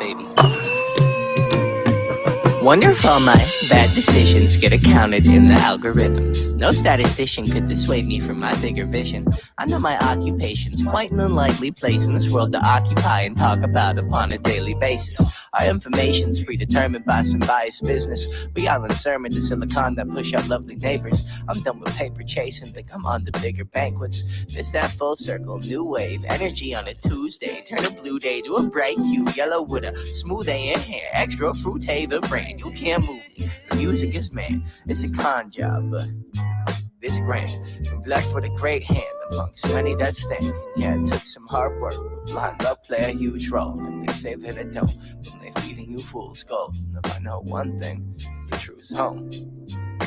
baby. Wonder if all my bad decisions get accounted in the algorithms. No statistician could dissuade me from my bigger vision. I know my occupation's quite an unlikely place in this world to occupy and talk about upon a daily basis. Our information's predetermined by some biased business. We all in sermon to Silicon that push out lovely neighbors. I'm done with paper chasing, think I'm on the bigger banquets. This that full circle, new wave, energy on a Tuesday. Turn a blue day to a bright hue, yellow with a smooth A in hair, extra fruit the brand. You can't move me, the music is man. It's a con job, but this grand. Been blessed with a great hand amongst many that stand. Yeah, it took some hard work, but blind luck play a huge role. And they say that it don't, when they feeding you fool's gold. And if I know one thing, the truth's home.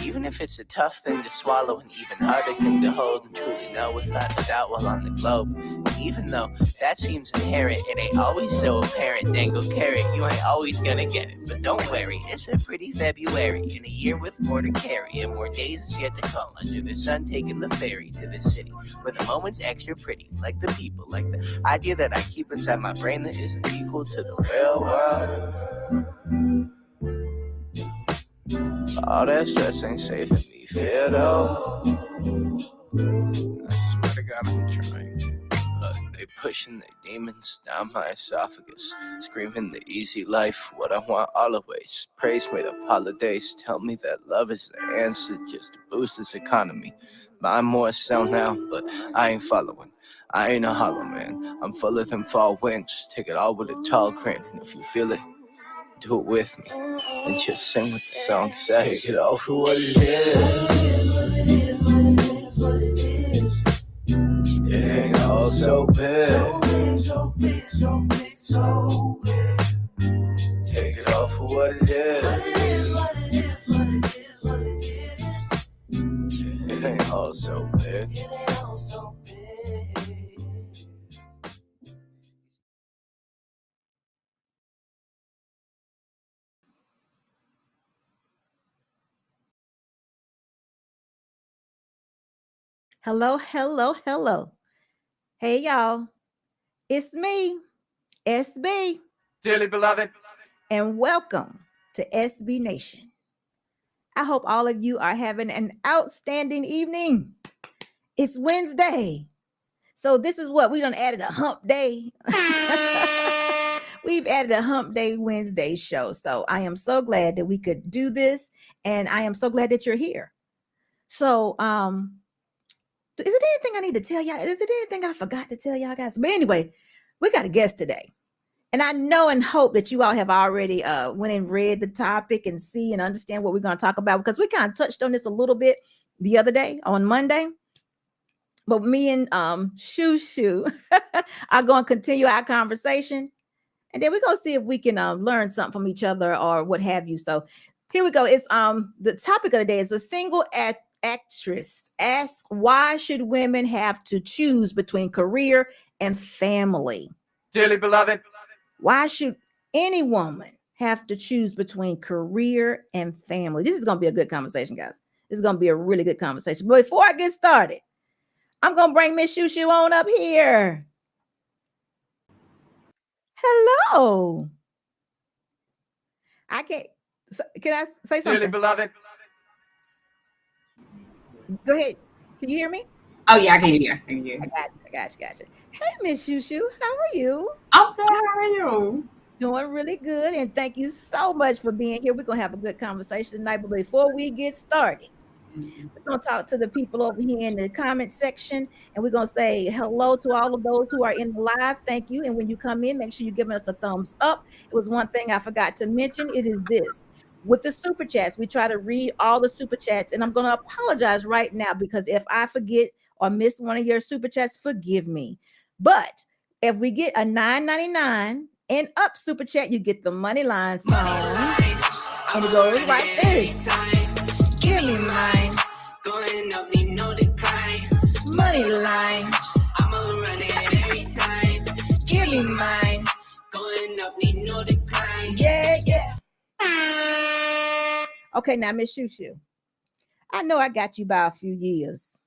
Even if it's a tough thing to swallow, an even harder thing to hold and truly know without a doubt while on the globe. Even though that seems inherent, it ain't always so apparent. Dangle carrot, you ain't always gonna get it. But don't worry, it's a pretty February in a year with more to carry and more days is yet to come. Under the sun, taking the ferry to the city where the moment's extra pretty, like the people, like the idea that I keep inside my brain that isn't equal to the real world. All that stress ain't saving me, fear though. I swear to God I'm trying. Look, they pushing their demons down my esophagus, screaming the easy life, what I want always. Praise made up holidays, tell me that love is the answer just to boost this economy. Buy more sell now, but I ain't following. I ain't a hollow man, I'm full of them fall winds. Take it all with a tall grin, and if you feel it, do it with me, and just sing what the song says. Take it all for what it is. It ain't all so big. Take it all for what it is. It ain't all so big. Hello, hello, hello. Hey, y'all. It's me, SB. Dearly beloved. And welcome to SB Nation. I hope all of you are having an outstanding evening. It's Wednesday. So this is what we done added a hump day. We've added a hump day Wednesday show. So I am so glad that we could do this. And I am so glad that you're here. So, is it anything I need to tell y'all? Is it anything I forgot to tell y'all guys? But anyway, we got a guest today. And I know and hope that you all have already went and read the topic and see and understand what we're going to talk about, because we kind of touched on this a little bit the other day on Monday. But me and Shushu are going to continue our conversation. And then we're going to see if we can learn something from each other or what have you. So here we go. It's the topic of the day is a single actress asks, why should women have to choose between career and family? Dearly beloved. Why should any woman have to choose between career and family? This is going to be a good conversation, guys. This is going to be a really good conversation. But before I get started, I'm going to bring Miss Shushu on up here. Hello. Can I say something? Dearly beloved. Go ahead. Can you hear me? Oh, yeah, I can hear you. I got you. Hey, Miss Shushu, how are you? I'm good. How are you? Doing really good, and thank you so much for being here. We're going to have a good conversation tonight, but before we get started, we're going to talk to the people over here in the comment section, and we're going to say hello to all of those who are in the live. Thank you, and when you come in, make sure you're giving us a thumbs up. It was one thing I forgot to mention. It is this. With the super chats, we try to read all the super chats, and I'm going to apologize right now, because if I forget or miss one of your super chats, forgive me. But if we get a $9.99 and up super chat, you get the money line song, and it goes like this. Give me mine. Going up, need no decline. Money line. I'ma run it every time. Give me mine. Going up, need no decline. Yeah. Okay, now Miss Shushu, I know I got you by a few years,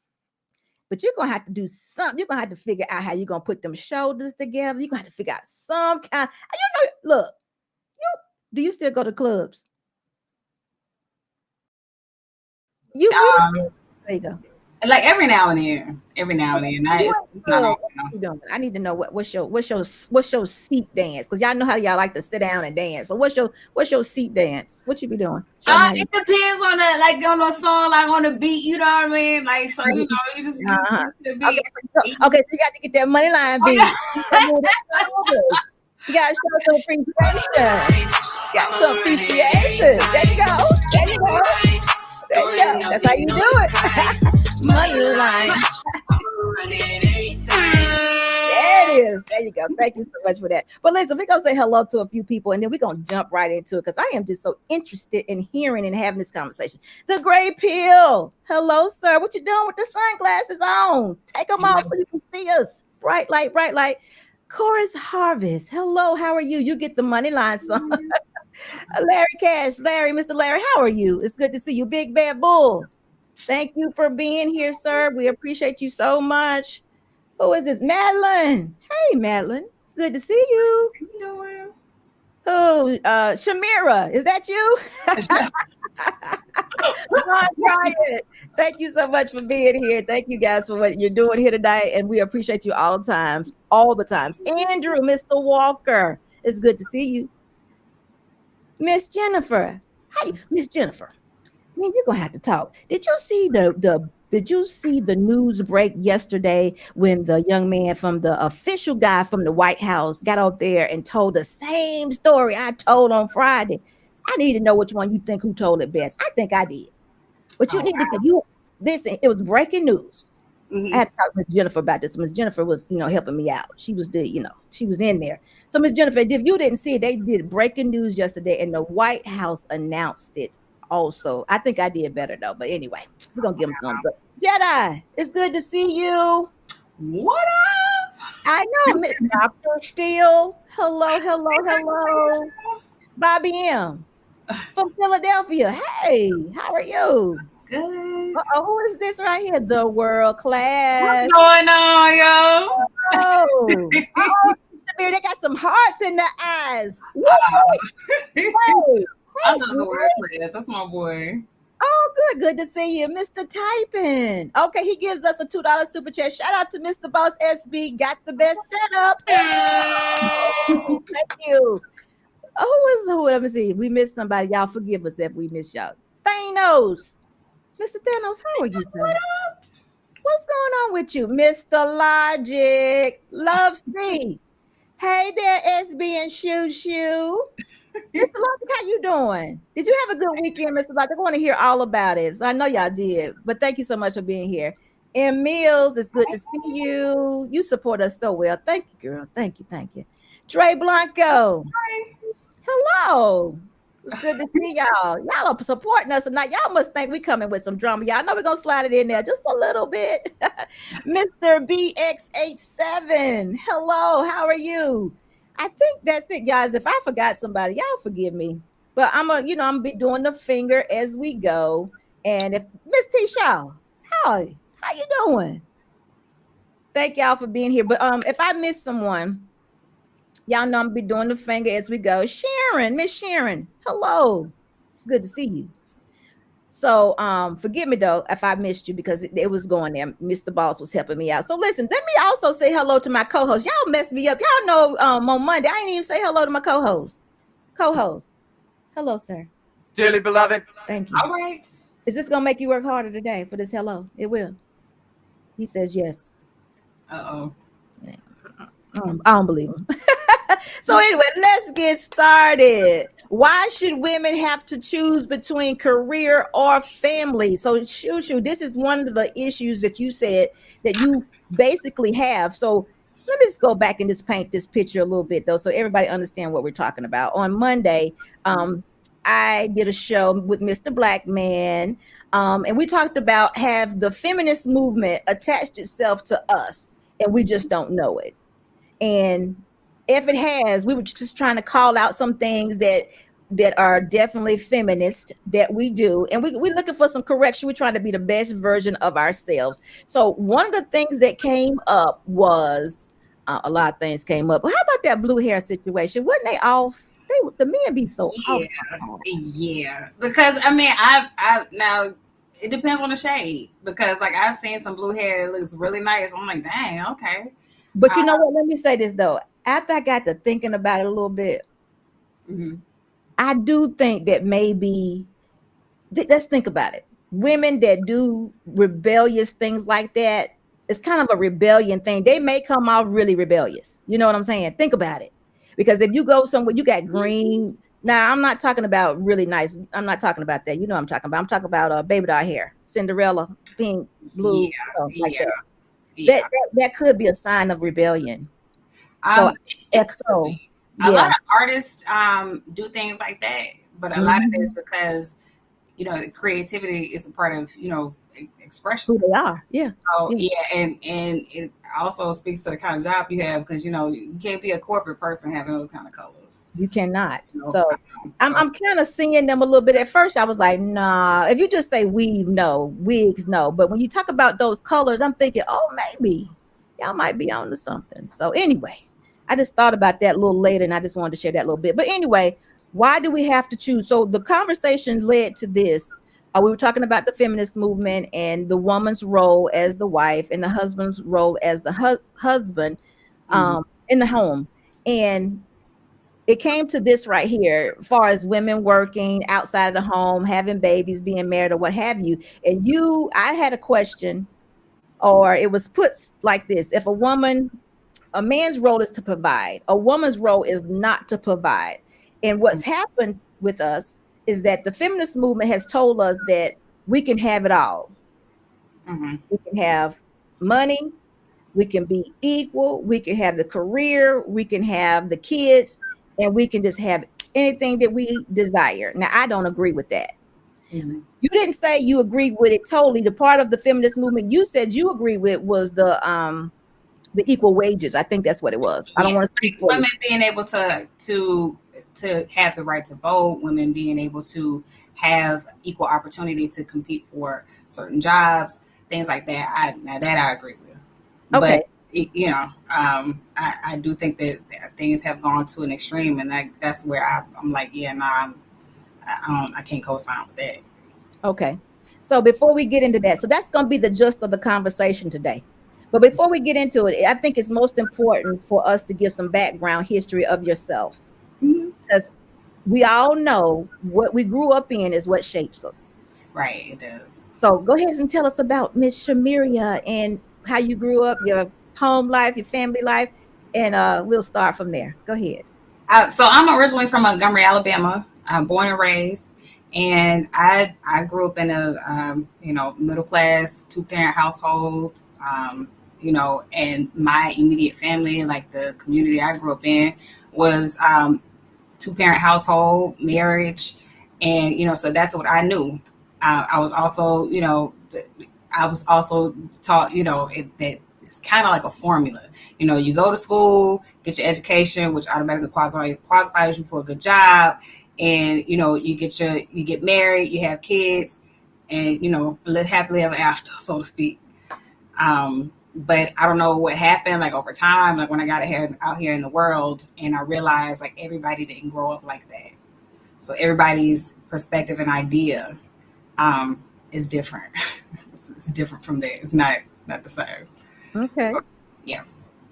but you're gonna have to do something. You're gonna have to figure out how you're gonna put them shoulders together. You're gonna have to figure out some kind. Look, Do you still go to clubs? You there you go. Like every now and then. It's not all. What you doing? I need to know what's your seat dance, because y'all know how y'all like to sit down and dance. So what's your seat dance? What you be doing? It depends on the song, like on the beat. You know what I mean? Like so, you just the beat. Okay, so you got to get that money line beat. You got to show some appreciation. Got some appreciation. There you go. There you go. There you go. That's how you do it. Money line. There it is. There you go. Thank you so much for that. But listen, we're going to say hello to a few people, and then we're going to jump right into it, because I am just so interested in hearing and having this conversation. The Gray Pill. Hello, sir. What you doing with the sunglasses on? Take them off so you can see us. Bright light, bright light. Chorus Harvest. Hello, how are you? You get the money line song. Larry Cash. Mr. Larry, how are you? It's good to see you. Big Bad Bull. Thank you for being here, sir. We appreciate you so much. Who is this? Madeline. Hey, Madeline. It's good to see you. How you doing? Who? Shumerria. Is that you? Thank you so much for being here. Thank you guys for what you're doing here tonight, and we appreciate you all the times. Andrew, Mr. Walker. It's good to see you. Miss Jennifer. Hi, Miss Jennifer. Man, you're gonna have to talk. Did you see the news break yesterday when the young man from the official guy from the White House got out there and told the same story I told on Friday? I need to know which one you think who told it best. I think I did. But you need to listen, it was breaking news. Mm-hmm. I had to talk to Miss Jennifer about this. Miss Jennifer was, helping me out. She was she was in there. So Miss Jennifer, if you didn't see it, they did breaking news yesterday, and the White House announced it also. I think I did better though. But anyway, we're gonna give them thumbs up. Jedi, it's good to see you. What up? I know, Miss Dr. Steele. Hello. Bobby M. from Philadelphia. Hey, how are you? Good. Who is this right here? The world class. What's going on, yo? Oh, they got some hearts in their eyes. Hey, I love the world class. That's my boy. Oh, good to see you, Mr. Typing. Okay, he gives us a $2 super chat. Shout out to Mr. Boss SB. Got the best setup. Thank you. Who? Let me see. We missed somebody. Y'all forgive us if we miss y'all. Thanos. Mr. Thanos, how are you, sir? What's going on with you? Mr. Logic. Love Steve. Hey there, SB and Shoo. Mr. Logic, how you doing? Did you have a good weekend, Mr. Logic? I want to hear all about it. So I know y'all did, but thank you so much for being here. M. Mills, it's good to see you. You support us so well. Thank you, girl. Thank you. Dre Blanco. Hi. Hello. It's good to see y'all. Y'all are supporting us tonight. Y'all must think we coming with some drama. Y'all know we're going to slide it in there just a little bit. Mr. BX87. Hello. How are you? I think that's it, guys. If I forgot somebody, y'all forgive me. But I'm gonna be doing the finger as we go. And if Miss T Shaw, how you doing? Thank y'all for being here. But if I miss someone, y'all know I'm gonna be doing the finger as we go. Miss Sharon, hello. It's good to see you. So forgive me though if I missed you, because it was going there. Mr. Boss was helping me out. So listen, let me also say hello to my co-host. Y'all messed me up. Y'all know on Monday I didn't even say hello to my co-host. Hello, sir. Dearly beloved. Thank you. All right. Is this gonna make you work harder today for this hello? It will. He says yes. Uh-oh. I don't believe him. So anyway, let's get started. Why should women have to choose between career or family? So Shoo, this is one of the issues that you said that you basically have. So let me just go back and just paint this picture a little bit though, so everybody understand what we're talking about. On Monday, I did a show with Mr. Black Man, and we talked about have the feminist movement attached itself to us, and we just don't know it. And if it has, we were just trying to call out some things that are definitely feminist that we do. And we're looking for some correction. We're trying to be the best version of ourselves. So one of the things that came up was, a lot of things came up. How about that blue hair situation? Wasn't they off? the men be so off. Yeah. Because I mean, I now it depends on the shade. Because like I've seen some blue hair, it looks really nice. I'm like, dang, okay. But you know what? Let me say this though. After I got to thinking about it a little bit, I do think that maybe let's think about it. Women that do rebellious things like that, it's kind of a rebellion thing. They may come out really rebellious. You know what I'm saying? Think about it. Because if you go somewhere, you got green. Now, I'm not talking about really nice. I'm not talking about that. You know what I'm talking about. I'm talking about baby doll hair, Cinderella, pink, blue, like that. That could be a sign of rebellion. So, XO. A lot of artists do things like that, but a lot of it is because creativity is a part of expression. Who they are, yeah. So and it also speaks to the kind of job you have, because you can't be a corporate person having those kind of colors. You cannot. So I'm kind of seeing them a little bit. At first, I was like, nah. If you just say weave, no. Wigs, no. But when you talk about those colors, I'm thinking, oh, maybe y'all might be onto something. So anyway, I just thought about that a little later, and I just wanted to share that a little bit. But anyway, why do we have to choose? So the conversation led to this. We were talking about the feminist movement and the woman's role as the wife and the husband's role as the husband in the home. And it came to this right here, as far as women working outside of the home, having babies, being married, or what have you. And I had a question, or it was put like this: if a man's role is to provide, a woman's role is not to provide. And what's happened with us is that the feminist movement has told us that we can have it all. We can have money, we can be equal, we can have the career, we can have the kids, and we can just have anything that we desire. Now, I don't agree with that. You didn't say you agree with it totally. The part of the feminist movement you said you agree with was the equal wages. I think that's what it was. I don't want to speak for women being able to have the right to vote, women being able to have equal opportunity to compete for certain jobs, things like that. I agree with. Okay. But I do think that things have gone to an extreme, and that's where I'm like, I can't co-sign with that. Okay. So before we get into that, so that's going to be the gist of the conversation today. But before we get into it, I think it's most important for us to give some background history of yourself. Because we all know what we grew up in is what shapes us. Right, it does. So go ahead and tell us about Miss Shumerria and how you grew up, your home life, your family life, and we'll start from there. Go ahead. So I'm originally from Montgomery, Alabama. I'm born and raised, and I grew up in a middle class 2-parent households. And my immediate family, like the community I grew up in, was 2-parent household, marriage, and so that's what I knew. I was also taught that it's kind of like a formula. You go to school, get your education, which automatically qualifies you for a good job, and you get married, you have kids, and live happily ever after, so to speak. But I don't know what happened, like over time, like when I got out here in the world, and I realized like everybody didn't grow up like that. So everybody's perspective and idea is different. It's different from that. It's not the same. Okay. So, yeah.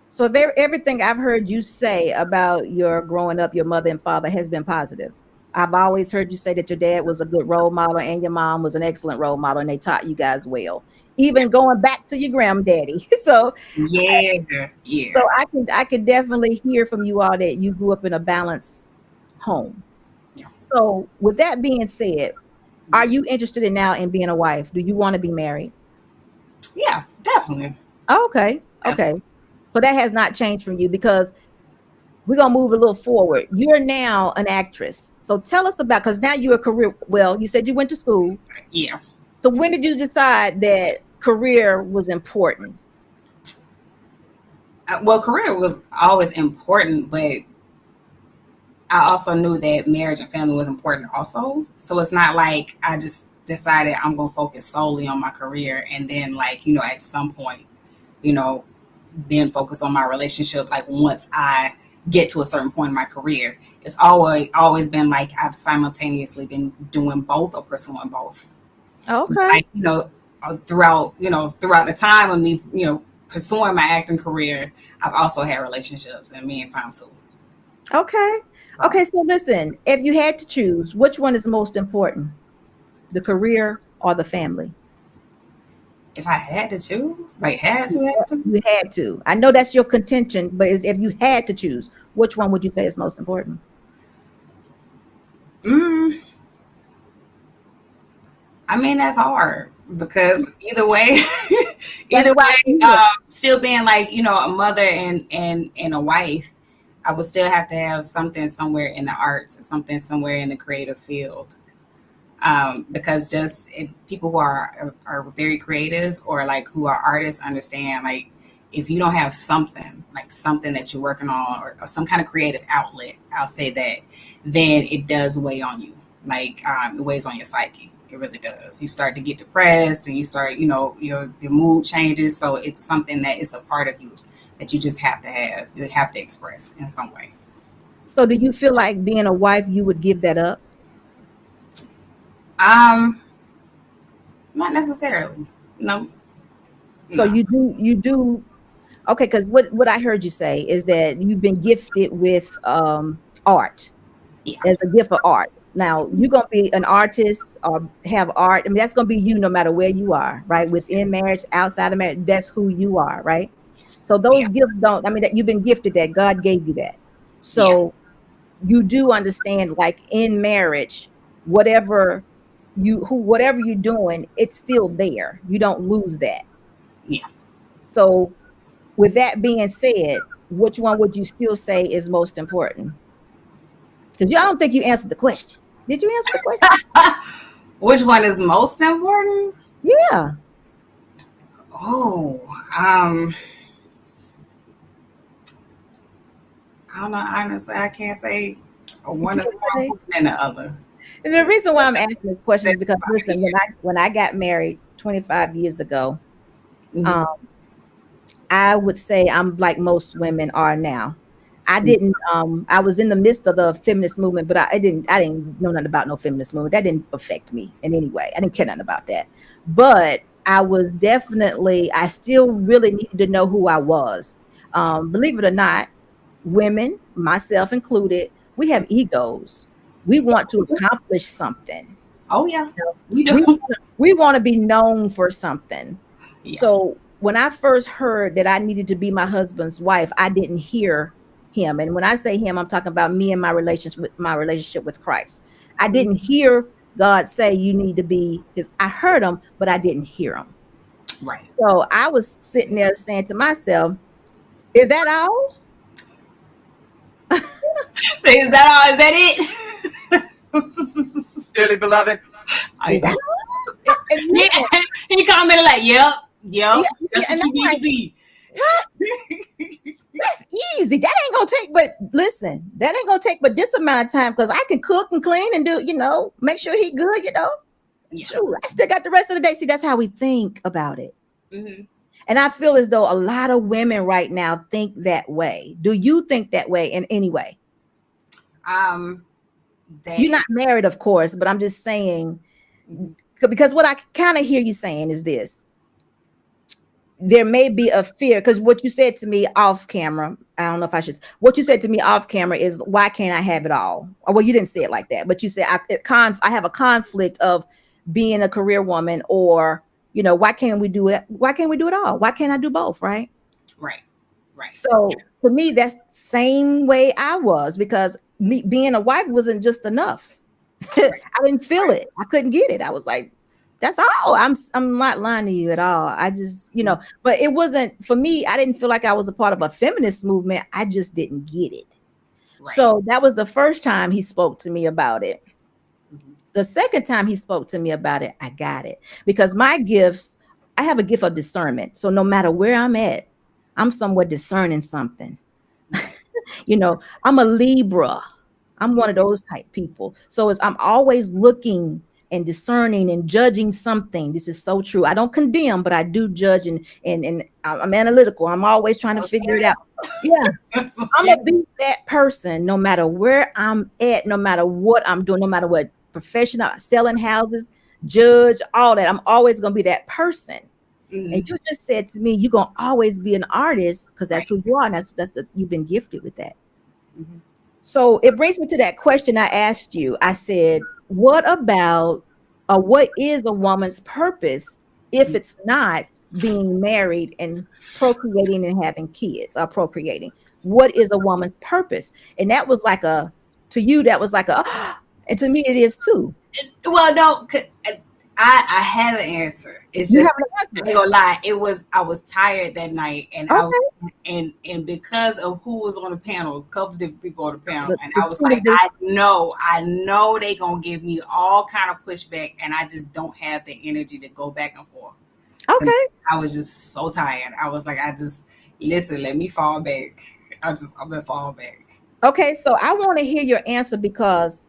So everything I've heard you say about your growing up, your mother and father has been positive. I've always heard you say that your dad was a good role model and your mom was an excellent role model, and they taught you guys well. Even going back to your granddaddy. So yeah. So I can definitely hear from you all that you grew up in a balanced home. Yeah. So with that being said, are you interested in being a wife? Do you want to be married? Yeah, definitely. Okay. So that has not changed from you, because we're going to move a little forward. You're now an actress. So tell us about, because now you're a career. Well, you said you went to school. Yeah. So when did you decide that career was important? Well, career was always important, but I also knew that marriage and family was important also. So it's not like I just decided I'm going to focus solely on my career and then at some point, then focus on my relationship. Like once I get to a certain point in my career. It's always been like I've simultaneously been doing both or pursuing both. Okay. So like, throughout the time of me, pursuing my acting career, I've also had relationships in the meantime too. Okay. Okay. So listen, if you had to choose, which one is most important, the career or the family? If I had to choose, like had to. You had to. I know that's your contention, but if you had to choose, which one would you say is most important? I mean, that's hard because either way, still being like, a mother and a wife, I would still have to have something somewhere in the arts, something somewhere in the creative field. Because just people who are very creative or like who are artists understand, like, if you don't have something that you're working on or some kind of creative outlet, I'll say that, then it does weigh on you. Like, it weighs on your psyche. It really does. You start to get depressed and you start, your mood changes. So it's something that is a part of you that you just have to have. You have to express in some way. So do you feel like being a wife, you would give that up? Not necessarily. No. So you do. Okay, because what I heard you say is that you've been gifted with art, as a gift of art. Now you're gonna be an artist or have art. I mean, that's gonna be you no matter where you are, right? Within marriage, outside of marriage, that's who you are, right? So those gifts don't. I mean, that you've been gifted, that God gave you that. So you do understand, like in marriage, whatever you're doing, it's still there. You don't lose that. Yeah. So with that being said, which one would you still say is most important? Because I don't think you answered the question. Did you answer the question? Which one is most important? Yeah. Oh, I don't know. Honestly, I can't say one is more important than the other. And the reason why I'm asking this question is because, listen, when I got married 25 years ago, I would say I'm like most women are now. I didn't. I was in the midst of the feminist movement, but I didn't know nothing about no feminist movement. That didn't affect me in any way. I didn't care nothing about that. But I was definitely. I still really needed to know who I was. Believe it or not, women, myself included, we have egos. We want to accomplish something. Oh yeah, we do. We want to be known for something. Yeah. So when I first heard that I needed to be my husband's wife, I didn't hear him. And when I say him, I'm talking about me and my relationship with Christ. I didn't hear God say you need to be his. I heard him, but I didn't hear him. Right. So I was sitting there saying to myself, is that all? So is that all? Is that it? Dearly beloved. He commented like, yep. That's what you need to be. That's easy. That ain't gonna take, but listen, that ain't gonna take but this amount of time, because I can cook and clean and do, make sure he good, Sure, I still got the rest of the day. See, that's how we think about it. Mm-hmm. And I feel as though a lot of women right now think that way. Do you think that way in any way? You're not married, of course, but I'm just saying, because what I kind of hear you saying is this. There may be a fear, because what you said to me off camera, I don't know if I should, what you said to me off camera is, why can't I have it all? Or, well, you didn't say it like that, but you said I have a conflict of being a career woman, or, why can't we do it? Why can't we do it all? Why can't I do both? Right. So for me, that's the same way I was, because me being a wife wasn't just enough. I didn't feel it. I couldn't get it. I was like, that's all. I'm not lying to you at all. I just, but it wasn't for me. I didn't feel like I was a part of a feminist movement. I just didn't get it. Right. So that was the first time he spoke to me about it. Mm-hmm. The second time he spoke to me about it, I got it, because my gifts, I have a gift of discernment. So no matter where I'm at, I'm somewhat discerning something. I'm a Libra. I'm one of those type people. So I'm always looking and discerning and judging something. This is so true. I don't condemn, but I do judge, and I'm analytical. I'm always trying to figure it out. Yeah. I'm gonna be that person no matter where I'm at, no matter what I'm doing, no matter what profession I'm selling houses, judge, all that. I'm always gonna be that person. And Mhm. you just said to me, you're gonna always be an artist because that's Right. who you are, and you've been gifted with that. Mhm. So it brings me to that question I asked you. I said, what about what is a woman's purpose if it's not being married and procreating and having kids or procreating? What is a woman's purpose? And that was like to you, that was like and to me it is too. Well, no, I had an answer. It's You just have an I answer. ain't gonna lie. I was tired that night, and I Okay. was and because of who was on the panel, a couple of different people on the panel, and The I was two like, of this, I know they gonna give me all kind of pushback, and I just don't have the energy to go back and forth. And okay. I was just so tired. I was like, I just listen. Let me fall back. I'm gonna fall back. Okay. So I want to hear your answer because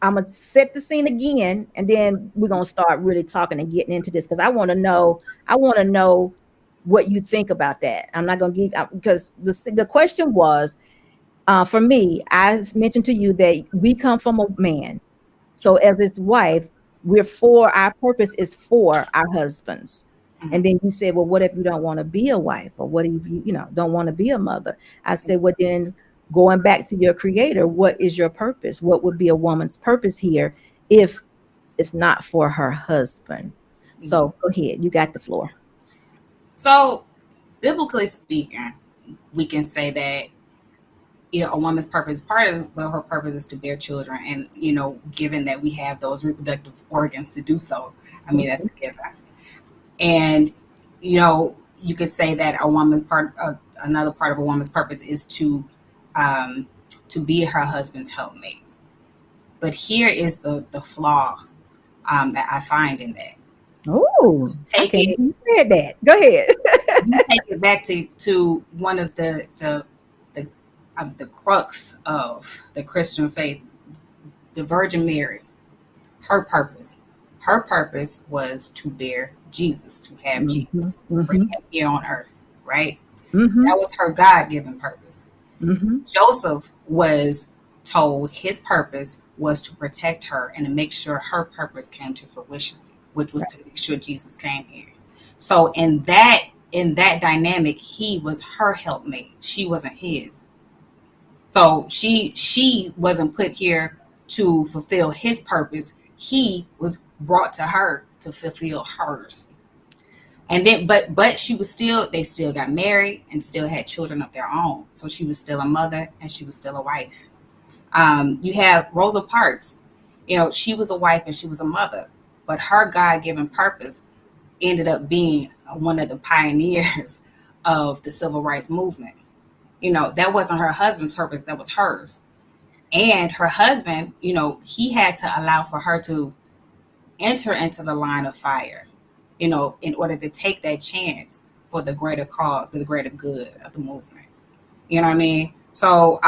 I'm gonna set the scene again, and then we're gonna start really talking and getting into this because I want to know. I want to know what you think about that. I'm not gonna give because the question was for me. I mentioned to you that we come from a man, so as his wife, our purpose is for our husbands. And Mhm. then you said, well, what if you don't want to be a wife? Or what if you don't want to be a mother? I said, well, then going back to your creator, what is your purpose? What would be a woman's purpose here if it's not for her husband? Mhm. So go ahead. You got the floor. So, biblically speaking, we can say that a woman's purpose, part of her purpose is to bear children, and given that we have those reproductive organs to do so, I mean that's a given. And you could say that another part of a woman's purpose is um, to be her husband's helpmate. But here is the flaw that I find in that. Oh, I Take can't it, believe you said that. Go ahead. you take it back to one of the crux of the Christian faith, the Virgin Mary. Her purpose, her purpose was to bear Jesus, to have Hmm. Jesus, bring Hmm. him here on earth, right? Hmm. That was her God-given purpose. Hmm. Joseph was told his purpose was to protect her and to make sure her purpose came to fruition, which was to make sure Jesus came here. So in that dynamic, he was her helpmate. She wasn't his. So she wasn't put here to fulfill his purpose. He was brought to her to fulfill hers. And then but she was still they still got married and still had children of their own. So she was still a mother and she was still a wife. You have Rosa Parks. She was a wife and she was a mother, but her God-given purpose ended up being one of the pioneers of the civil rights movement. That wasn't her husband's purpose, that was hers. And her husband, he had to allow for her to enter into the line of fire, in order to take that chance for the greater cause, the greater good of the movement. You know what I mean? So,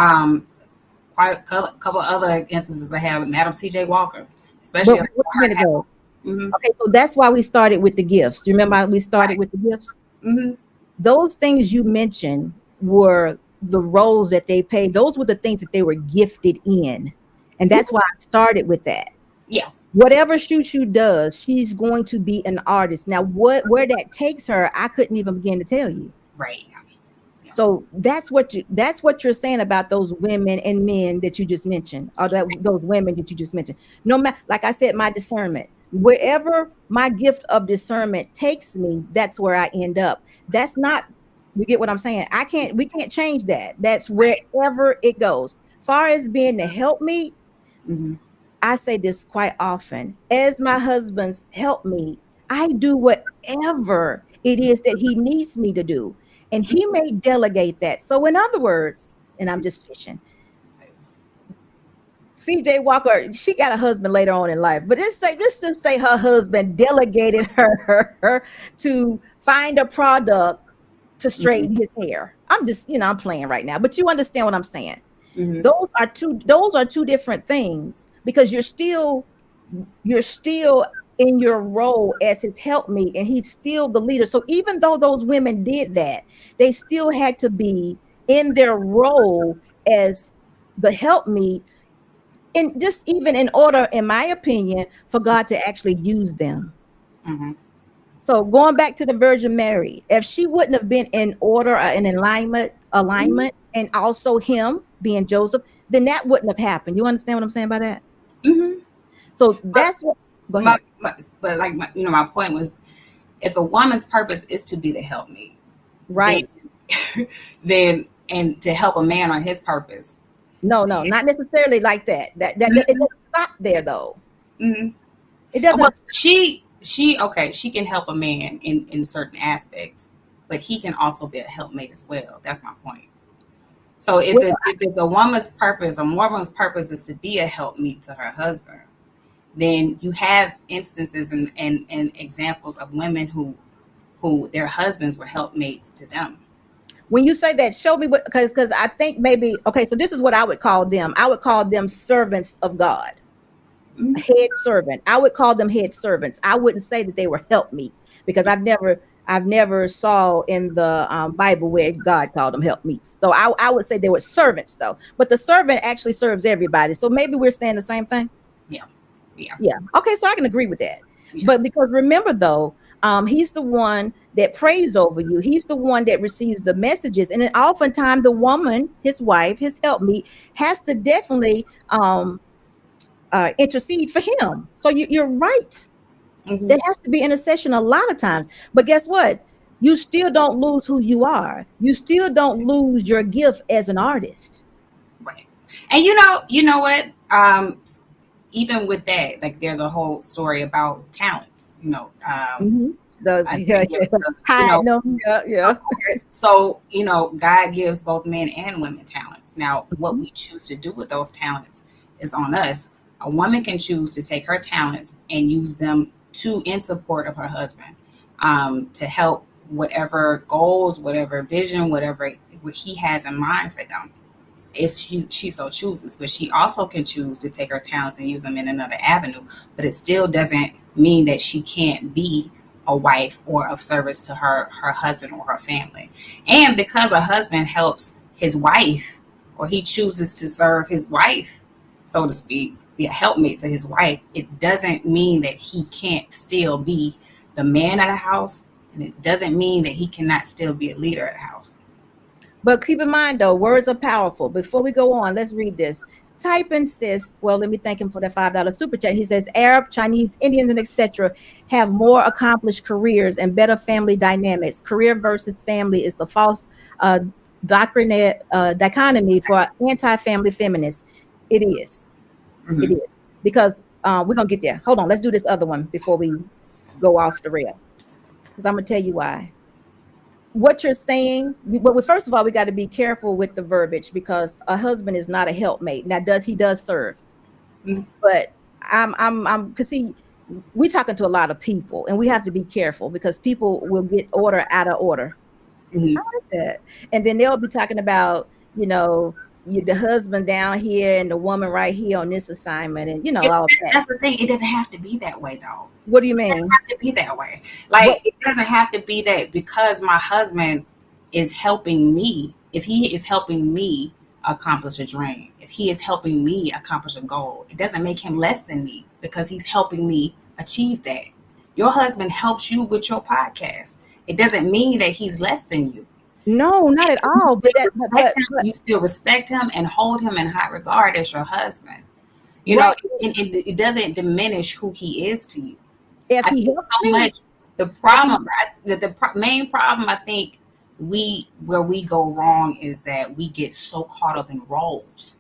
quite a couple other instances I have, Madam C.J. Walker, especially But like wait a minute though. mm-hmm, Okay, so that's why we started with the gifts. You remember how we started right, with the gifts? mm-hmm, Those things you mentioned were the roles that they played. Those were the things that they were gifted in. And that's why I started with that. yeah, Whatever Shushu does, she's going to be an artist. Now, where that takes her, I couldn't even begin to tell you. right, yeah, So that's what you're saying about those women and men that you just mentioned, or those women that you just mentioned. No matter, like I said, my discernment, wherever my gift of discernment takes me, that's where I end up. That's not, you get what I'm saying? We can't change that. That's right, wherever it goes. Far as being the help me, mm-hmm, I say this quite often. As my husband's help me, I do whatever it is that he needs me to do. And he may delegate that. So, in other words, and I'm just fishing, CJ Walker, she got a husband later on in life, but let's just say her husband delegated her to find a product to mm-hmm, straighten his hair. I'm just, I'm playing right now, but you understand what I'm saying. mm-hmm, Those are two different things because you're still in your role as his helpmeet and he's still the leader. So even though those women did that, they still had to be in their role as the helpmeet, and just even in order, in my opinion, for God to actually use them. Mm-hmm. So going back to the Virgin Mary, if she wouldn't have been in order or in alignment, and also him being Joseph, then that wouldn't have happened. You understand what I'm saying by that? Mm-hmm. So that's what. Go ahead. My point was, if a woman's purpose is to be the helpmeet, Right. then and to help a man on his purpose. No, not necessarily like that. That it doesn't stop there though. Mm-hmm. It doesn't. Well, she can help a man in certain aspects, but he can also be a helpmate as well. That's my point. So if it's a woman's purpose is to be a helpmeet to her husband, then you have instances and examples of women who their husbands were helpmates to them. When you say that, show me what, because I think maybe, okay, so this is what I would call them. I would call them servants of God. Mm-hmm. Head servant. I would call them head servants. I wouldn't say that they were helpmeet, because I've never saw in the Bible where God called them helpmeets. So I would say they were servants though. But the servant actually serves everybody. So maybe we're saying the same thing. Yeah. Okay, so I can agree with that. Yeah. But because remember though, he's the one that prays over you. He's the one that receives the messages. And then oftentimes the woman, his wife, his helpmeet, has to definitely intercede for him. So you're right. Mm-hmm. There has to be intercession a lot of times. But guess what? You still don't lose who you are. You still don't lose your gift as an artist. Right. And you know what? Even with that, like there's a whole story about talents, mm-hmm. So, God gives both men and women talents. Now, what we choose to do with those talents is on us. A woman can choose to take her talents and use them in support of her husband, to help whatever goals, whatever vision, whatever he has in mind for them, if she so chooses. But she also can choose to take her talents and use them in another avenue. But it still doesn't mean that she can't be a wife or of service to her husband or her family. And because a husband helps his wife, or he chooses to serve his wife, so to speak, be a helpmate to his wife, it doesn't mean that he can't still be the man of the house, and it doesn't mean that he cannot still be a leader of the house. But keep in mind though, words are powerful. Before we go on, let's read this. Type insists, well, let me thank him for that $5 super chat. He says Arab, Chinese, Indians, and etc. have more accomplished careers and better family dynamics. Career versus family is the false dichotomy for anti-family feminists. It is. Mm-hmm. It is. Because we're going to get there. Hold on. Let's do this other one before we go off the rail. Because I'm going to tell you why. What you're saying, well, first of all, we got to be careful with the verbiage, because a husband is not a helpmate. Now, he does serve, mm-hmm. But because we're talking to a lot of people, and we have to be careful because people will get order out of order. Mm-hmm. I like that. And then they'll be talking about, the husband down here and the woman right here on this assignment, and all that. That's the thing. It doesn't have to be that way, though. What do you mean? It doesn't have to be that way. Like, it doesn't have to be that because my husband is helping me. If he is helping me accomplish a dream, if he is helping me accomplish a goal, it doesn't make him less than me because he's helping me achieve that. Your husband helps you with your podcast. It doesn't mean that he's less than you. No, not at all. You still respect him and hold him in high regard as your husband. It doesn't diminish who he is to you. If he helps so much, the main problem I think where we go wrong is that we get so caught up in roles.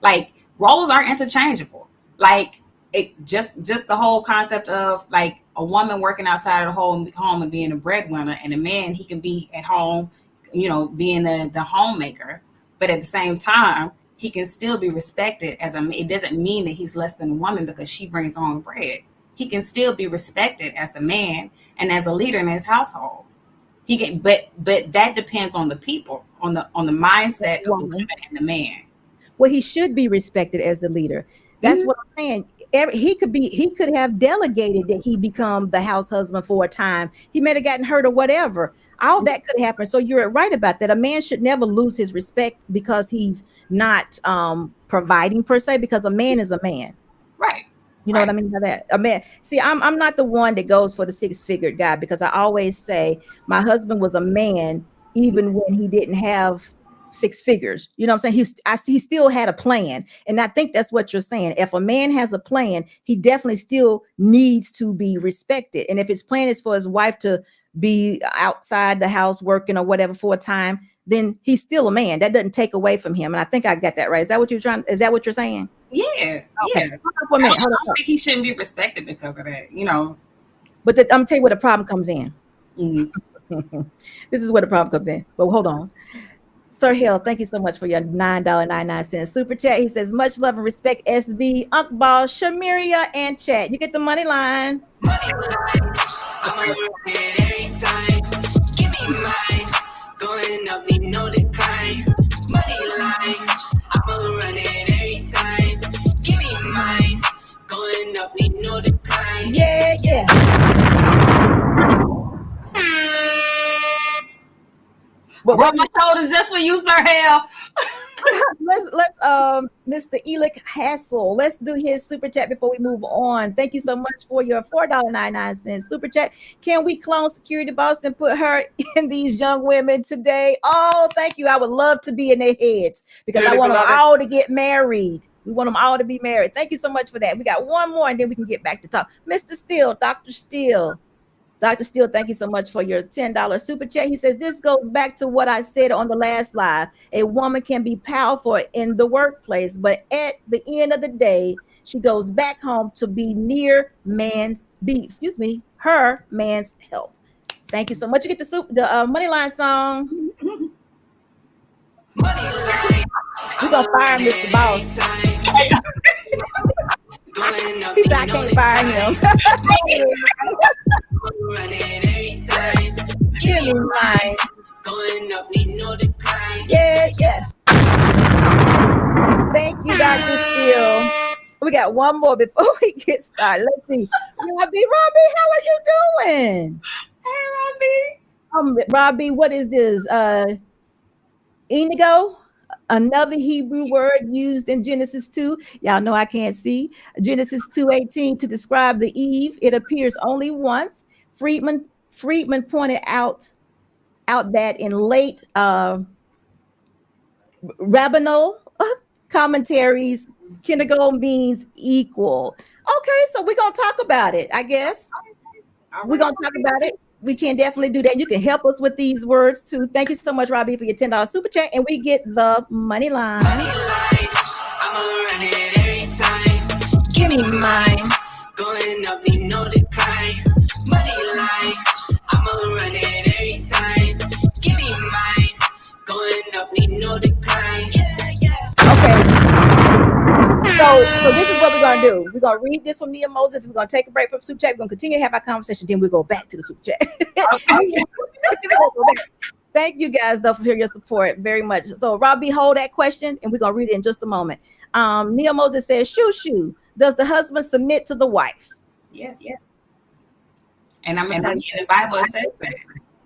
Like, roles are interchangeable. Like, it just the whole concept of like a woman working outside of the home and being a breadwinner, and a man, he can be at home, being the homemaker, but at the same time he can still be respected as it doesn't mean that he's less than a woman because she brings home bread. He can still be respected as a man and as a leader in his household. He can, but that depends on the people, on the mindset of the woman and the man. Well, he should be respected as a leader. That's what I'm saying. He could have delegated that he become the house husband for a time. He may have gotten hurt or whatever. All that could happen. So you're right about that. A man should never lose his respect because he's not providing per se, because a man is a man. Right. You know what I mean by that? A man. See, I'm not the one that goes for the 6-figure guy, because I always say my husband was a man even when he didn't have 6 figures. You know what I'm saying? He still had a plan. And I think that's what you're saying. If a man has a plan, he definitely still needs to be respected. And if his plan is for his wife to be outside the house working or whatever for a time, then he's still a man. That doesn't take away from him. And I think I got that right. Is that what you're saying? Yeah. Okay. Yeah. Hold on for a minute. I don't think he shouldn't be respected because of that, you know. But I'm gonna tell you where the problem comes in. Mm-hmm. This is where the problem comes in. But hold on. Sir Hill, thank you so much for your $9.99 super chat. He says, much love and respect, SB, Uncle Ball, Shumerria, and chat. You get the money line. Money line, I'ma run it every time. Give me mine, going up, need no decline. Money line, I'ma run it every time. Give me mine, going up, need no decline. Yeah, yeah. But rub my shoulders just for you, Sir Hale. let's Mr. Elick Hassel, let's do his super chat before we move on. Thank you so much for your $4.99 super chat. Can we clone Security Boss and put her in these young women today? Oh, thank you. I would love to be in their heads, because I want them all to get married. We want them all to be married. Thank you so much for that. We got one more and then we can get back to talk. Mr. Steele, Dr. Steele. Dr. Steele, thank you so much for your $10 super chat. He says, this goes back to what I said on the last live. A woman can be powerful in the workplace, but at the end of the day, she goes back home to be near her man's help. Thank you so much. You get the money line song. We're going to fire Mr. Boss. He said, I can't fire him. Give me mine. Yeah, yeah. Thank you, Dr. Steele. We got one more before we get started. Let's see. Robbie, how are you doing? Hey, Robbie. Robbie, what is this? Inigo? Another Hebrew word used in Genesis 2. Y'all know I can't see. Genesis 2:18 to describe the Eve. It appears only once. Friedman pointed out that in late rabbinal commentaries, Kinigo means equal. Okay, so we're gonna talk about it. I guess we're gonna talk about it. We can definitely do that. You can help us with these words too. Thank you so much, Robbie, for your $10 super chat. And we get the money line. I'ma run it every time. Give me mine. Going up, need no decline. Money line. I'ma run it every time. Give me mine. Going up, need no decline. Yeah, yeah. Okay. So this is what we're gonna do. We're gonna read this from Nia Moses. We're gonna take a break from super chat. We're gonna continue to have our conversation. Then we'll go back to the super chat. Okay. Thank you guys though for your support very much. So Robbie, hold that question and we're gonna read it in just a moment. Nia Moses says, shoo, does the husband submit to the wife? Yes. Yeah. And I'm gonna tell you, in the Bible it says that.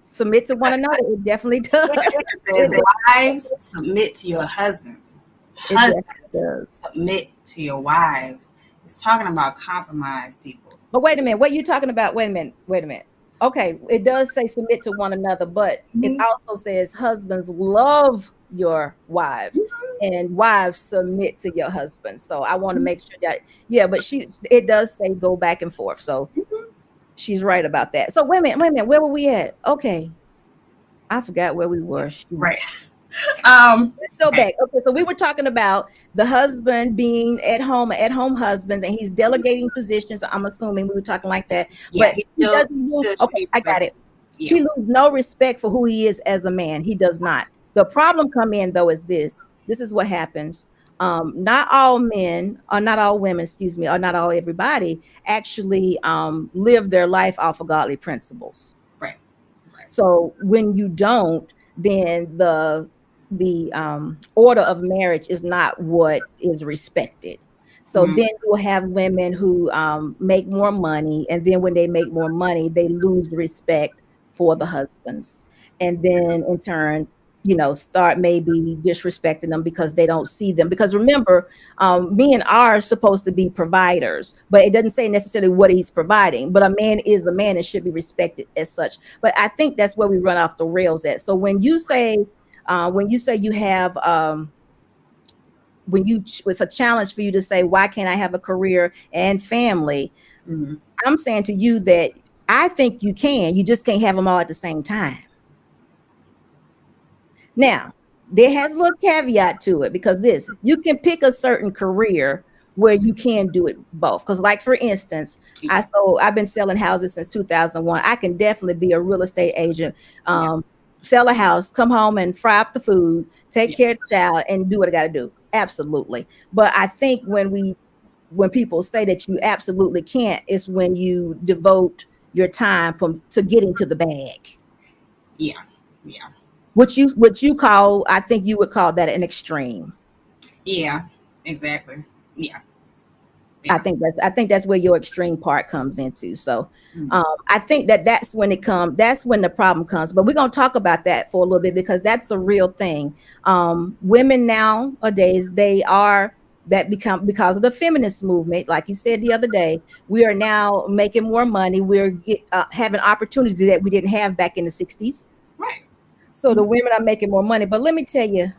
Submit to one another. It definitely does. It says, wives, submit to your husbands. Husbands, submit to your wives. It's talking about compromise, people. But wait a minute. What are you talking about? Wait a minute. Okay, it does say submit to one another, but it also says husbands love your wives and wives submit to your husbands. So I want to make sure that, but it does say go back and forth. So she's right about that. So wait a minute. Where were we at? Okay. I forgot where we were. Right. Let's go back. Okay, so we were talking about the husband being at home husband, and he's delegating positions. I'm assuming we were talking like that. Yeah, but he doesn't okay, I got it. Yeah. He loses no respect for who he is as a man. He does not. The problem come in though is this. This is what happens. Not all men, or not all women, or not all everybody actually live their life off of godly principles. Right. So when you don't, then the order of marriage is not what is respected. So then you'll have women who make more money, and then when they make more money, they lose respect for the husbands. and then in turn, start maybe disrespecting them because they don't see them. Because remember, men are supposed to be providers, but it doesn't say necessarily what he's providing. But a man is a man and should be respected as such. But I think that's where we run off the rails at. So when you say you have it's a challenge for you to say, why can't I have a career and family? Mm-hmm. I'm saying to you that I think you can. You just can't have them all at the same time. Now, there has a little caveat to it, because you can pick a certain career where you can do it both. Because, like, for instance, I've been selling houses since 2001. I can definitely be a real estate agent, sell a house, come home and fry up the food, take care of the child, and do what I got to do. Absolutely. But I think when people say that you absolutely can't, it's when you devote your time to getting to the bag. Yeah. What you call, I think you would call that an extreme. Yeah, exactly. Yeah. I think that's where your extreme part comes into. So I think that's when the problem comes. But we're going to talk about that for a little bit, because that's a real thing. Women nowadays, because of the feminist movement, like you said the other day, we are now making more money. We're having opportunities that we didn't have back in the 60s. Right. So the women are making more money. But let me tell you,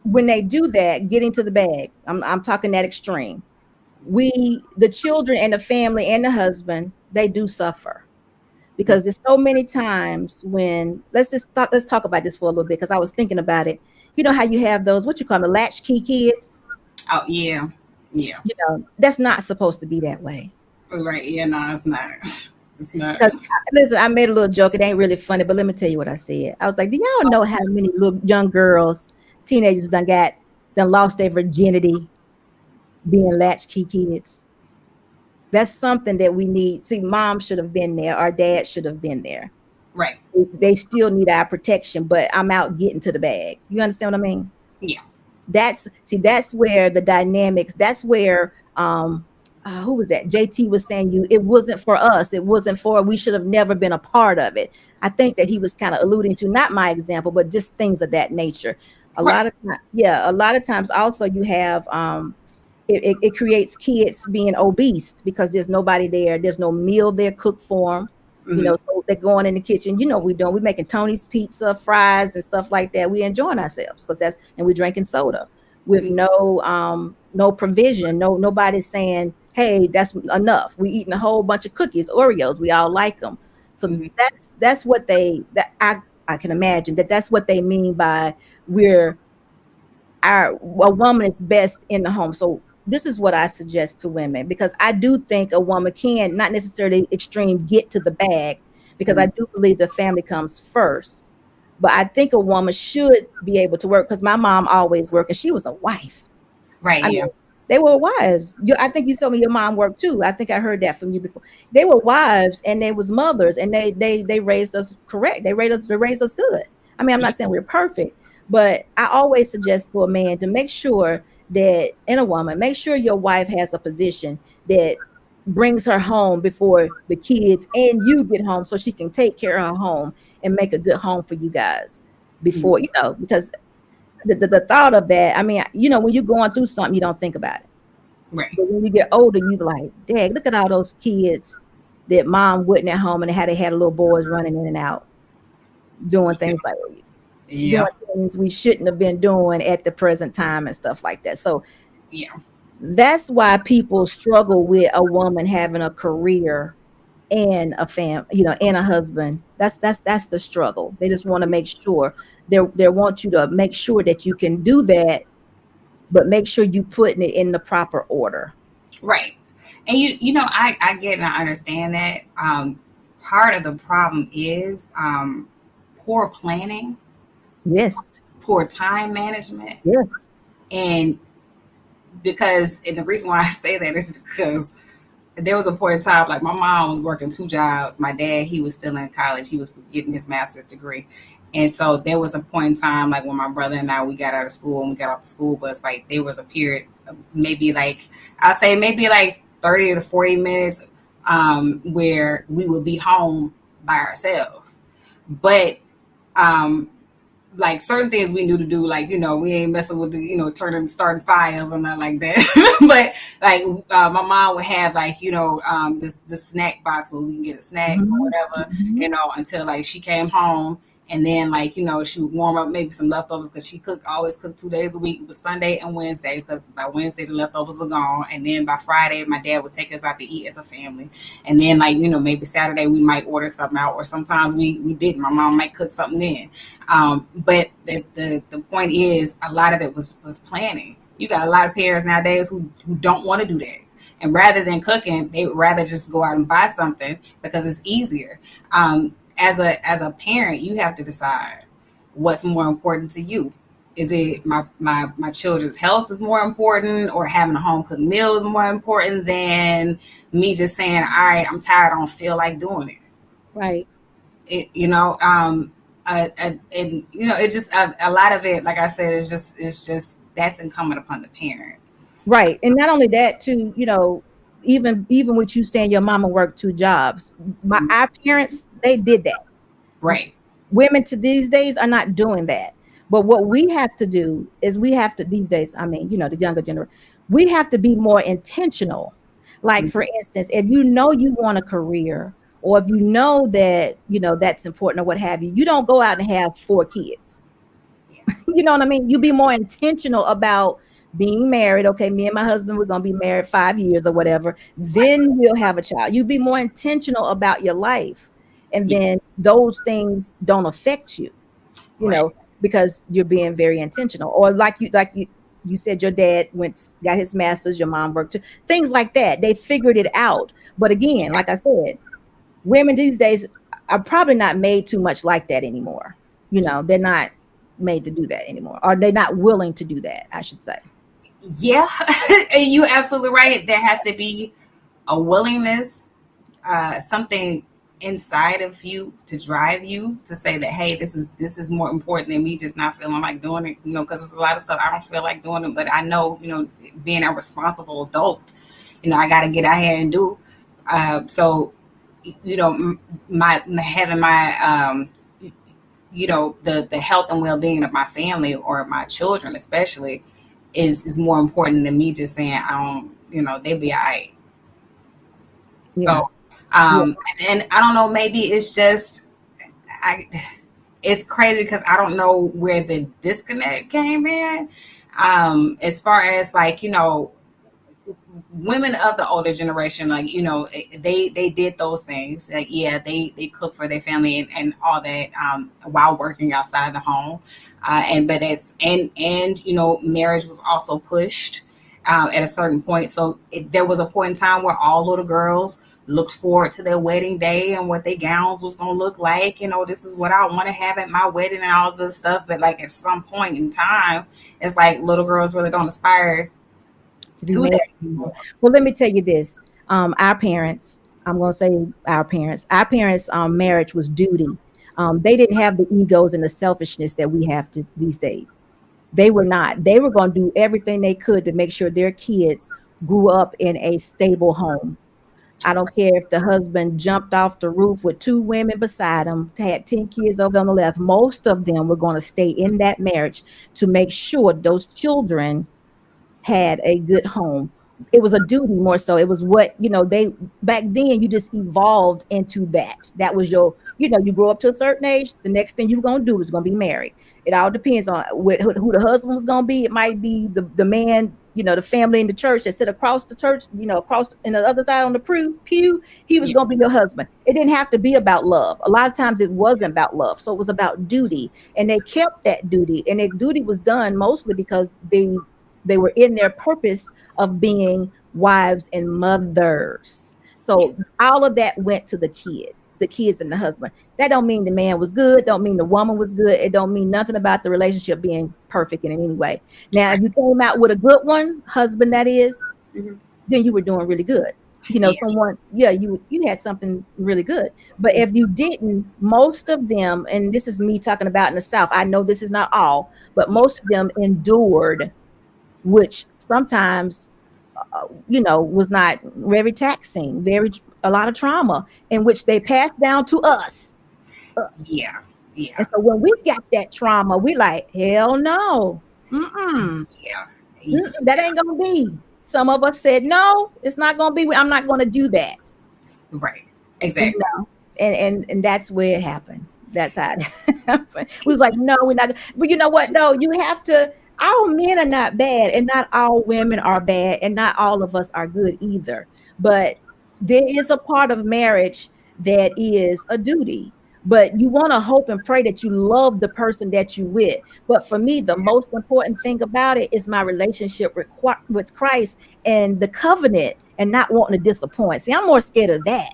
when they do that, getting to the bag, I'm talking that extreme. The children and the family and the husband, they do suffer, because there's so many times when let's talk about this for a little bit, because I was thinking about it. You know how you have those, what you call the latchkey kids? Oh yeah. That's not supposed to be that way. Right. Yeah. No, it's not. It's not. Listen, I made a little joke. It ain't really funny, but let me tell you what I said. I was like, do y'all know how many little young girls, teenagers done lost their virginity being latchkey kids? That's something that we need. See, mom should have been there. Our dad should have been there. Right. They still need our protection, but I'm out getting to the bag. You understand what I mean? Yeah. That's where the dynamics, that's where, who was that? JT was saying it wasn't for us. It wasn't we should have never been a part of it. I think that he was kind of alluding to, not my example, but just things of that nature. A lot of times also you have, it creates kids being obese because there's nobody there. There's no meal there cooked for them. Mm-hmm. So they're going in the kitchen. We're making Tony's pizza, fries, and stuff like that. We're enjoying ourselves and we're drinking soda with no provision. Nobody's saying, hey, that's enough. We eating a whole bunch of cookies, Oreos. We all like them. So that's what I can imagine that's what they mean by a woman is best in the home. So this is what I suggest to women, because I do think a woman can, not necessarily extreme, get to the bag, because I do believe the family comes first. But I think a woman should be able to work, because my mom always worked, and she was a wife. Right. Yeah. They were wives. I think you told me your mom worked too. I think I heard that from you before. They were wives and they was mothers, and they raised us correct. They raised us good. I mean, I'm not saying we're perfect, but I always suggest to a man to make sure that, in a woman, make sure your wife has a position that brings her home before the kids and you get home, so she can take care of her home and make a good home for you guys before, because the thought of that, I mean, when you're going through something, you don't think about it. Right. But when you get older, you be like, dang, look at all those kids that mom wasn't at home, and how they had little boys running in and out, doing things like doing things we shouldn't have been doing at the present time and stuff like that. So that's why people struggle with a woman having a career and a and a husband. That's the struggle. They just want to make sure they want you to make sure that you can do that, but make sure you putting it in the proper order. Right. And I get and I understand that. Part of the problem is poor planning. Yes. Poor time management. Yes. And the reason why I say that is because there was a point in time, like, my mom was working 2 jobs. My dad, he was still in college. He was getting his master's degree. And so there was a point in time, like, when my brother and I, we got out of school and we got off the school bus, like, there was a period of maybe 30 to 40 minutes where we would be home by ourselves. But like certain things we knew to do, like, you know, we ain't messing with the, you know, starting fires or nothing like that. But like my mom would have, like, you know, this snack box where we can get a snack or whatever, you know, until like she came home. And then, like, you know, she would warm up maybe some leftovers, because she always cooked 2 days a week. It was Sunday and Wednesday, because by Wednesday the leftovers are gone. And then by Friday, my dad would take us out to eat as a family. And then, like, you know, maybe Saturday we might order something out, or sometimes we didn't. My mom might cook something in. But the point is, a lot of it was planning. You got a lot of parents nowadays who don't want to do that. And rather than cooking, they would rather just go out and buy something because it's easier. As a parent, you have to decide what's more important to you. Is it my children's health is more important, or having a home cooked meal is more important than me just saying, all right, I'm tired, I don't feel like doing it. Right. You know, and you know, it's just a lot of it, like I said, it's just that's incumbent upon the parent. Right. And not only that too, you know, even with you saying your mama worked 2 jobs, our parents, they did that. Right. Women to these days are not doing that. But what we have to do is these days, I mean, you know, the younger generation, we have to be more intentional. Like, for instance, if you know you want a career, or if you know that, you know, that's important or what have you, you don't go out and have 4 kids. Yeah. You know what I mean? You be more intentional about being married. Okay, me and my husband, we're going to be married 5 years or whatever. Then we'll have a child. You be more intentional about your life. And then those things don't affect you, you know, because you're being very intentional. Or like you said, your dad got his master's, your mom worked too. Things like that. They figured it out. But again, like I said, women these days are probably not made too much like that anymore. You know, they're not made to do that anymore, or they're not willing to do that, I should say. Yeah, you're absolutely right. There has to be a willingness, something inside of you to drive you to say that, hey, this is more important than me just not feeling like doing it, you know, because there's a lot of stuff I don't feel like doing it, but I know, you know, being a responsible adult, you know, I got to get out here and do. So, you know, having my you know, the health and well-being of my family, or my children especially, is more important than me just saying, you know, they be all right. Yeah. So and I don't know, maybe it's just it's crazy because I don't know where the disconnect came in, as far as, like, you know, women of the older generation, like, you know, they did those things, like, yeah, they cook for their family and all that, while working outside the home, but it's and you know, marriage was also pushed at a certain point. So there was a point in time where all little girls looked forward to their wedding day and what their gowns was going to look like. You know, this is what I want to have at my wedding and all this stuff. But like, at some point in time, it's like little girls really don't aspire to that anymore. Well, let me tell you this. Our parents, I'm going to say our parents, marriage was duty. They didn't have the egos and the selfishness that we have these days. They were not. They were going to do everything they could to make sure their kids grew up in a stable home. I don't care if the husband jumped off the roof with 2 women beside him, had 10 kids over on the left. Most of them were going to stay in that marriage to make sure those children had a good home. It was a duty more so. It was what, you know, they back then, you just evolved into that. That was your, you know, you grow up to a certain age, the next thing you're going to do is going to be married. It all depends on who the husband was going to be. It might be the man, you know, the family in the church that sit across the church, you know, across in the other side on the pew. He was going to be your husband. It didn't have to be about love. A lot of times it wasn't about love. So it was about duty. And they kept that duty. And that duty was done mostly because they were in their purpose of being wives and mothers. So all of that went to the kids and the husband. That don't mean the man was good. Don't mean the woman was good. It don't mean nothing about the relationship being perfect in any way. Now, if you came out with a good one, husband, that is, then you were doing really good. You know, someone, you had something really good. But if you didn't, most of them, and this is me talking about in the South, I know this is not all, but most of them endured, which sometimes, you know, was not very taxing, a lot of trauma, in which they passed down to us. Yeah. Yeah. And so when we got that trauma, we like, hell no. Mm-mm. Yeah. That ain't gonna be. Some of us said, no, it's not gonna be. I'm not gonna do that. Right. You Exactly. know, and that's where it happened. That's how it happened. We was like, no, we're not. But you know what? No, you have to. All men are not bad, and not all women are bad, and not all of us are good either. But there is a part of marriage that is a duty. But you want to hope and pray that you love the person that you with. But for me, the most important thing about it is my relationship with Christ and the covenant, and not wanting to disappoint. See, I'm more scared of that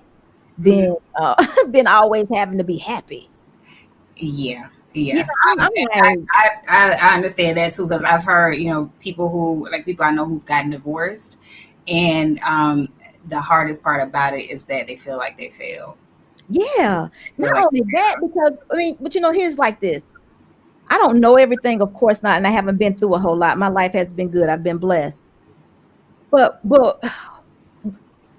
than than always having to be happy. Yeah. Yeah, Yeah. I'm And like, I understand that too, because I've heard, people I know who've gotten divorced, and the hardest part about it is that they feel like they failed. yeah. Feel Not like only that, because I mean, but here's like this. I don't know everything, of course not, and I haven't been through a whole lot. My life has been good. I've been blessed. But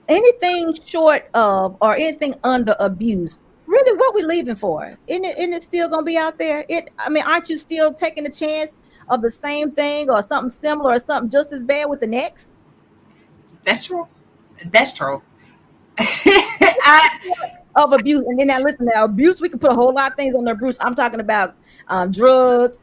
anything short of or anything under abuse, really, what we leaving for? Isn't it still gonna be out there? I mean, aren't you still taking a chance of the same thing or something similar or something just as bad with the next? that's true. That's true. I, Of abuse. And then now listen, now abuse, we can put a whole lot of things on the abuse. I'm talking about drugs,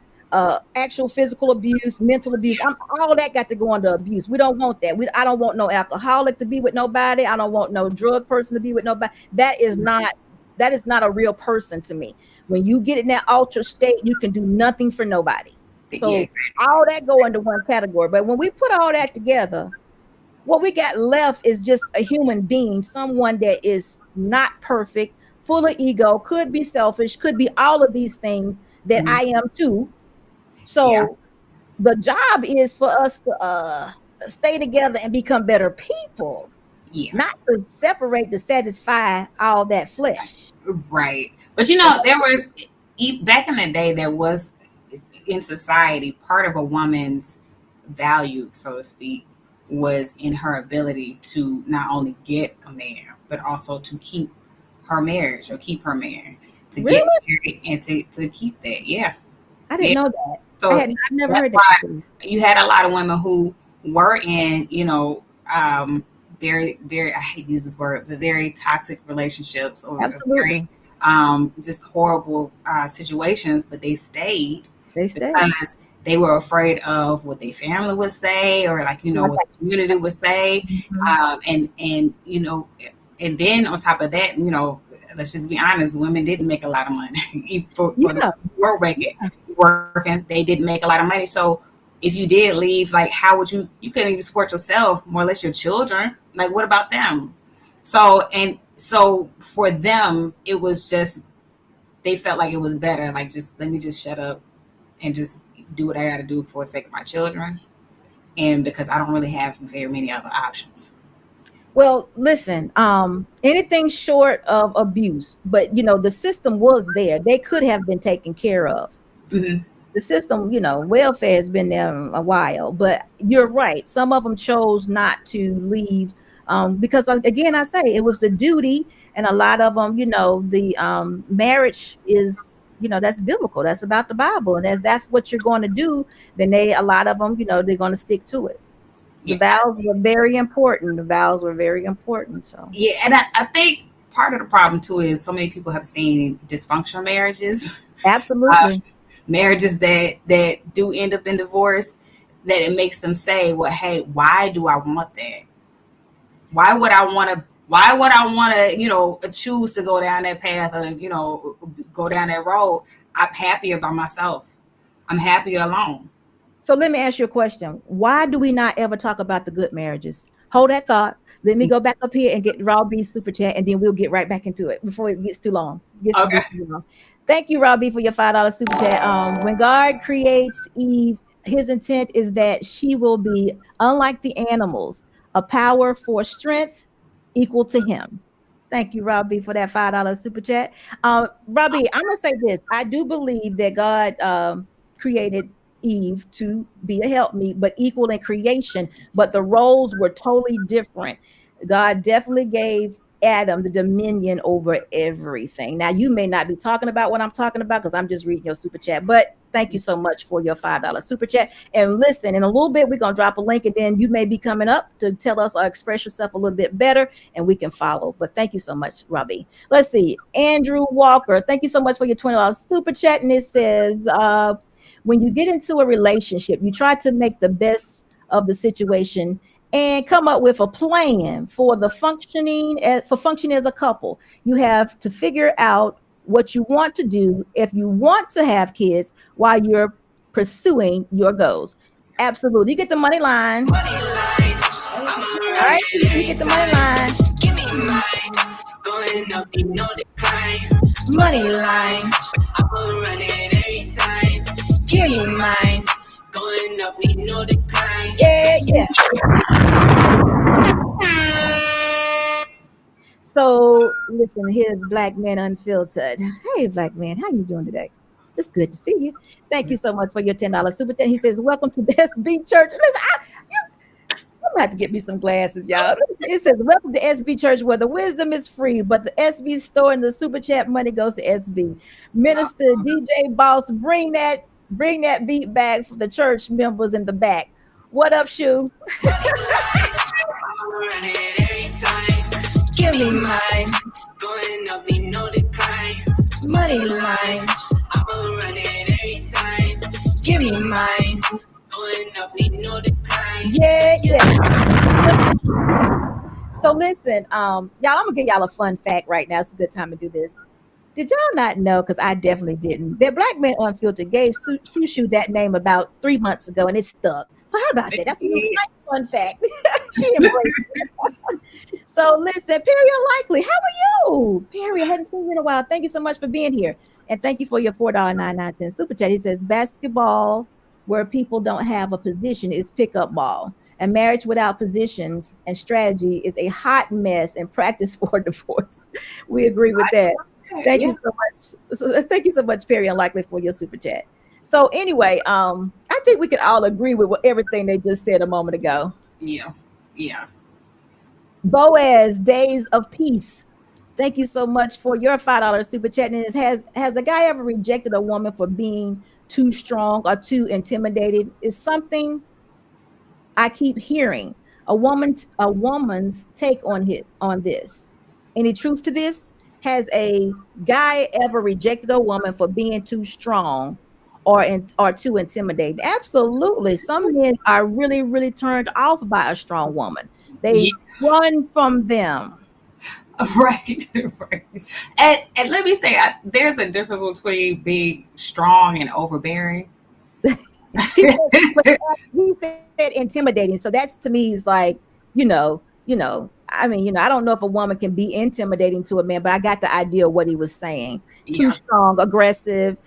actual physical abuse, mental abuse. All that got to go under abuse. We don't want that. I don't want no alcoholic to be with nobody. I don't want no drug person to be with nobody. That is not a real person to me. When you get in that ultra state, you can do nothing for nobody. yeah, So all that go into one category. But when we put all that together, what we got left is just a human being, someone that is not perfect, full of ego, could be selfish, could be all of these things that mhm, I am too. yeah, So the job is for us to stay together and become better people, yeah, not to separate to satisfy all that flesh. right. But there was back in the day, there was in society part of a woman's value, so to speak, was in her ability to not only get a man, but also to keep her marriage or keep her man, to get Really? married and to keep that. Yeah. I didn't Yeah. know that. So I've never that's heard that why before. you had a lot of women who were in, very, very, I hate to use this word, but very toxic relationships, or very Absolutely. just horrible situations, but they stayed They stay. because they were afraid of what their family would say, or what the community would say. Mhm. And then on top of that, let's just be honest, women didn't make a lot of money. For the Yeah. were working, they didn't make a lot of money. So if you did leave, like, how would you couldn't even support yourself, more or less your children. Like, what about them? So for them, it was just, they felt like it was better, like, just let me just shut up and just do what I got to do for the sake of my children, and because I don't really have very many other options. Well, listen, anything short of abuse, but the system was there. They could have been taken care of. Hmm. The system, welfare has been there a while, but you're right. Some of them chose not to leave because, again, I say it was the duty, and a lot of them, the marriage is, that's biblical. That's about the Bible, and as that's what you're going to do, then a lot of them, they're going to stick to it. The Yeah, vows were very important. The vows were very important. So yeah, and I think part of the problem too is so many people have seen dysfunctional marriages, uh, absolutely. marriages that do end up in divorce, that it makes them say, well, hey, why do I want that? Why would I want to? Why would I want to, choose to go down that path, or go down that road? I'm happier by myself. I'm happier alone. So let me ask you a question. Why do we not ever talk about the good marriages? Hold that thought. Let me go back up here and get Raw B super chat, and then we'll get right back into it before it gets too long. Okay. Gets too long. Thank you, Raw B, for your $5 super chat. When God creates Eve, his intent is that she will be unlike the animals, a power for strength equal to him. Thank you, Robbie, for that $5 super chat. Robbie, I'm gonna say this. I do believe that God created Eve to be a helpmeet, but equal in creation, but the roles were totally different. God definitely gave Adam the dominion over everything. Now, you may not be talking about what I'm talking about because I'm just reading your super chat, but thank you so much for your $5 super chat. And listen, in a little bit, we're going to drop a link, and then you may be coming up to tell us or express yourself a little bit better, and we can follow. But thank you so much, Robbie. Let's see. Andrew Walker, thank you so much for your $20 super chat. And it says, when you get into a relationship, you try to make the best of the situation and come up with a plan for functioning as a couple. You have to figure out what you want to do if you want to have kids while you're pursuing your goals. Absolutely. You get the money line. All right, you get the money line. Give me mine. Going up, you know the kind. Money line. I'ma run it every time. Give me mine. Going up, we know the kind. Yeah. So listen, here's Black Man Unfiltered. Hey, Black Man, how you doing today? It's good to see you. Thank you so much for your $10 super chat. He says, welcome to the SB Church. Listen, I'm gonna have to get me some glasses, y'all. It says, welcome to SB Church, where the wisdom is free, but the SB store and the super chat money goes to SB. Minister DJ Boss, bring that beat back for the church members in the back. What up, Shu? Give me mine. Going up, we know the kind. Money line. I'ma run it every time. Give me mine. Going up, we know the kind. Yeah. So listen, y'all, I'm gonna give y'all a fun fact right now. It's a good time to do this. Did y'all not know, because I definitely didn't, that Black Man Unfiltered gave Shu that name about 3 months ago, and it stuck. So how about that? That's a nice fun fact. She embraced it. So listen, Perry Unlikely, how are you? Perry, I hadn't seen you in a while. Thank you so much for being here. And thank you for your $4.99 super chat. It says, basketball where people don't have a position is pickup ball. And marriage without positions and strategy is a hot mess and practice for divorce. We agree with that. Thank you so much. Thank you so much, Perry Unlikely, for your super chat. So anyway, I think we can all agree with everything they just said a moment ago. Yeah. Boaz, Days of Peace. Thank you so much for your $5 super chat. And has a guy ever rejected a woman for being too strong or too intimidated? Is something I keep hearing. A woman's take on this. Any truth to this? Has a guy ever rejected a woman for being too strong or too intimidating? Absolutely. Some men are really, really turned off by a strong woman. They run from them. Right. And let me say, there's a difference between being strong and overbearing. He said intimidating. So that's, to me, is like, I mean, I don't know if a woman can be intimidating to a man, but I got the idea of what he was saying. Too strong, aggressive,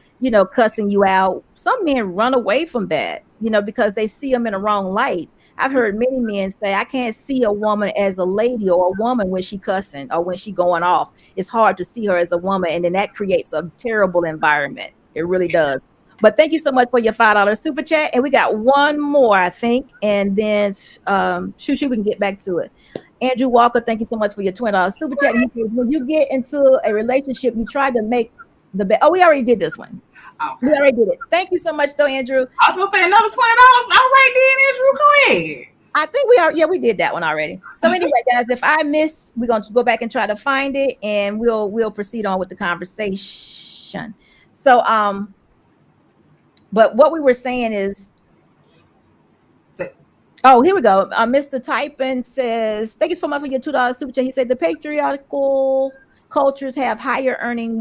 cussing you out. Some men run away from that, because they see them in the wrong light. I've heard many men say, I can't see a woman as a lady or a woman when she cussing or when she going off. It's hard to see her as a woman. And then that creates a terrible environment. It really does. But thank you so much for your $5 super chat. And we got one more, I think. And then we can get back to it. Andrew Walker, thank you so much for your $20 super chat. He says, when you get into a relationship, you try to make the best. Oh, we already did this one. Okay. We already did it. Thank you so much, though, Andrew. I was supposed to say another $20. All right, then, Andrew, go ahead. I think we are. Yeah, we did that one already. So anyway, guys, if I miss, we're going to go back and try to find it, and we'll proceed on with the conversation. So, but what we were saying is, oh, here we go. Mr. Typin says, thank you so much for your $2 super chat. He said the patriarchal cultures have higher earning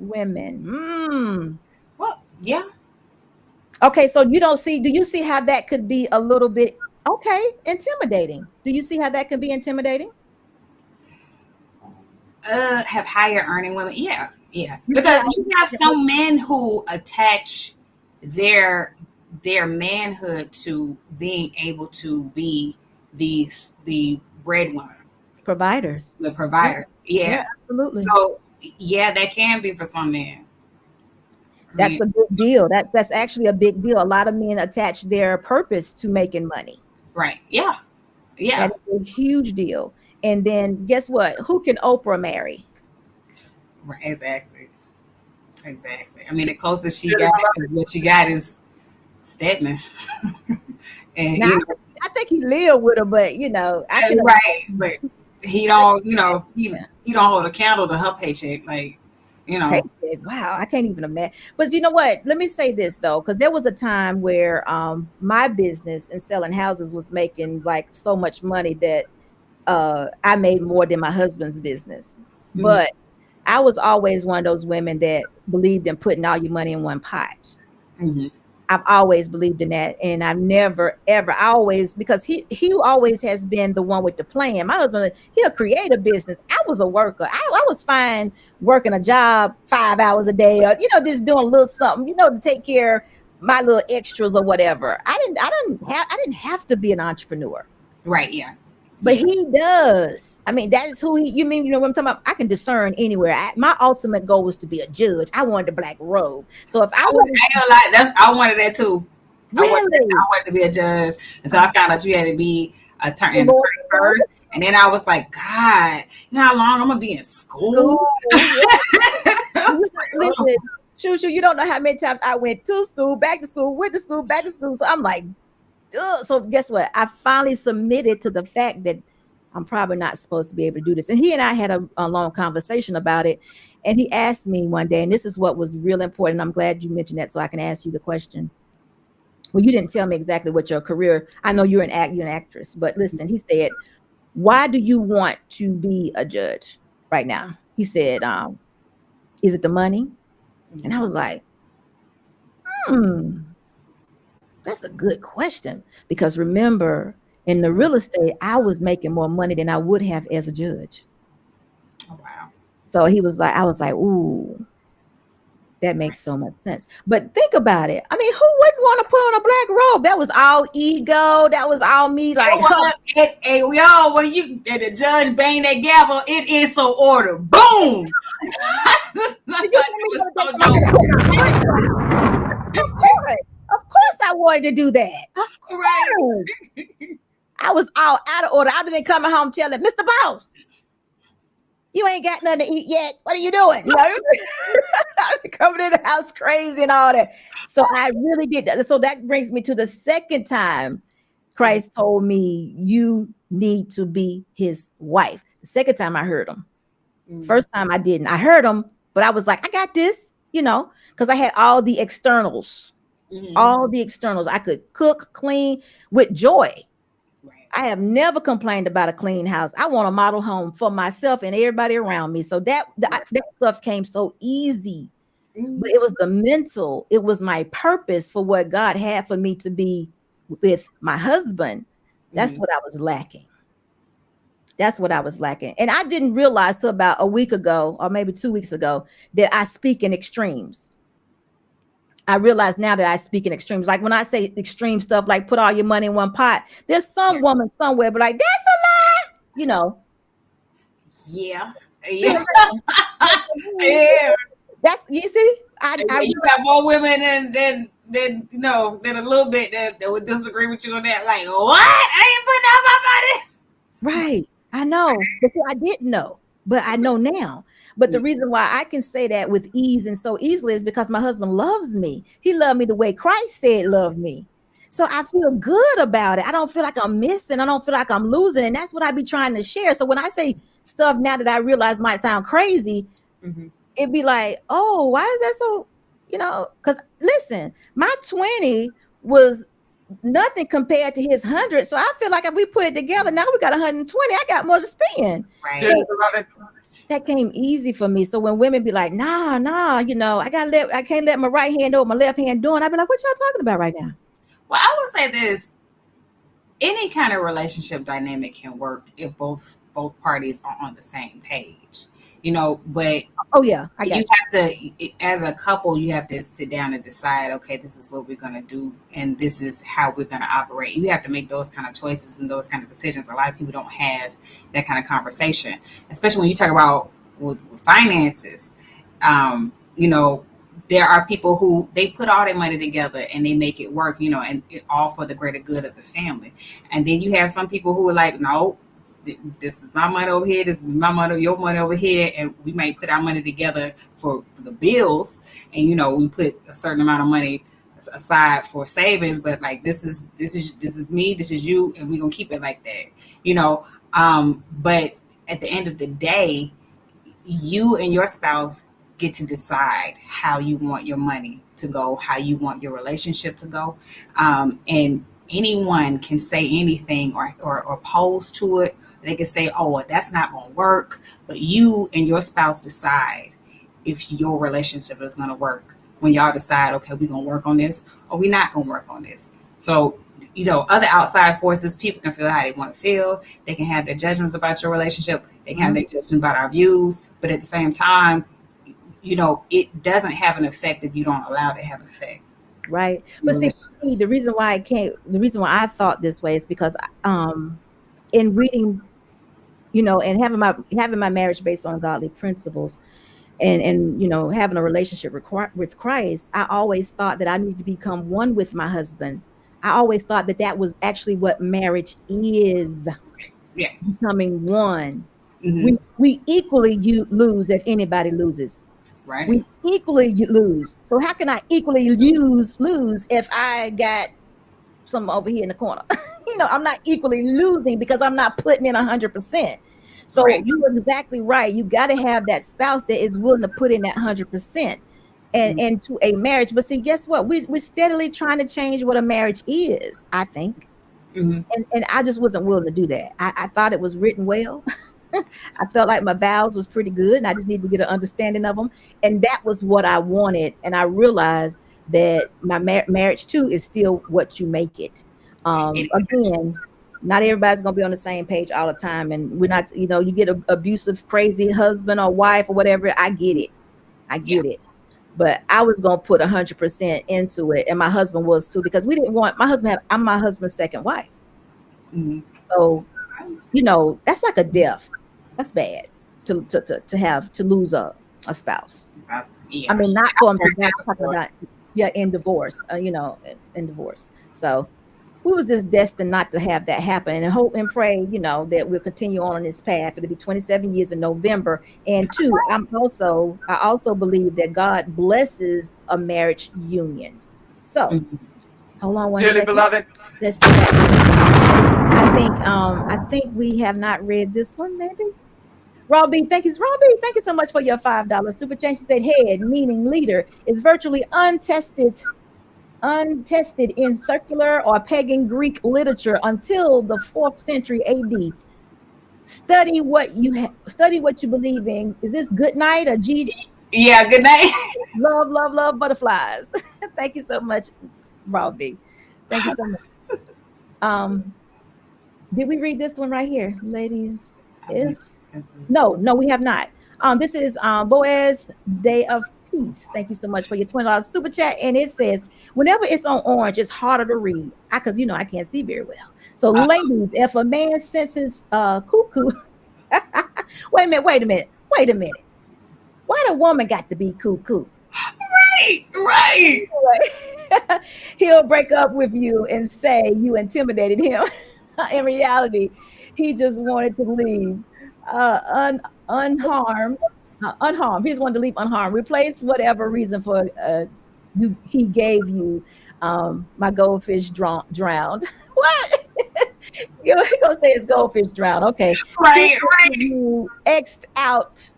women. Well, yeah. Okay, so do you see how that could be a little bit, intimidating? Do you see how that could be intimidating? Have higher earning women? Yeah. Because you have some men who attach their manhood to being able to be the breadwinner. Providers. The provider. Yeah. Absolutely. So that can be for some men. That's a big deal. That's actually a big deal. A lot of men attach their purpose to making money. Right. Yeah. That's a huge deal. And then guess what? Who can Oprah marry? Right, exactly. I mean, the closest she got is what she got is Stedman. And Now, I think he lived with her, but I can right, but he don't, he don't hold a candle to her paycheck, like, paycheck. Wow, I can't even imagine. But you know what? Let me say this though, because there was a time where my business and selling houses was making like so much money that I made more than my husband's business. Mhm. But I was always one of those women that believed in putting all your money in one pot. Mhm. I've always believed in that, and I've never ever because he always has been the one with the plan. My husband, he'll create a business. I was a worker. I was fine working a job 5 hours a day, or just doing a little something, to take care of my little extras or whatever. I didn't have to be an entrepreneur. Right, yeah. But he does. I mean, that is who you know what I'm talking about? I can discern anywhere. My ultimate goal was to be a judge. I wanted the black robe. So if I I wanted that too. Really? I wanted to be a judge until I found out you had to be a attorney first. And then I was like, God, you know how long I'm gonna be in school? Listen, Shushu, you don't know how many times I went to school, back to school, went to school, back to school. So I'm like, ugh. So guess what? I finally submitted to the fact that I'm probably not supposed to be able to do this. And he and I had a long conversation about it. And he asked me one day, and this is what was real important. I'm glad you mentioned that so I can ask you the question. Well, you didn't tell me exactly what your career. I know you're an actress, but listen, he said, why do you want to be a judge right now? He said, is it the money? And I was like, that's a good question. Because remember, in the real estate, I was making more money than I would have as a judge. Oh, wow. So I was like, ooh, that makes so much sense. But think about it. I mean, who wouldn't want to put on a black robe? That was all ego. That was all me. Like, y'all, when the judge bang that gavel, it is so order. Boom. Of course, I wanted to do that. Of course. Right. I was all out of order. I'd have been coming home telling Mr. Boss, you ain't got nothing to eat yet. What are you doing? I'm coming in the house crazy and all that. So I really did that. So that brings me to the second time Christ told me you need to be his wife. The second time I heard him. First time I didn't. I heard him, but I was like, I got this, because I had all the externals. All the externals. I could cook, clean with joy. Right. I have never complained about a clean house. I want a model home for myself and everybody around me. So that stuff came so easy. But it was the mental. It was my purpose for what God had for me to be with my husband. That's what I was lacking. That's what I was lacking. And I didn't realize till about a week ago or maybe 2 weeks ago that I speak in extremes. I realize now that I speak in extremes. Like when I say extreme stuff, like put all your money in one pot, there's some woman somewhere, but like, that's a lie, Yeah. Yeah. Yeah. That's, you see, you got more women than a little bit that would disagree with you on that. Like, what? I ain't putting out my money. Right. I know. Because I didn't know, but I know now. But the reason why I can say that with ease and so easily is because my husband loves me. He loved me the way Christ said love me. So I feel good about it. I don't feel like I'm missing. I don't feel like I'm losing. And that's what I be trying to share. So when I say stuff now that I realize might sound crazy, it'd be like, oh, why is that so, because listen, my 20 was nothing compared to his 100. So I feel like if we put it together, now we got 120. I got more to spend. Right. So that came easy for me. So when women be like, nah, I can't let my right hand know what my left hand doing. I'd be like, what y'all talking about right now? Well, I would say this: any kind of relationship dynamic can work if both parties are on the same page. But you have to, as a couple, you have to sit down and decide, okay, this is what we're going to do and this is how we're going to operate. You have to make those kind of choices and those kind of decisions. A lot of people don't have that kind of conversation, especially when you talk about with finances. There are people who they put all their money together and they make it work, and all for the greater good of the family. And then you have some people who are like, no, this is my money over here, this is my money, your money over here, and we may put our money together for the bills, and you know, we put a certain amount of money aside for savings, but like this is me, this is you, and we're gonna keep it like that, you know. But at the end of the day, you and your spouse get to decide how you want your money to go, how you want your relationship to go, and anyone can say anything or oppose to it. They can say, oh, that's not going to work, but you and your spouse decide if your relationship is going to work. When y'all decide, okay, we're going to work on this or we're not going to work on this. So, you know, other outside forces, people can feel how they want to feel. They can have their judgments about your relationship. They can have their judgments about our views. But at the same time, you know, it doesn't have an effect if you don't allow it to have an effect. Right. But see, the reason why I thought this way is because in reading, you know, and having my marriage based on godly principles, and you know, having a relationship with Christ, I always thought that I needed to become one with my husband. I always thought that was actually what marriage is. Yeah. Becoming one. We equally lose if anybody loses. Right. We equally lose. So how can I equally lose if I got some over here in the corner? You know, I'm not equally losing because I'm not putting in 100%. So you're exactly right. You got to have that spouse that is willing to put in that 100% and to a marriage. But see, guess what? We're steadily trying to change what a marriage is, I think. And I just wasn't willing to do that. I thought it was written well. I felt like my vows was pretty good, and I just needed to get an understanding of them. And that was what I wanted. And I realized that my marriage too is still what you make it. Again, not everybody's gonna be on the same page all the time, and we're not. You know, you get an abusive, crazy husband or wife or whatever. I get it. But I was gonna put 100% into it, and my husband was too, because we didn't want I'm my husband's second wife. So, you know, that's like a death. That's bad to lose a spouse. I mean, not for him to talking about in divorce. You know, in divorce. So we was just destined not to have that happen, and hope and pray, you know, that we'll continue on this path. It'll be 27 years in November. And two, I also believe that God blesses a marriage union. So hold on one second. Beloved. Let's go back. I think we have not read this one, maybe. Robbie, thank you so much for your $5 super chat. She said, head, meaning leader, is virtually untested in secular or pagan Greek literature until the 4th century AD. Study what you believe in. Is this good night or G? Yeah, good night. Love butterflies. Thank you so much, Robbie. Thank you so much. Did we read this one right here, ladies? No, we have not. This is Boaz, Day of Peace. Thank you so much for your $20 super chat. And it says, whenever it's on orange, it's harder to read. Because, you know, I can't see very well. So, ladies, if a man senses cuckoo, wait a minute. Why the woman got to be cuckoo? Right. He'll break up with you and say you intimidated him. In reality, he just wanted to leave unharmed. He just wanted to leave unharmed. Replace whatever reason for he gave you. My goldfish drowned. What? You're gonna say it's goldfish drowned? Okay. Right. You X'd out.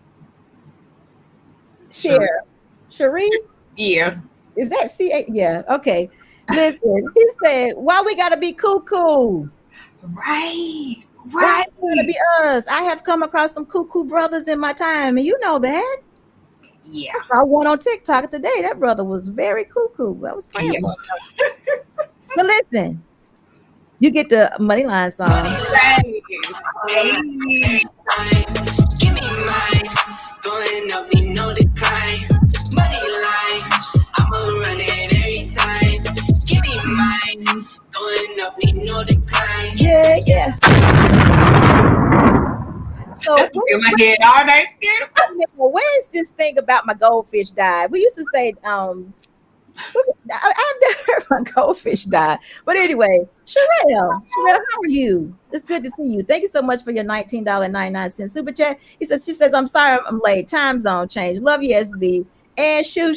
Cherie? Yeah. Is that C? Yeah. Okay. Listen, he said, "Why we gotta be cuckoo?" Right. Why it gotta be us? I have come across some cuckoo brothers in my time, and you know that. Yeah. I saw one on TikTok today. That brother was very cuckoo. I was praying for him. But listen, you get the money line song. Right. Give me mine. Going up, need no decline. Money line. I'ma run it every time. Give me mine. Going up, need no decline. Yeah. So That's in my head all night scared. where's this thing about my goldfish died? We used to say I've never heard my goldfish die. But anyway, Sherelle, how are you? It's good to see you. Thank you so much for your $19.99 super chat. She says, I'm sorry I'm late. Time zone change. Love you, SB. And Shoo.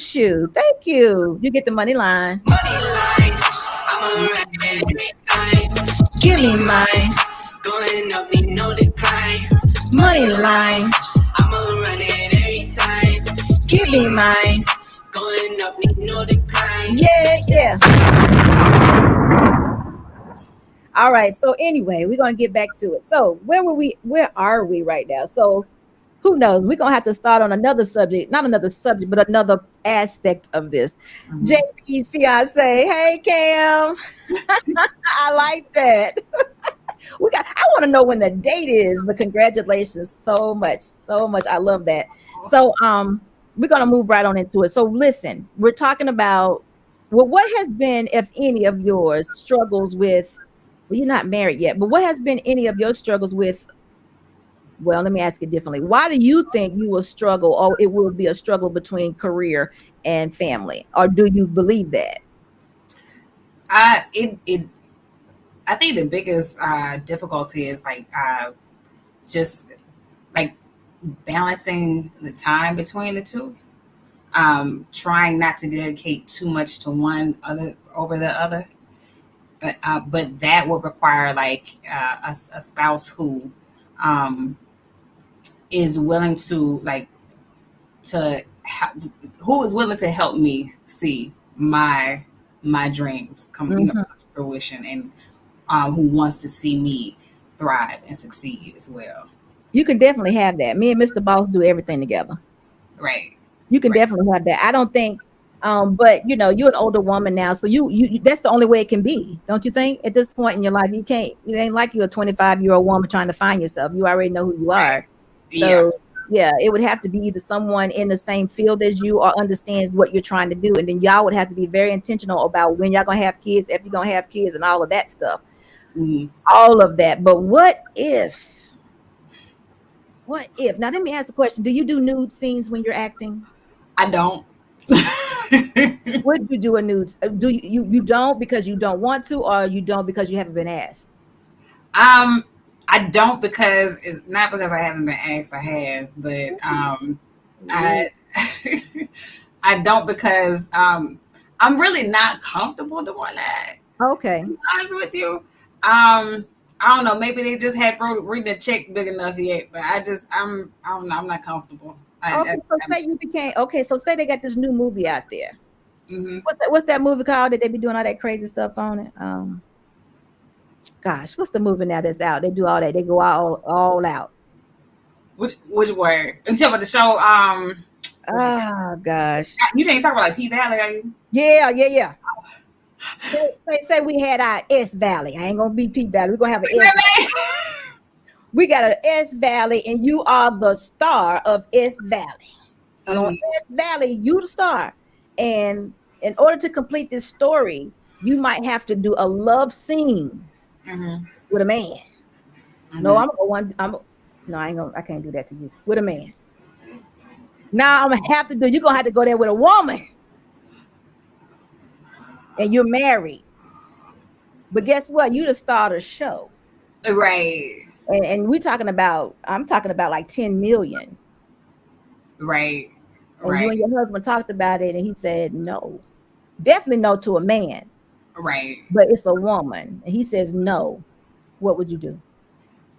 Thank you. You get the money line. Money line, I'm around every time. Give me mine. Going up, need no decline. Money line, I'ma run it every time. Give me mine. Going up, need no decline. Yeah. All right. So anyway, we're gonna get back to it. So where are we right now? So who knows? We're gonna have to start on another subject, not another subject, but another aspect of this. Mhm. JP's fiance. Hey Cam. I like that. I want to know when the date is, but congratulations so much. I love that. So we're gonna move right on into it. So listen, we're talking about what has been, if any, of yours struggles with, well, you're not married yet, but what has been any of your struggles with, well, let me ask it differently. Why do you think you will struggle, or it will be a struggle between career and family? Or do you believe that? I think the biggest difficulty is like just like balancing the time between the two. Trying not to dedicate too much to one other over the other. But that would require like a spouse who is willing to who is willing to help me see my dreams come to fruition, and who wants to see me thrive and succeed as well. You can definitely have that. Me and Mr. Boss do everything together. Right. You can definitely have that. I don't think, but you're an older woman now, so you that's the only way it can be, don't you think? At this point in your life, it ain't like you're a 25-year-old woman trying to find yourself. You already know who you are. So yeah, it would have to be either someone in the same field as you or understands what you're trying to do, and then y'all would have to be very intentional about when y'all gonna have kids, if you're gonna have kids, and all of that stuff. All of that. But what if? Now let me ask a question. Do you do nude scenes when you're acting? I don't. Would you do a nude? Do you don't because you don't want to, or you don't because you haven't been asked? I don't because it's not because I haven't been asked. I have, but I don't because I'm really not comfortable doing that. Okay. To be honest with you, I don't know. Maybe they just had reading the check big enough yet, but I don't know. I'm not comfortable. So say they got this new movie out there. Mm-hmm. What's that movie called that they be doing all that crazy stuff on it? Gosh, what's the movie now that's out? They do all that. They go all out. Which word? You talking about the show? Oh gosh. You didn't talk about like P Valley, are you? Yeah. Say we had our S Valley. I ain't gonna be P Valley. We're gonna have an S Valley. We got an S Valley, and you are the star of S Valley. And on S Valley, you the star. And in order to complete this story, you might have to do a love scene with a man. No, I can't do that to you. With a man. Now you're gonna have to go there with a woman. And you're married. But guess what? You the star of the show. Right. And I'm talking about like 10 million. Right. And you and your husband talked about it, and he said no. Definitely no to a man. Right. But it's a woman. And he says no. What would you do?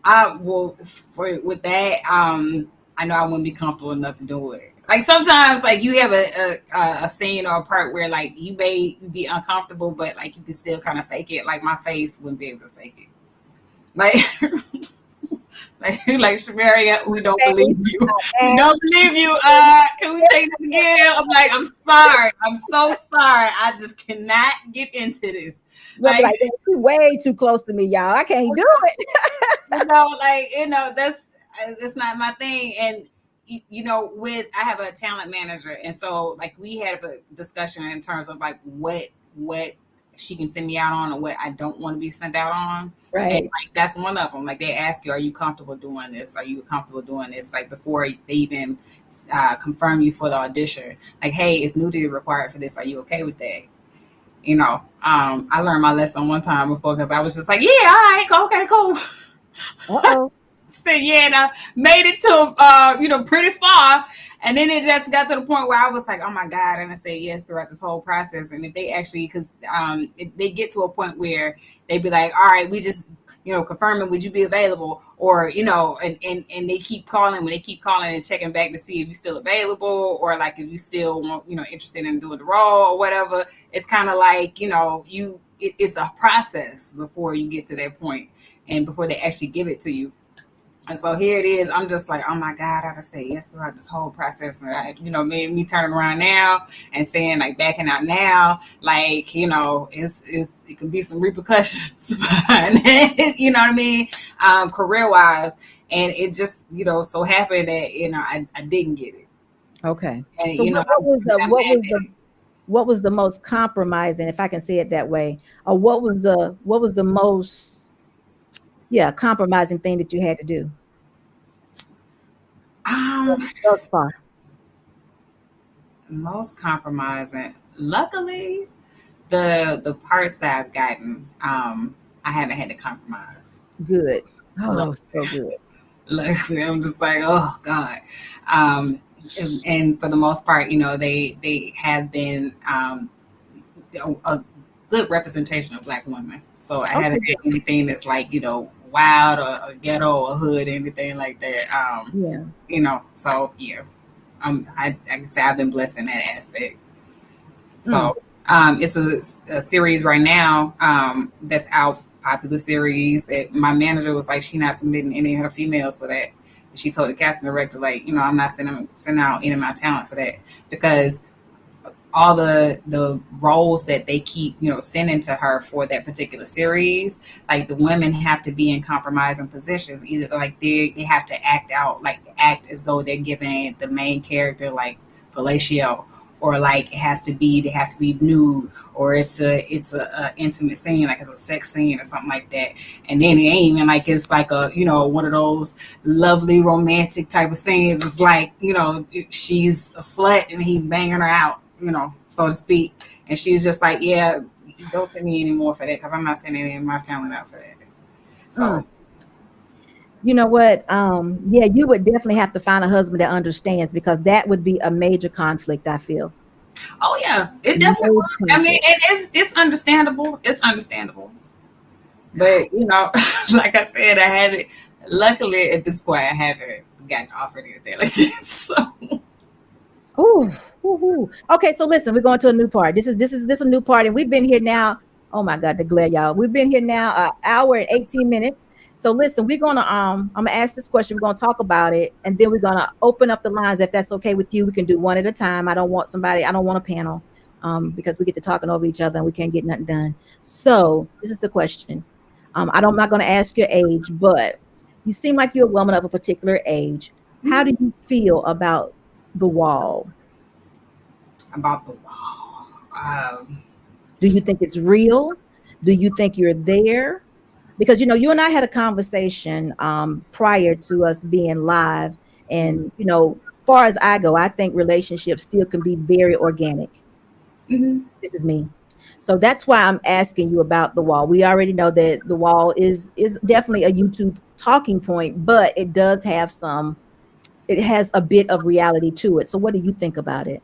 Well, with that, I know I wouldn't be comfortable enough to do it. Like sometimes, like you have a scene or a part where like you may be uncomfortable, but like you can still kind of fake it. Like my face wouldn't be able to fake it. Like Shumerria, we don't believe you. We don't believe you. Can we take this again? I'm like, I'm sorry. I'm so sorry. I just cannot get into this. Like you're way too close to me, y'all. I can't do it. That's it's not my thing. And I have a talent manager, and so like we had a discussion in terms of like what she can send me out on, and what I don't want to be sent out on. Right. And like that's one of them. Like they ask you, are you comfortable doing this? Are you comfortable doing this? Like before they even confirm you for the audition. Like, hey, is nudity required for this? Are you okay with that? You know, I learned my lesson one time before because I was just like, yeah, all right, okay, cool. Uh-oh. Said yeah, and I made it to pretty far, and then it just got to the point where I was like, oh my God, and I said yes throughout this whole process. And if they actually, because they get to a point where they be like, all right, we just confirming, would you be available, or and they keep calling, when they keep calling and checking back to see if you're still available, or like if you still want interested in doing the role or whatever. It's kind of like it's a process before you get to that point and before they actually give it to you. And so here it is. I'm just like, oh my God, I gotta say yes throughout this whole process. And me turning around now and saying like backing out now, like, it could be some repercussions behind it, you know what I mean? Career wise. And it just, so happened that, I didn't get it. Okay. And, So what was the most compromising, if I can say it that way, or what was the most compromising thing that you had to do thus far? Most compromising, luckily the parts that I've gotten, I haven't had to compromise. Good. Oh, so good. Luckily, I'm just like, oh God. And for the most part, they have been a good representation of Black women. So I haven't had anything that's like, wild or ghetto or hood, anything like that. So yeah, I can say I've been blessed in that aspect. So it's a series right now that's out, popular series, that my manager was like, she not submitting any of her females for that. And she told the casting director, like, I'm not sending out any of my talent for that, because all the roles that they keep, sending to her for that particular series, like the women have to be in compromising positions. Either like they have to act as though they're giving the main character like fellatio, or like they have to be nude, or it's a intimate scene, like it's a sex scene or something like that. And then it ain't even like it's like a one of those lovely romantic type of scenes. It's like she's a slut and he's banging her out, so to speak. And she's just like, yeah, don't send me any more for that, because I'm not sending any of my talent out for that. So you know what? You would definitely have to find a husband that understands, because that would be a major conflict, I feel. Oh yeah, it definitely would. I mean, it's understandable. It's understandable. But like I said, I haven't. Luckily, at this point, I haven't gotten offered anything like this. So. Ooh. Okay, so listen, we're going to a new part. This is a new part, and we've been here now. Oh my God, the glare, y'all. We've been here now an hour and 18 minutes. So listen, we're gonna I'm gonna ask this question. We're gonna talk about it, and then we're gonna open up the lines. If that's okay with you, we can do one at a time. I don't want a panel, because we get to talking over each other and we can't get nothing done. So this is the question. I'm not gonna ask your age, but you seem like you're a woman of a particular age. How do you feel about the wall? About the wall. Do you think it's real? Do you think you're there? Because you and I had a conversation prior to us being live, and far as I go, I think relationships still can be very organic. Mm-hmm. This is me. So that's why I'm asking you about the wall. We already know that the wall is definitely a YouTube talking point, but it does have it has a bit of reality to it. So what do you think about it?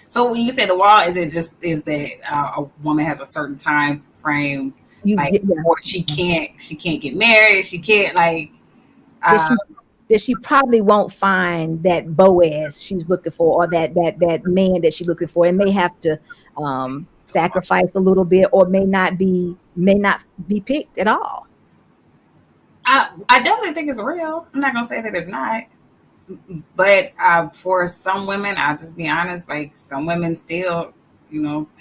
So when you say the wall, is that a woman has a certain time frame, or she can't get married, she can't that she probably won't find that Boaz she's looking for, or that man that she's looking for, and may have to sacrifice a little bit, or may not be picked at all? I definitely think it's real. I'm not gonna say that it's not. But for some women, I'll just be honest, like some women still,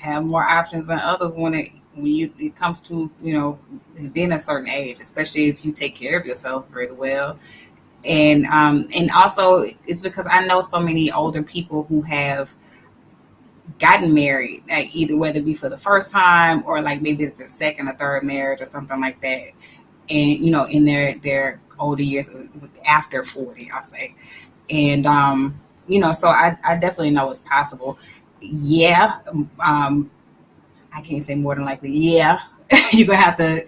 have more options than others when it comes to, being a certain age, especially if you take care of yourself really well. And also it's because I know so many older people who have gotten married, like either whether it be for the first time or like maybe it's a second or third marriage or something like that, and you know, in their older years after 40, I'll say. And you know, so I definitely know it's possible. Yeah, I can't say more than likely. Yeah, you're gonna have to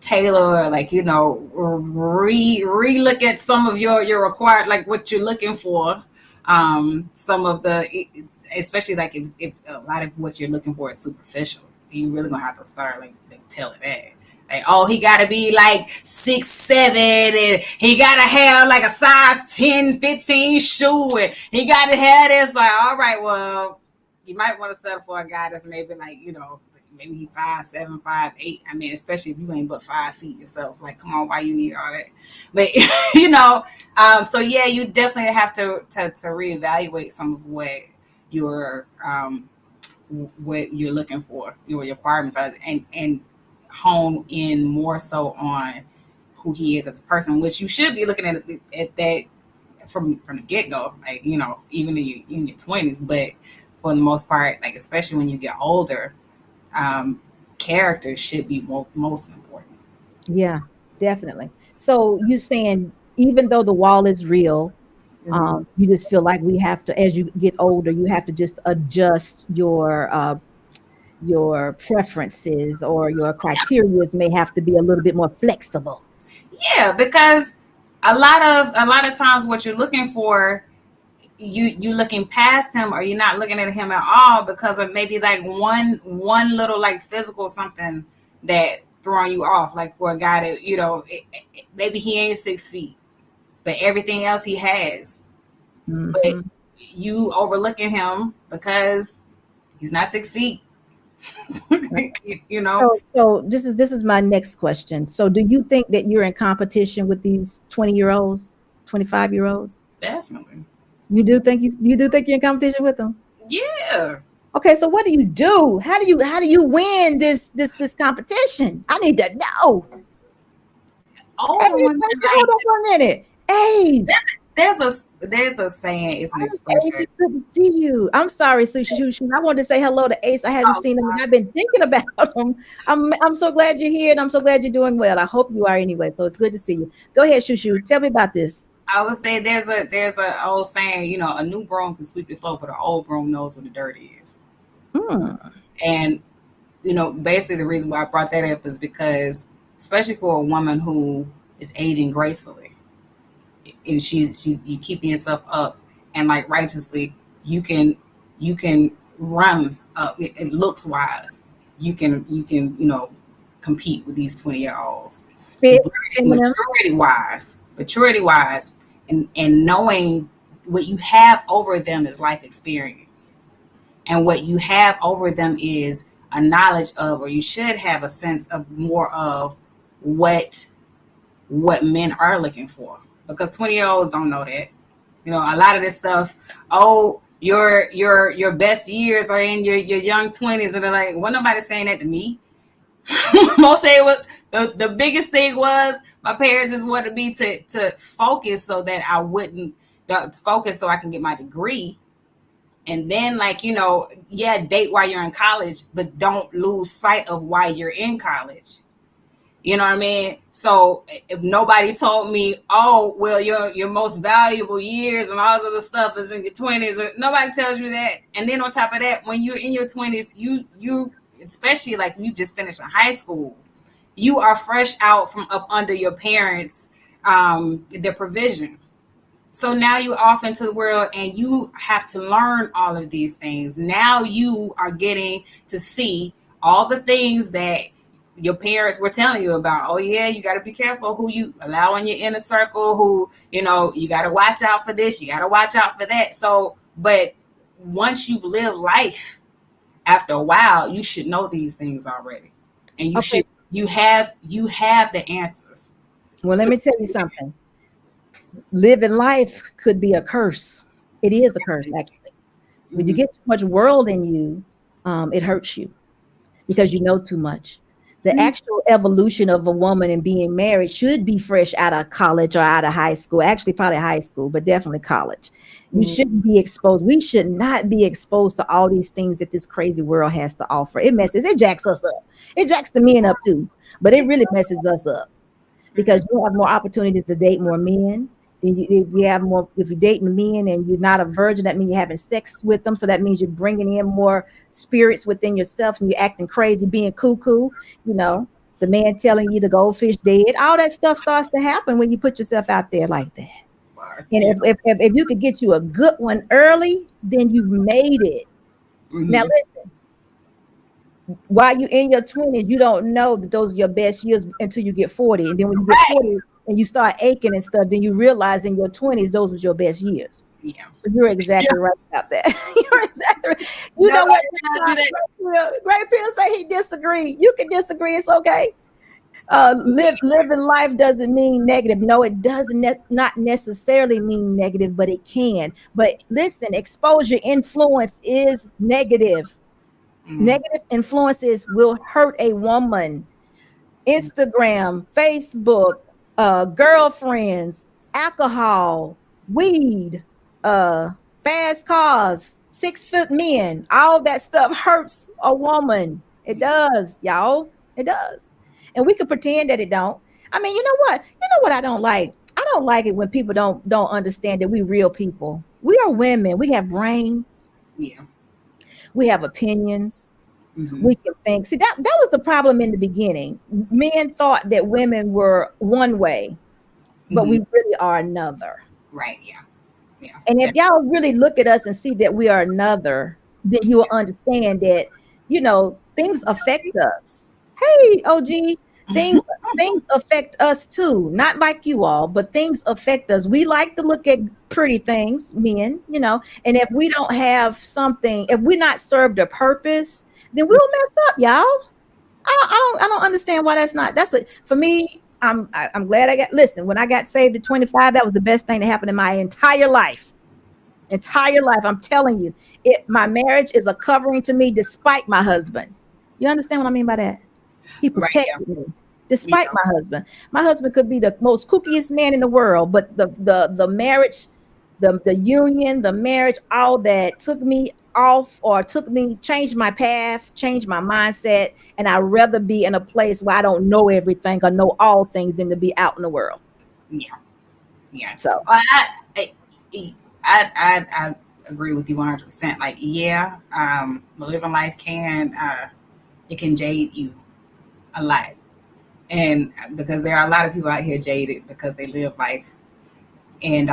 tailor, like, you know, re-look at some of your required, like what you're looking for. Some of the, especially like if a lot of what you're looking for is superficial, you really gonna have to start like telling that. Like, oh, he gotta be like 6'7", and he gotta have like a size 10, 15 shoe, and he gotta have this. Like, all right, well, you might want to settle for a guy that's maybe like, you know, maybe he 5'7", 5'8". I mean, especially if you ain't but 5 feet yourself. Like, come on, why you need all that? But you know, so yeah, you definitely have to reevaluate some of what you're looking for, your requirements are, and hone in more so on who he is as a person, which you should be looking at that from the get-go, like, you know, even in your 20s. But for the most part, like, especially when you get older, character should be most important. Yeah, definitely. So you're saying even though the wall is real, you just feel like we have to, as you get older, you have to just adjust your preferences, or your criteria may have to be a little bit more flexible. Yeah, because a lot of times what you're looking for, you looking past him, or you're not looking at him at all because of maybe like one little like physical something that throwing you off. Like for a guy that, you know, maybe he ain't 6 feet, but everything else he has. Mm-hmm. But you overlooking him because he's not 6 feet. You know. So this is my next question. So do you think that you're in competition with these 20-year-olds, 25-year-olds? Definitely. You do think you're in competition with them? Yeah. Okay, so what do you do? How do you win this competition? I need to know. Oh, Hey, hold on for a minute. Ace. There's a saying, it's an expression. Ace, it's good to see you. I'm sorry, Sushi. I wanted to say hello to Ace. I hadn't seen him, and I've been thinking about him. I'm so glad you're here, and I'm so glad you're doing well. I hope you are anyway. So it's good to see you. Go ahead, Shushu. Tell me about this. I would say there's a old saying, you know, a new broom can sweep the floor, but an old broom knows where the dirt is. And, you know, basically the reason why I brought that up is because, especially for a woman who is aging gracefully, and you keeping yourself up, and like righteously, you can run up. It looks wise. You can you know, compete with these 20-year-olds. Maturity wise, and knowing what you have over them is life experience, and what you have over them is a knowledge of, or you should have a sense of more of what men are looking for, because 20-year-olds don't know that. You know, a lot of this stuff, oh, your best years are in your young 20s, and they're like, well, nobody's saying that to me. Most say it was the biggest thing was my parents just wanted me to focus so that I wouldn't focus so I can get my degree. And then, like, you know, yeah, date while you're in college, but don't lose sight of why you're in college. You know what I mean? So if nobody told me, oh, well, your most valuable years and all this other stuff is in your 20s, nobody tells you that. And then on top of that, when you're in your 20s, you especially like you just finished in high school, you are fresh out from up under your parents' their provision. So now you're off into the world and you have to learn all of these things. Now you are getting to see all the things that your parents were telling you about. Oh yeah, you got to be careful who you allow in your inner circle, who, you know, you got to watch out for this, you got to watch out for that. So, but once you've lived life, after a while, you should know these things already. And you have the answers. Well, let me tell you something. Living life could be a curse. It is a curse, actually. When you get too much world in you, it hurts you because you know too much. The actual evolution of a woman and being married should be fresh out of college or out of high school. Actually, probably high school, but definitely college. You shouldn't be exposed. We should not be exposed to all these things that this crazy world has to offer. It jacks us up. It jacks the men up too, but it really messes us up because you have more opportunities to date more men. If you're dating men and you're not a virgin, that means you're having sex with them. So that means you're bringing in more spirits within yourself and you're acting crazy, being cuckoo. The man telling you the goldfish dead. All that stuff starts to happen when you put yourself out there like that. And if you could get you a good one early, then you've made it. Now listen, while you're in your 20s, you don't know that those are your best years until you get 40. And then when you get 40 and you start aching and stuff, then you realize in your 20s, those was your best years. Yeah. So you're exactly right about that. You're exactly right. You know what? Great Pill say he disagreed. You can disagree. It's okay. Living life doesn't mean negative. No, it doesn't not necessarily mean negative, but it can. But listen, exposure influence is negative. Negative influences will hurt a woman. Instagram, Facebook, girlfriends, alcohol, weed, fast cars, 6-foot men, all that stuff hurts a woman. It does, y'all. It does. And we could pretend that it don't. I mean, you know what? I don't like? I don't like it when people don't understand that we real people. We are women. We have brains. Yeah. We have opinions. We can think. See, that was the problem in the beginning. Men thought that women were one way, but we really are another. Right. Yeah. Yeah. And if y'all really look at us and see that we are another, then you will understand that, things affect us. Hey, OG, things affect us too. Not like you all, but things affect us. We like to look at pretty things, men, and if we don't have something, if we're not served a purpose, then we'll mess up, y'all. I don't understand why for me. I'm glad when I got saved at 25, that was the best thing that happened in my entire life. I'm telling you, my marriage is a covering to me despite my husband. You understand what I mean by that? He protected me despite my husband. My husband could be the most kookiest man in the world, but the marriage, the union, the marriage, all that took me off or changed my path, changed my mindset. And I'd rather be in a place where I don't know everything or know all things than to be out in the world. Yeah. Yeah. So I agree with you 100%. Like, living life it can jade you a lot. And because there are a lot of people out here jaded because they live life. And,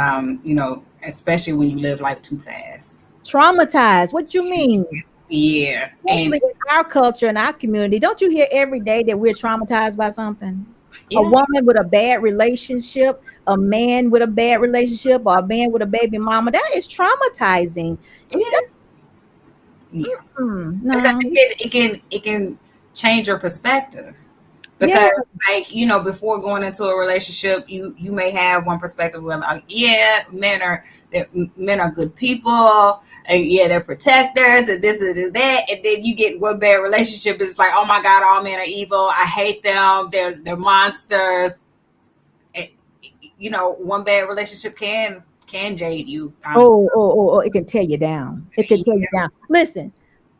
especially when you live life too fast. Traumatized. What you mean? Yeah. And in our culture and our community, don't you hear every day that we're traumatized by something? Yeah. A woman with a bad relationship, a man with a bad relationship, or a man with a baby mama, that is traumatizing. Yeah. No. Because it can change your perspective. Because before going into a relationship, you may have one perspective where men are good people, and they're protectors, and this and that, and then you get one bad relationship, it's like, oh my God, all men are evil, I hate them, they're monsters. One bad relationship can jade you. It can tear you down. It can tear you down. Listen.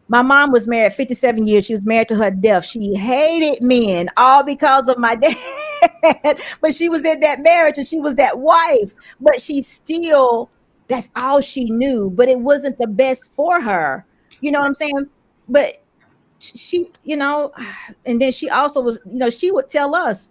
My mom was married 57 years. She was married to her death. She hated men, all because of my dad. But she was in that marriage and she was that wife. But that's all she knew. But it wasn't the best for her. You know what I'm saying? But she, and then she also was, she would tell us,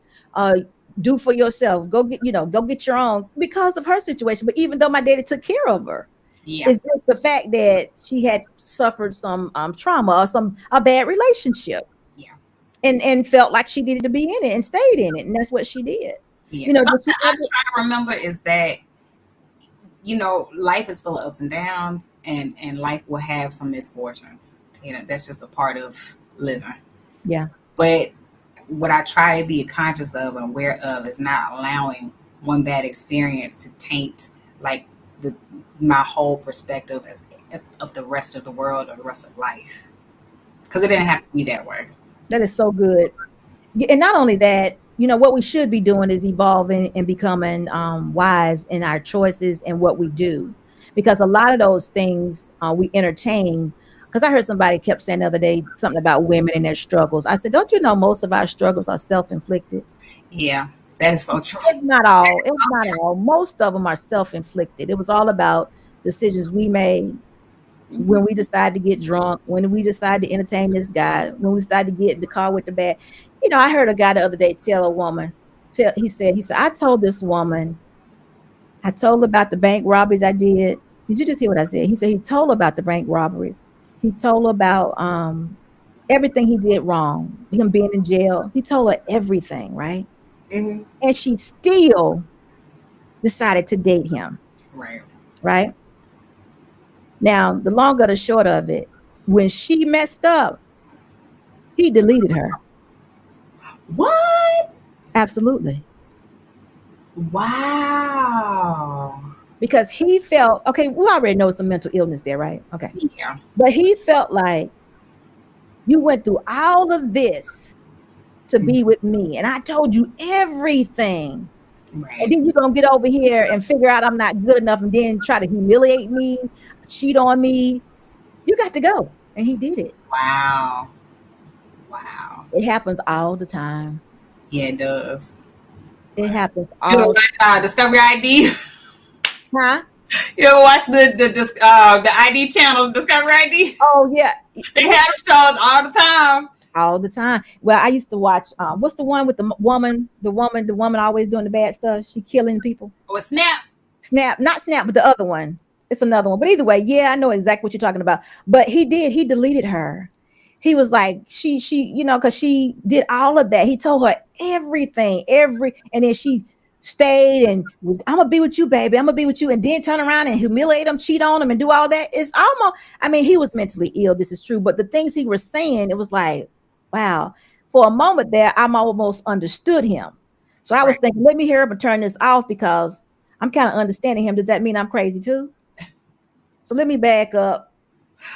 do for yourself. Go get your own, because of her situation. But even though my daddy took care of her. Yeah. It's just the fact that she had suffered some trauma or a bad relationship. Yeah. And felt like she needed to be in it and stayed in it. And that's what she did. Yeah. Something I'm trying to remember is that, life is full of ups and downs, and life will have some misfortunes. That's just a part of living. Yeah. But what I try to be conscious of and aware of is not allowing one bad experience to taint my whole perspective of the rest of the world or the rest of life, because it didn't have to be that way. That is so good. and not only that, what we should be doing is evolving and becoming wise in our choices and what we do, because a lot of those things we entertain. Because I heard somebody kept saying the other day something about women and their struggles. I said, don't you know most of our struggles are self-inflicted? Yeah, that is so true. If not all, if not all, most of them are self-inflicted. It was all about decisions we made when we decide to get drunk, when we decide to entertain this guy, when we decide to get in the car with the bag. I heard a guy the other day tell a woman, he said, I told this woman, I told her about the bank robberies I did. Did you just hear what I said? He said he told her about the bank robberies. He told her about everything he did wrong, him being in jail. He told her everything, right? Mm-hmm. And she still decided to date him. Right? Now, the long or the short of it, when she messed up, he deleted her. What? Absolutely. Wow. Because he felt, okay, we already know it's a mental illness there, right? Okay. Yeah. But he felt like, you went through all of this to be with me, and I told you everything. Right. And then you're going to get over here and figure out I'm not good enough and then try to humiliate me, cheat on me. You got to go. And he did it. Wow. It happens all the time. Yeah, it does. It happens all the time. Discovery ID? Huh? You ever watch the ID channel, Discovery ID? Oh, yeah. They have shows all the time. All the time. Well, I used to watch, what's the one with the woman always doing the bad stuff? She killing people. Oh, Snap. Snap, not Snap, but the other one. It's another one. But either way, yeah, I know exactly what you're talking about. But he deleted her. He was like, she, because she did all of that. He told her everything, and then she stayed and I'm gonna be with you, baby. I'm gonna be with you, and then turn around and humiliate him, cheat on him, and do all that. It's almost, he was mentally ill. This is true, but the things he was saying, it was like, wow. For a moment there, I'm almost understood him. So I was thinking, let me hear him and turn this off, because I'm kind of understanding him. Does that mean I'm crazy too? So let me back up.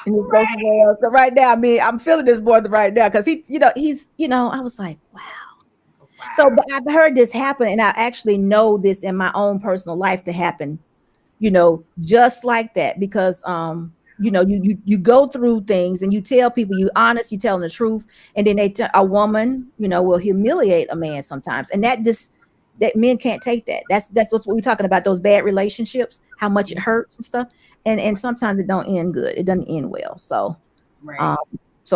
And go somewhere else. So right now, I'm feeling this more right now, because he's, I was like, wow. So, but I've heard this happen, and I actually know this in my own personal life to happen, just like that, because you go through things and you tell people you're honest, you're telling the truth, and then a woman, will humiliate a man sometimes, and that men can't take that. That's what we're talking about, those bad relationships, how much it hurts and stuff. And sometimes it don't end good. It doesn't end well. So,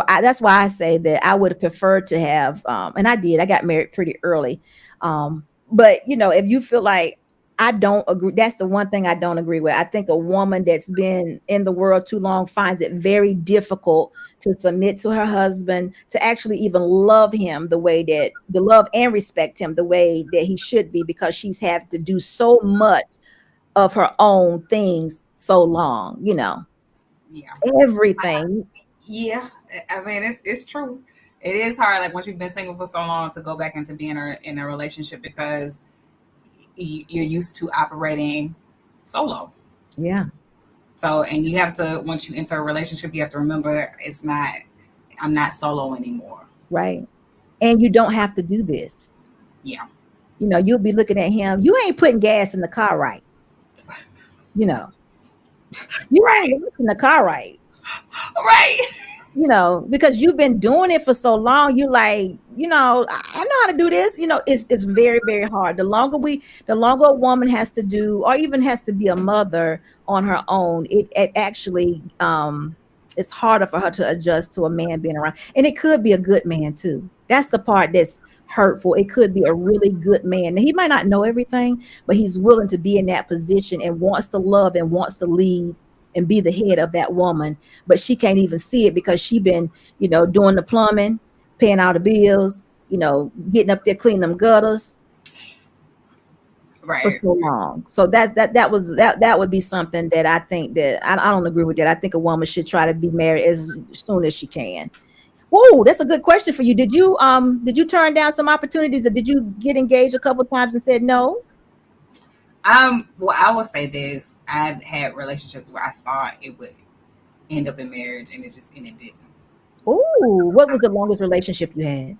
that's why I say that I would have preferred to have, and I got married pretty early. But if you feel like I don't agree, that's the one thing I don't agree with. I think a woman that's been in the world too long finds it very difficult to submit to her husband, to actually even love him love and respect him the way that he should be, because she's had to do so much of her own things so long, everything. Yeah, it's true. It is hard, like once you've been single for so long, to go back into being in a relationship, because you're used to operating solo. Yeah. So, and you have to, once you enter a relationship, you have to remember I'm not solo anymore. Right. And you don't have to do this. Yeah. You'll be looking at him. You ain't putting gas in the car right. You ain't in the car right. Right. Because you've been doing it for so long. You like, I know how to do this. It's very, very hard. The longer a woman has to do, or even has to be a mother on her own, it actually, it's harder for her to adjust to a man being around. And it could be a good man too. That's the part that's hurtful. It could be a really good man. He might not know everything, but he's willing to be in that position and wants to love and wants to lead and be the head of that woman. But she can't even see it, because she been, doing the plumbing, paying all the bills, getting up there, cleaning them gutters for so long. So that would be something that I think that I don't agree with that. I think a woman should try to be married as soon as she can. Whoa, that's a good question for you. Did you turn down some opportunities, or did you get engaged a couple of times and said no? Well, I will say this. I've had relationships where I thought it would end up in marriage, and it didn't. Ooh, what was the longest relationship you had?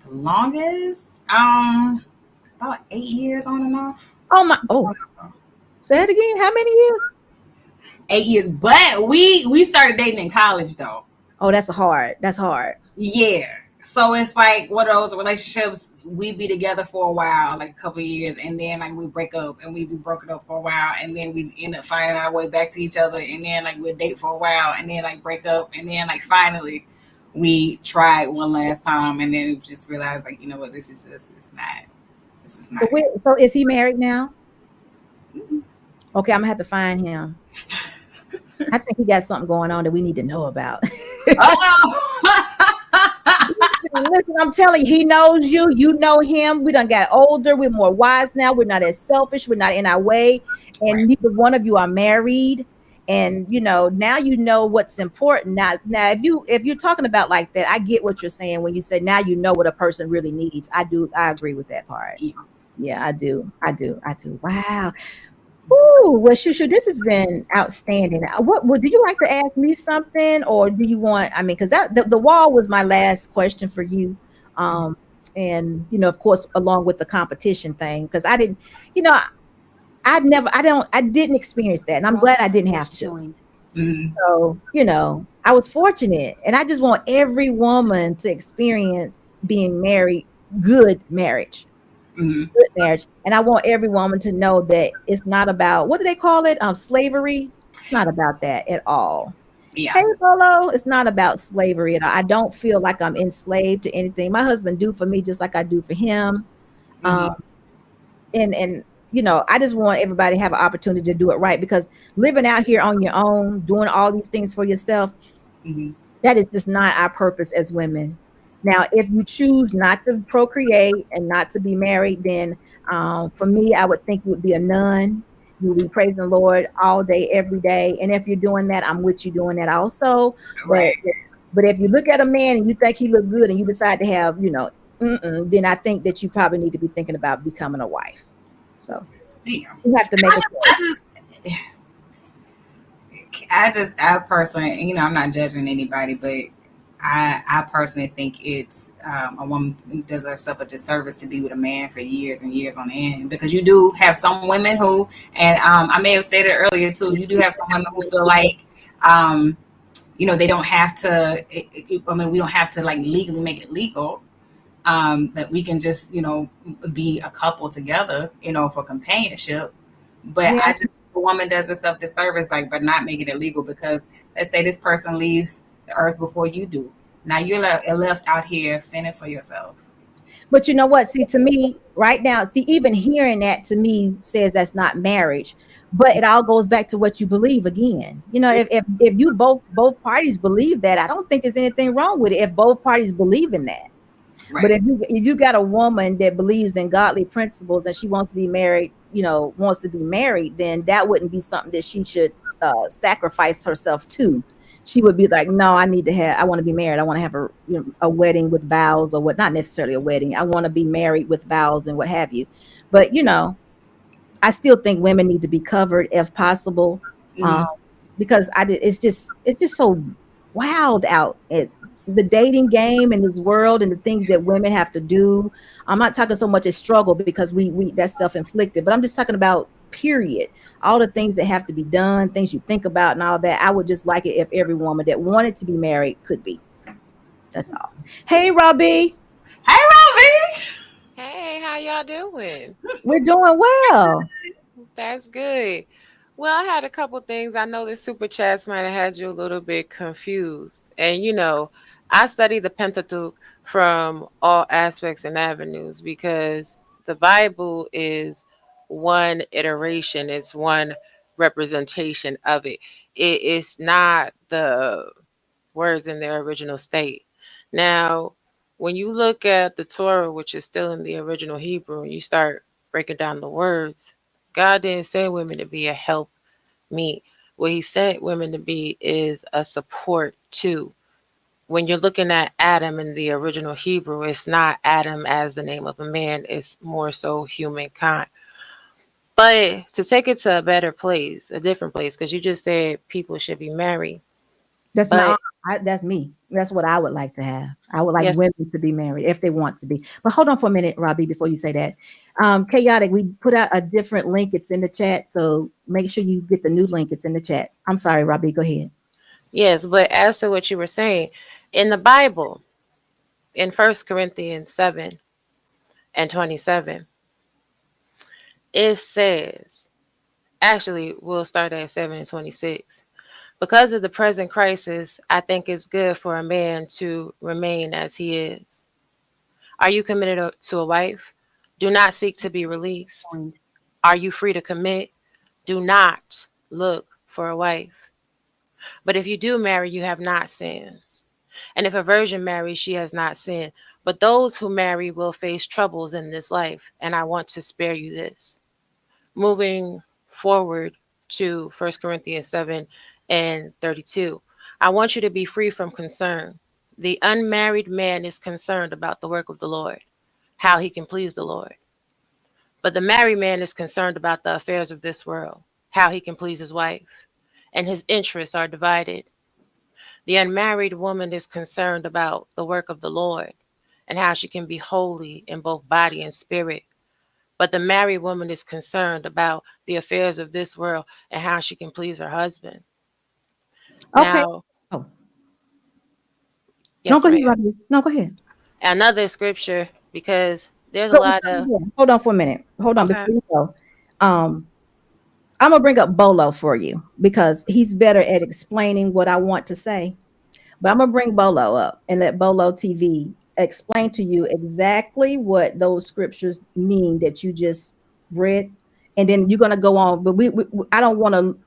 The longest, about 8 years on and off. Oh my! Oh, say that again. How many years? 8 years, but we started dating in college though. Oh, that's hard. That's hard. Yeah. So it's like one of those relationships, we be together for a while, like a couple of years, and then like we break up and we be broken up for a while, and then we end up finding our way back to each other, and then like we'll date for a while and then like break up, and then like finally we tried one last time, and then just realized like, you know what, this is just it's not. So is he married now? Okay, I'm gonna have to find him. I think he got something going on that we need to know about. Listen, I'm telling you, he knows you. You know him. We done got older. We're more wise now. We're not as selfish. We're not in our way. And Right. neither one of you are married. And now you know what's important. Now, if you're talking about like that, I get what you're saying when you say now you know what a person really needs. I agree with that part. Yeah, I do. Wow. Ooh, well, Shushu, this has been outstanding. What do you like to ask me something, or do you want? I mean, because the wall was my last question for you, and of course, along with the competition thing, because I didn't, I didn't experience that, and I'm glad I didn't have to. Mhm. So, I was fortunate, and I just want every woman to experience being married, good marriage. Mhm. Good marriage. And I want every woman to know that it's not about, what do they call it? Slavery. It's not about that at all. Yeah. Hey, Bolo, it's not about slavery at all. I don't feel like I'm enslaved to anything. My husband do for me just like I do for him. Mhm. And I just want everybody to have an opportunity to do it right, because living out here on your own, doing all these things for yourself, Mhm. that is just not our purpose as women. Now, if you choose not to procreate and not to be married, then for me, I would think you would be a nun. You would be praising the Lord all day, every day. And if you're doing that, I'm with you doing that also. But Right. but if you look at a man and you think he look good and you decide to have, then I think that you probably need to be thinking about becoming a wife. So Yeah. you have to make a choice. I personally, I'm not judging anybody, but I personally think it's a woman does herself a disservice to be with a man for years and years on end, because you do have some women who, and I may have said it earlier too, you do have some women who feel like, they don't have to, we don't have to like legally make it legal. That we can just, be a couple together, for companionship. But Yeah. I just, a woman does herself disservice, like, by not making it legal, because let's say this person leaves the earth before you do. Now you're left out here fending for yourself. But you know what? See, to me, right now, even hearing that to me says that's not marriage. But it all goes back to what you believe again. If you both parties believe that, I don't think there's anything wrong with it if both parties believe in that. But Right. if you got a woman that believes in godly principles and she wants to be married, then that wouldn't be something that she should sacrifice herself to. She would be like, no, I want to be married. I want to have a wedding with vows, or what, not necessarily a wedding. I want to be married with vows and what have you. But, I still think women need to be covered if possible. Um, Mhm. because it's just so wild out at the dating game in this world, and the things that women have to do. I'm not talking so much as struggle, because we that's self-inflicted, but I'm just talking about period. All the things that have to be done, things you think about and all that. I would just like it if every woman that wanted to be married could be. That's all. Hey, Robbie, Hey, Robbie. Hey, how y'all doing? we're doing well. That's good. Well, I had a couple things. I know the super chats might have had you a little bit confused. And I study the Pentateuch from all aspects and avenues, because the Bible is one iteration, it's one representation of it. It is not the words in their original state. Now, when you look at the Torah, which is still in the original Hebrew, and you start breaking down the words, God didn't say women to be a help meet. What he said women to be is a support to. When you're looking at Adam in the original Hebrew, it's not Adam as the name of a man, it's more so humankind. But to take it to a better place, a different place, because you just said people should be married. That's But not. That's me. That's what I would like to have. I would like yes, women to be married if they want to be. But hold on for a minute, Robbie, before you say that. Chaotic, we put out a different link. It's in the chat. So make sure you get the new link. It's in the chat. I'm sorry, Robbie. Go ahead. yes, but as to what you were saying, in the Bible, in 1 Corinthians 7:27, it says, actually, we'll start at 7:26. Because of the present crisis, I think it's good for a man to remain as he is. Are you committed to a wife? Do not seek to be released. Are you free to commit? Do not look for a wife. But if you do marry, you have not sinned. And if a virgin marries, she has not sinned. But those who marry will face troubles in this life, and I want to spare you this. Moving forward to 1 Corinthians 7:32, I want you to be free from concern. The unmarried man is concerned about the work of the Lord, how he can please the Lord. But the married man is concerned about the affairs of this world, how he can please his wife, and his interests are divided. The unmarried woman is concerned about the work of the Lord and how she can be holy in both body and spirit. But the married woman is concerned about the affairs of this world and how she can please her husband. Okay. Now, Oh. No, yes, go ahead, ma'am. Robbie. No, go ahead. Another scripture, because there's a Go, lot of, hold on for a minute. Hold on okay. before you go. I'm gonna bring up Bolo for you because he's better at explaining what I want to say. But I'm gonna bring Bolo up and let Bolo TV explain to you exactly what those scriptures mean that you just read, and then you're gonna go on. But I don't want to.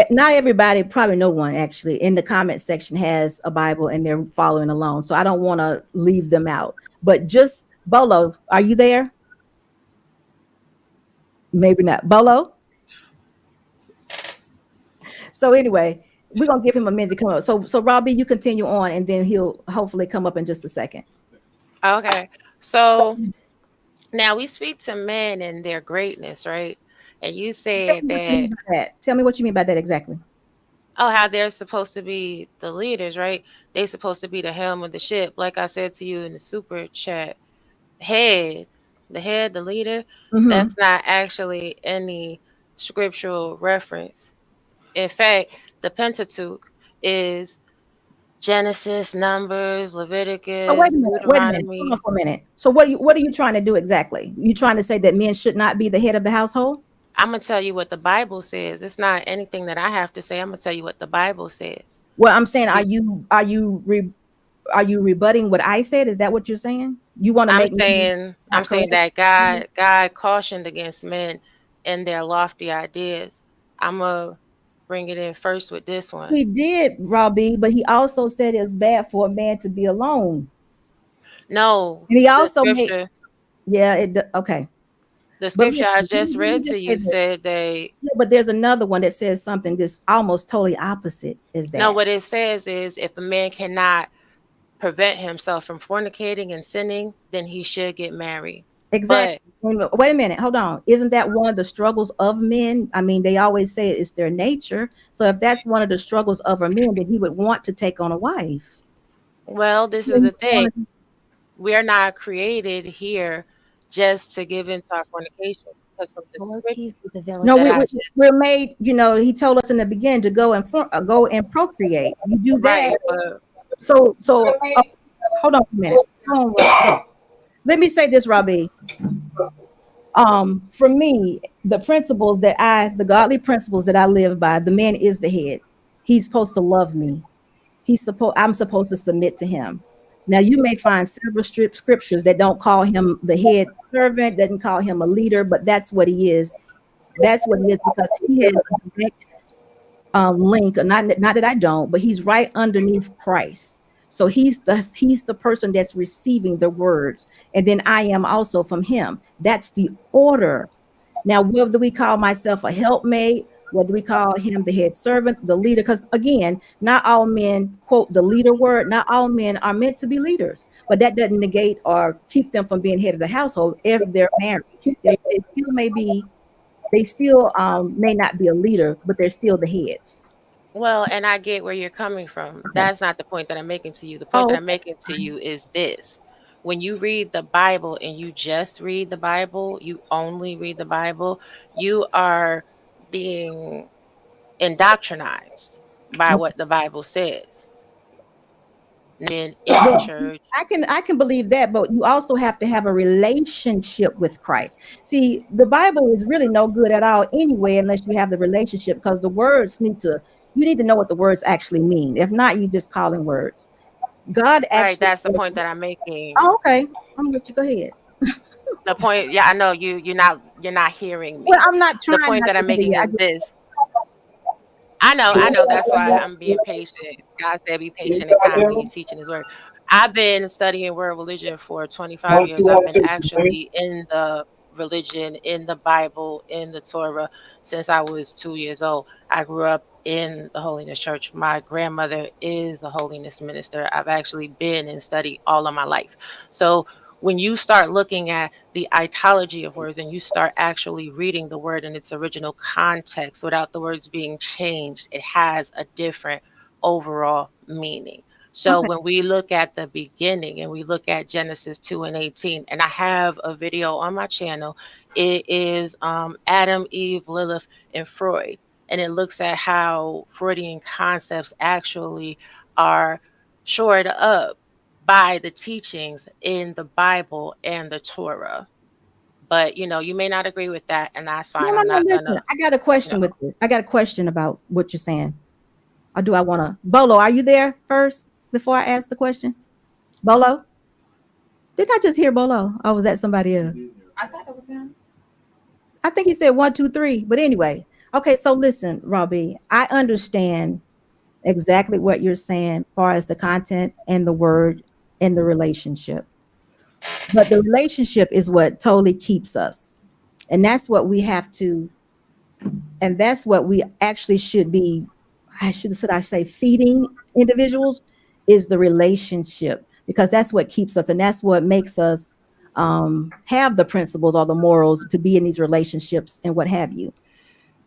Not everybody, probably no one actually in the comment section has a Bible and they're following along. So I don't want to leave them out. But just Bolo, are you there? Maybe not. Bolo. So anyway, we're gonna give him a minute to come up. So Robbie, you continue on, and then he'll hopefully come up in just a second. Okay. So now we speak to men and their greatness, right? And you Tell said me what you that, mean by that. Tell me what you mean by that exactly. oh, how they're supposed to be the leaders, right? They're supposed to be the helm of the ship. Like I said to you in the super chat, head, the leader, Mm-hmm. that's not actually any scriptural reference. In fact, the Pentateuch is Genesis, Numbers, So wait Leviticus, a minute. Wait a minute. Hold on Deuteronomy. for a minute. So what are you trying to do exactly? You trying to say that men should not be the head of the household? I'm going to tell you what the Bible says. It's not anything that I have to say. I'm going to tell you what the Bible says. Well, I'm saying, Be- are you rebutting what I said? Is that what you're saying? You want to I'm make me saying I'm not saying correct? that God cautioned against men and their lofty ideas. I'm going to bring it in first with this one. He did, Robbie, but he also said it's bad for a man to be alone. No, And he the also made, scripture yeah, okay. the But scripture I listen, just let me read to just say you this. said they Yeah, but there's another one that says something just almost totally opposite is no, that. what it says is if a man cannot prevent himself from fornicating and sinning, then he should get married. But Exactly. Wait a minute, hold on. Isn't that one of the struggles of men? I mean, they always say it's their nature. So if that's one of the struggles of a man, then he would want to take on a wife. well, this is the thing. We're not created here just to give into our fornication. Because from the scripture No, that I just we're made. He told us in the beginning to go and procreate. You do right, that. but So hold on a minute. Hold on. Let me say this, Robbie. For me, the godly principles that I live by, the man is the head. He's supposed to love me. I'm supposed to submit to him. Now you may find several scriptures that don't call him the head servant, doesn't call him a leader, but that's what he is. That's what he is because he has a direct link. Not that I don't, but he's right underneath Christ. So he's the person that's receiving the words, and then I am also from him. That's the order. Now, whether we call myself a helpmate, whether we call him the head servant, the leader, because again, not all men quote the leader word. Not all men are meant to be leaders, but that doesn't negate or keep them from being head of the household if they're married. They still may be. They still may not be a leader, but they're still the heads. Well, and I get where you're coming from. Okay. That's not the point that I'm making to you. The point that Oh, I'm making to you is this. When you read the Bible and you just read the Bible, you only read the Bible, you are being indoctrinized by okay. what the Bible says. Been in the Well, church. I can believe that, but you also have to have a relationship with Christ. See, the Bible is really no good at all anyway unless you have the relationship, because the words you need to know what the words actually mean. If not, you just calling words. God Right, actually that's the point that I'm making. Oh, okay. I'm gonna let you go ahead. The point, yeah, I know you're not hearing Well, me. I'm not The trying point not that to I'm hear making you. I is just this. I know, that's why I'm being patient. God said be patient and kind when you're teaching his word. I've been studying world religion for 25 years. I've been actually in the religion, in the Bible, in the Torah since I was 2 years old. I grew up in the Holiness Church. My grandmother is a holiness minister. I've actually been and studied all of my life. So when you start looking at the etymology of words and you start actually reading the word in its original context without the words being changed, it has a different overall meaning. So okay. when we look at the beginning and we look at Genesis 2 and 18, and I have a video on my channel, it is Adam, Eve, Lilith, and Freud. And it looks at how Freudian concepts actually are shored up by the teachings in the Bible and the Torah. But you may not agree with that, and that's No, fine. no, I'm no. not Listen, gonna, I got a you know. question with this. I got a question about what you're saying. Or do I want to? Bolo, are you there first before I ask the question? Bolo? Did I just hear Bolo? Or was that somebody else? I thought it was him. I think he said 1, 2, 3. But anyway, okay. So listen, Robbie, I understand exactly what you're saying, as far as the content and the word and the relationship. But the relationship is what totally keeps us, and that's what we have to, and that's what we actually should be. I say feeding individuals is the relationship, because that's what keeps us, and that's what makes us have the principles or the morals to be in these relationships and what have you.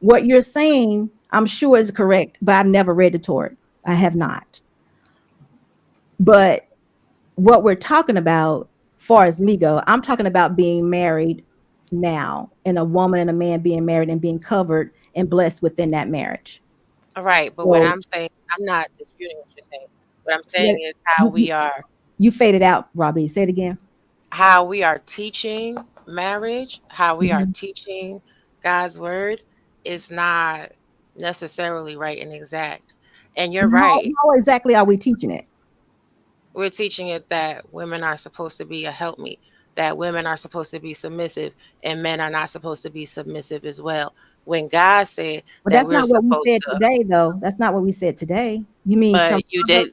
What you're saying, I'm sure, is correct, but I've never read the Torah. I have not. But what we're talking about, far as me go, I'm talking about being married now, and a woman and a man being married and being covered and blessed within that marriage. All right, but what So I'm saying, I'm not disputing what you're saying. What I'm let- saying is how you, we you, are you faded out, Robbie. Say it again. how we are teaching marriage, how we are Mhm. teaching God's word is not necessarily right and exact. And you're right. How exactly are we teaching it? We're teaching it that women are supposed to be a helpmeet, that women are supposed to be submissive, and men are not supposed to be submissive as well. When God said But that that's we're not what we supposed said to, today, though. That's not what we said today. You mean some but other?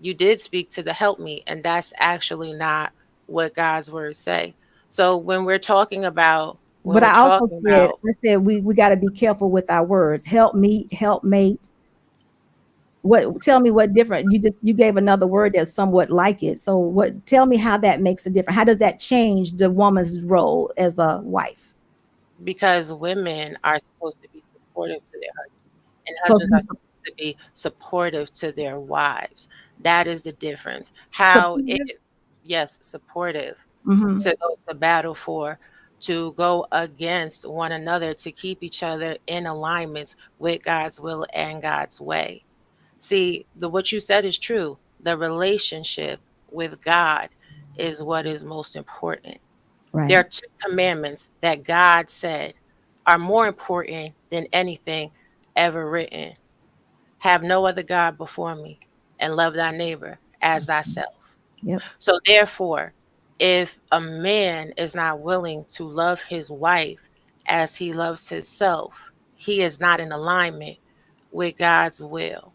you did speak to the helpmeet, and that's actually not what God's words say. So when But we're I also talking said, about, we got to be careful with our words. Help me, help mate. What? Tell me what different. You gave another word that's somewhat like it. So what? Tell me how that makes a difference. How does that change the woman's role as a wife? because women are supposed to be supportive to their husbands, and So husbands are supposed to be supportive to their wives. That is the difference. How supportive. it, yes, supportive Hmm. to go to battle for, to go against one another, to keep each other in alignment with God's will and God's way. See, the what you said is true. The relationship with God is what is most important. There Right. are two commandments that God said are more important than anything ever written. Have no other God before me, and love thy neighbor as thyself. Yep. So, therefore, if a man is not willing to love his wife as he loves himself, he is not in alignment with God's will.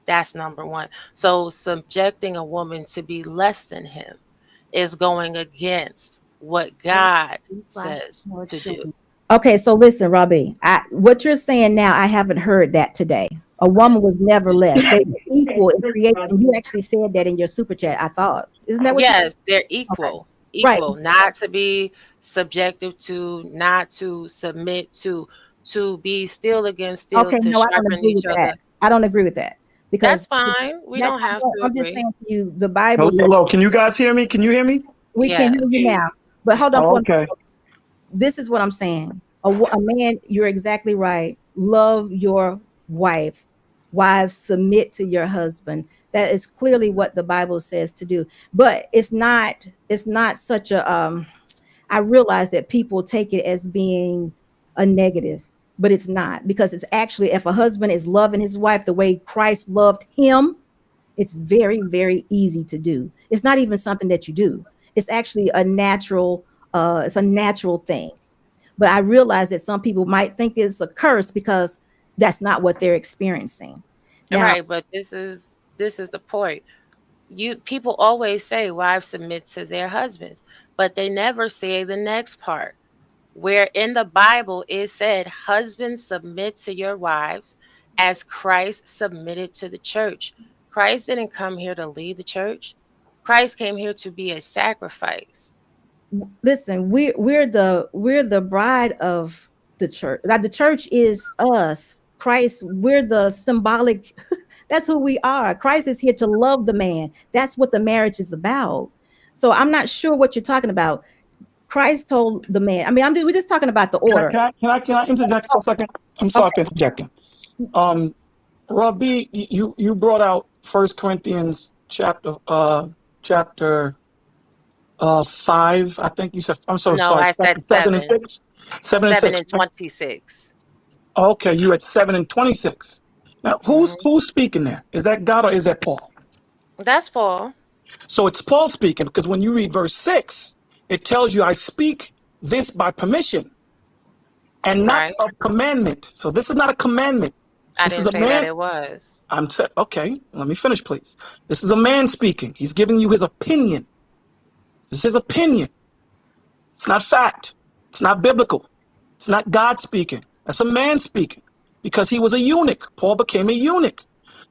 That's number one. So, subjecting a woman to be less than him is going against what God says to do. Okay, so listen, Robbie, what you're saying now, I haven't heard that today. A woman was never less. They were equal in creation. You actually said that in your super chat, I thought. Isn't that what you said? Yes, they're Okay. equal, Right. equal, not to be subjective to, not to submit to be still against still, Okay, to no, I don't sharpen agree each with that. other. I don't agree with that That's because fine. We that, don't have to I'm just agree. saying to you, the Bible Hello, says hello. Can you guys hear me? Can you hear me? we can hear you Yes. now. But hold on Oh, for a minute. okay. This is what I'm saying. A man, you're exactly right. Love your wife. Wives, submit to your husband. That is clearly what the Bible says to do. But it's not such a I realize that people take it as being a negative, but it's not, because it's actually, if a husband is loving his wife the way Christ loved him, it's very, very easy to do. It's not even something that you do. It's actually it's a natural thing. But I realize that some people might think it's a curse because that's not what they're experiencing. Now, Right, but this is the point. People always say wives submit to their husbands, but they never say the next part, where in the Bible it said, husbands, submit to your wives as Christ submitted to the church. Christ didn't come here to lead the church. Christ came here to be a sacrifice. listen, we're the bride of the church. Like, the church is us. Christ, we're the symbolic. That's who we are. Christ is here to love the man. That's what the marriage is about. So I'm not sure what you're talking about. Christ told the man. I mean, we're just talking about the order. Can I interject for a second? I'm sorry for interjecting. Robbie, you brought out 1 Corinthians chapter 5. I think you said. I'm so No, sorry. I said 7 and 7. 6. 7 and 7 6. and 26. Okay, you at 7 and 26. Now, who's speaking there? Is that God or is that Paul? That's Paul. So it's Paul speaking, because when you read verse 6, it tells you, I speak this by permission and not Right. of commandment. So this is not a commandment. I This is didn't a say that man. it was. Okay, let me finish, please. This is a man speaking. He's giving you his opinion. This is his opinion. It's not fact. It's not biblical. It's not God speaking. That's a man speaking, because he was a eunuch. Paul became a eunuch.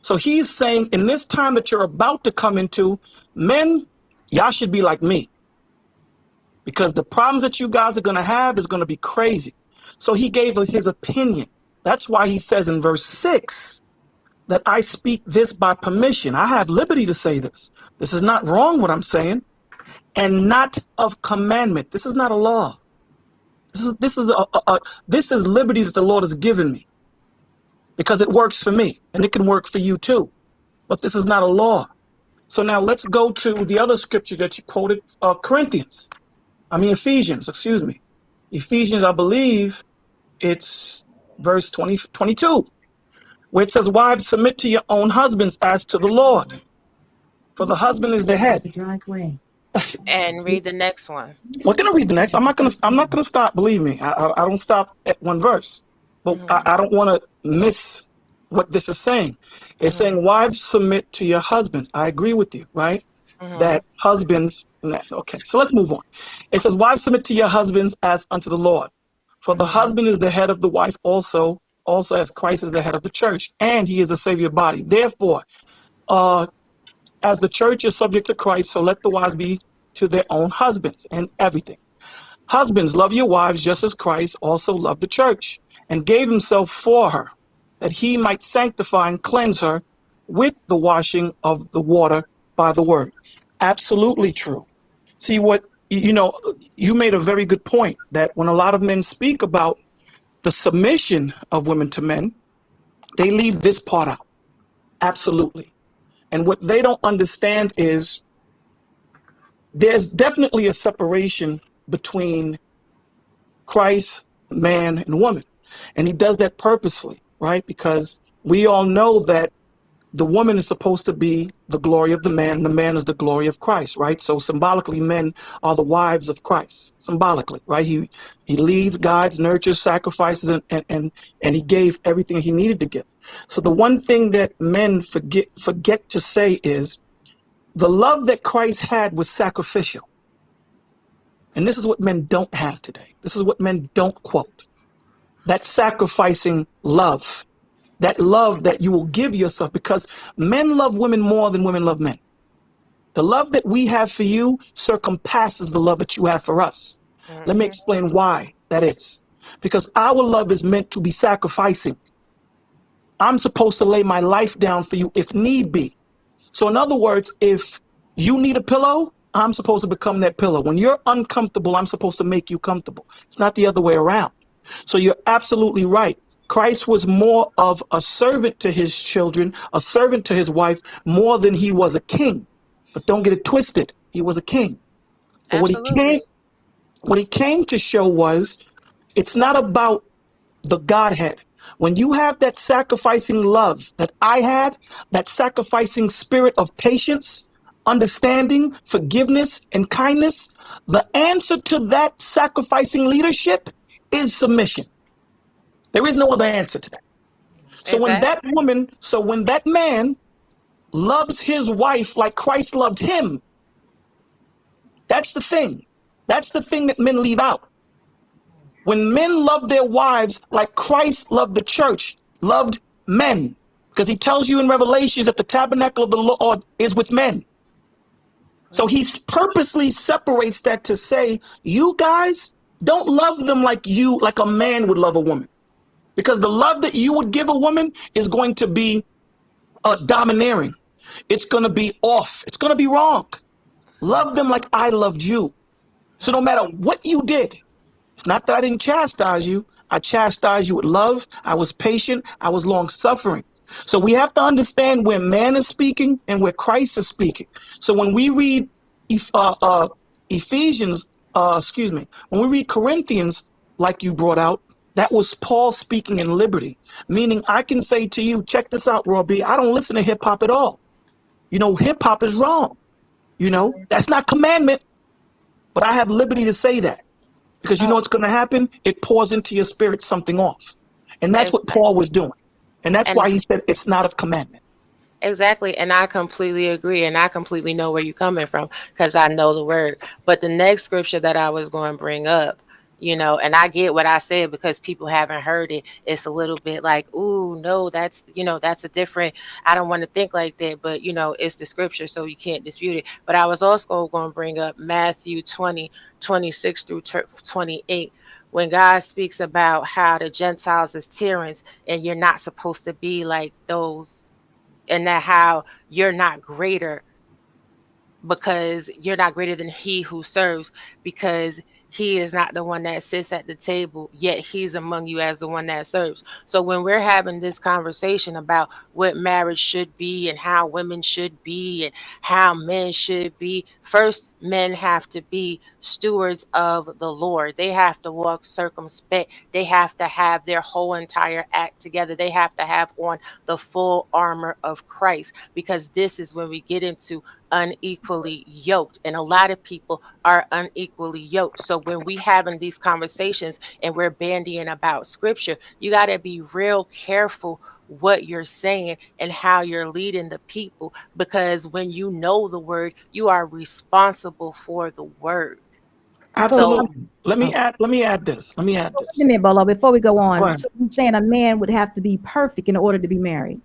So he's saying, in this time that you're about to come into, men, y'all should be like me, because the problems that you guys are going to have is going to be crazy. So he gave his opinion. That's why he says in verse 6 that I speak this by permission. I have liberty to say this. This is not wrong what I'm saying, and not of commandment. This is not a law. This is liberty that the Lord has given me, because it works for me and it can work for you too. But this is not a law. So now let's go to the other scripture that you quoted, Ephesians, excuse me. Ephesians, I believe it's verse 22, where it says, wives, submit to your own husbands as to the Lord. For the husband is the head. And read the next one. We're gonna read the next. I'm not gonna stop. Believe me, I don't stop at one verse. But I don't want to miss what this is saying. It's saying, wives, submit to your husbands. I agree with you, right? That husbands. Okay, so let's move on. It says, wives, submit to your husbands as unto the Lord. For the husband is the head of the wife, also as Christ is the head of the church, and he is the savior of the body. Therefore, as the church is subject to Christ, so let the wives be to their own husbands and everything. Husbands, love your wives just as Christ also loved the church and gave himself for her, that he might sanctify and cleanse her with the washing of the water by the word. Absolutely true. See, you made a very good point, that when a lot of men speak about the submission of women to men, they leave this part out. Absolutely. And what they don't understand is there's definitely a separation between Christ, man, and woman. And he does that purposefully, right? Because we all know that the woman is supposed to be the glory of the man is the glory of Christ, right? So symbolically, men are the wives of Christ, symbolically, right? He leads, guides, nurtures, sacrifices, and he gave everything he needed to give. So the one thing that men forget to say is the love that Christ had was sacrificial. And this is what men don't have today. This is what men don't quote. That sacrificing love. That love that you will give yourself, because men love women more than women love men. The love that we have for you circumpasses the love that you have for us. Let me explain why that is. Because our love is meant to be sacrificing. I'm supposed to lay my life down for you if need be. So in other words, if you need a pillow, I'm supposed to become that pillow. When you're uncomfortable, I'm supposed to make you comfortable. It's not the other way around. So you're absolutely right. Christ was more of a servant to his children, a servant to his wife, more than he was a king. But don't get it twisted. He was a king. But Absolutely. what he came to show was it's not about the Godhead. When you have that sacrificing love that I had, that sacrificing spirit of patience, understanding, forgiveness, and kindness, the answer to that sacrificing leadership is submission. There is no other answer to that. So when that man loves his wife like Christ loved him, that's the thing. That's the thing that men leave out. When men love their wives like Christ loved the church, loved men, because he tells you in Revelations that the tabernacle of the Lord is with men. So he purposely separates that to say, you guys don't love them like a man would love a woman. Because the love that you would give a woman is going to be domineering. It's going to be off. It's going to be wrong. Love them like I loved you. So no matter what you did, it's not that I didn't chastise you. I chastised you with love. I was patient. I was long suffering. So we have to understand where man is speaking and where Christ is speaking. So when we read when we read Corinthians, like you brought out, that was Paul speaking in liberty, meaning I can say to you, check this out, Robbie, I don't listen to hip hop at all. Hip hop is wrong. That's not commandment, but I have liberty to say that. Because you know what's going to happen? It pours into your spirit something off. And that's what Paul was doing. And that's why he said it's not of commandment. Exactly. And I completely agree. And I completely know where you're coming from because I know the word. But the next scripture that I was going to bring up, and I get what I said because people haven't heard it. It's a little bit like, ooh, no, that's a different, I don't want to think like that. But, it's the scripture, so you can't dispute it. But I was also going to bring up Matthew 20:26 through 28. When God speaks about how the Gentiles is tyrants and you're not supposed to be like those, and that how you're not greater because you're not greater than he who serves, because he is not the one that sits at the table, yet he's among you as the one that serves. So when we're having this conversation about what marriage should be and how women should be and how men should be, first, men have to be stewards of the Lord. They have to walk circumspect. They have to have their whole entire act together. They have to have on the full armor of Christ, because this is when we get into unequally yoked, and a lot of people are unequally yoked. So when we having these conversations and we're bandying about scripture, you got to be real careful what you're saying and how you're leading the people, because when you know the word, you are responsible for the word. Absolutely. Let me add this. Wait a minute, Bolo, before we go on. Go ahead. So you're saying a man would have to be perfect in order to be married?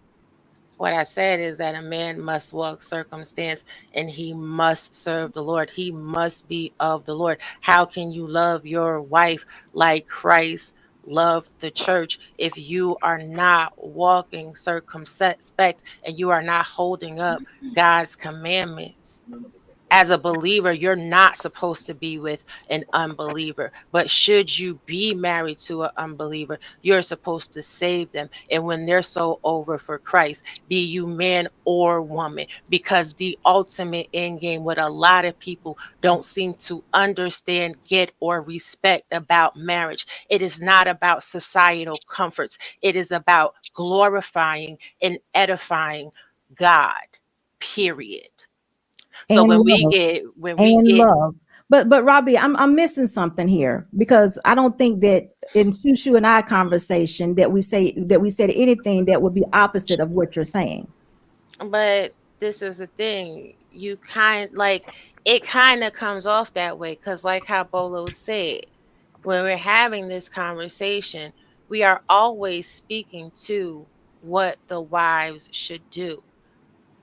What I said is that a man must walk circumstance and he must serve the Lord. He must be of the Lord. How can you love your wife like Christ loved the church if you are not walking circumspect and you are not holding up God's commandments? As a believer, you're not supposed to be with an unbeliever. But should you be married to an unbeliever, you're supposed to save them. And when they're so over for Christ, be you man or woman, because the ultimate end game, what a lot of people don't seem to understand, get, or respect about marriage, it is not about societal comforts. It is about glorifying and edifying God, period. So when we get love. But Robbie, I'm missing something here, because I don't think that in Shushu and I conversation that we said anything that would be opposite of what you're saying. But this is the thing, it kind of comes off that way, because like how Bolo said, when we're having this conversation, we are always speaking to what the wives should do.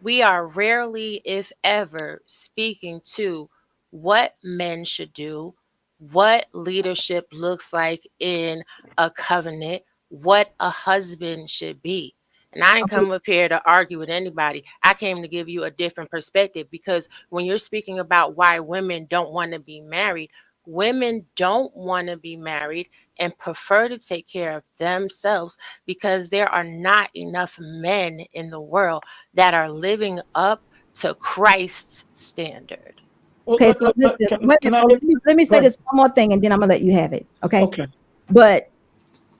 We are rarely, if ever, speaking to what men should do, what leadership looks like in a covenant, what a husband should be. And I didn't come up here to argue with anybody. I came to give you a different perspective, because when you're speaking about why women don't want to be married, women don't want to be married and prefer to take care of themselves because there are not enough men in the world that are living up to Christ's standard. Well, Okay, so listen, let me say this one more thing, and then I'm gonna let you have it. Okay. Okay. But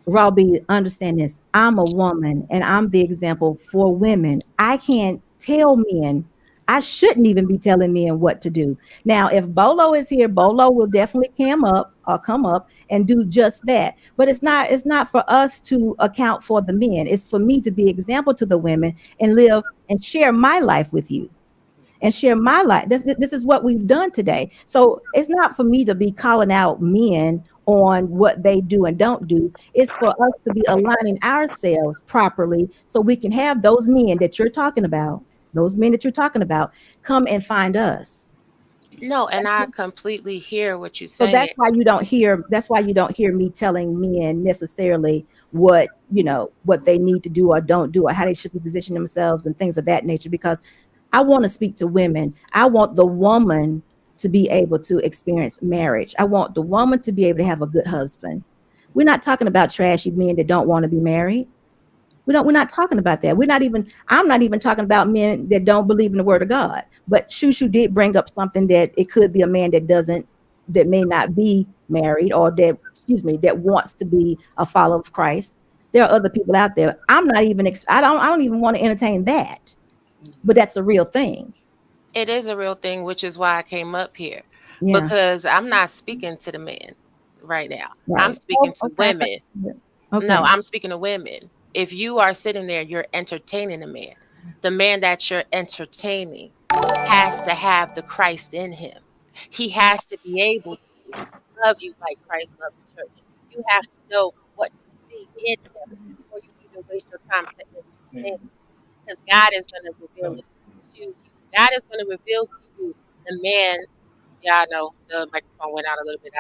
Robbie, understand this. I'm a woman, and I'm the example for women. I can't tell men. I shouldn't even be telling men what to do. Now, if Bolo is here, Bolo will definitely come up and do just that. But it's not for us to account for the men. It's for me to be example to the women and live and share my life with you. And share my life. This is what we've done today. So it's not for me to be calling out men on what they do and don't do. It's for us to be aligning ourselves properly so we can have those men that you're talking about, come and find us. No, and I completely hear what you're So saying. that's why you don't hear me telling men necessarily what they need to do or don't do, or how they should position themselves and things of that nature, because I want to speak to women. I want the woman to be able to experience marriage. I want the woman to be able to have a good husband. We're not talking about trashy men that don't want to be married. We're not talking about that. I'm not even talking about men that don't believe in the word of God. But Shushu did bring up something that it could be a man that may not be married, or that wants to be a follower of Christ. There are other people out there. I don't even want to entertain that. But that's a real thing. It is a real thing, which is why I came up here. Yeah. Because I'm not speaking to the men right now. Right. I'm speaking to women. Okay. No, I'm speaking to women. If you are sitting there, you're entertaining a man. The man that you're entertaining has to have the Christ in him. He has to be able to love you like Christ loved the church. You have to know what to see in him before you even waste your time to entertain him. Because God is going to reveal it to you. God is going to reveal to you the man. Yeah, I know the microphone went out a little bit.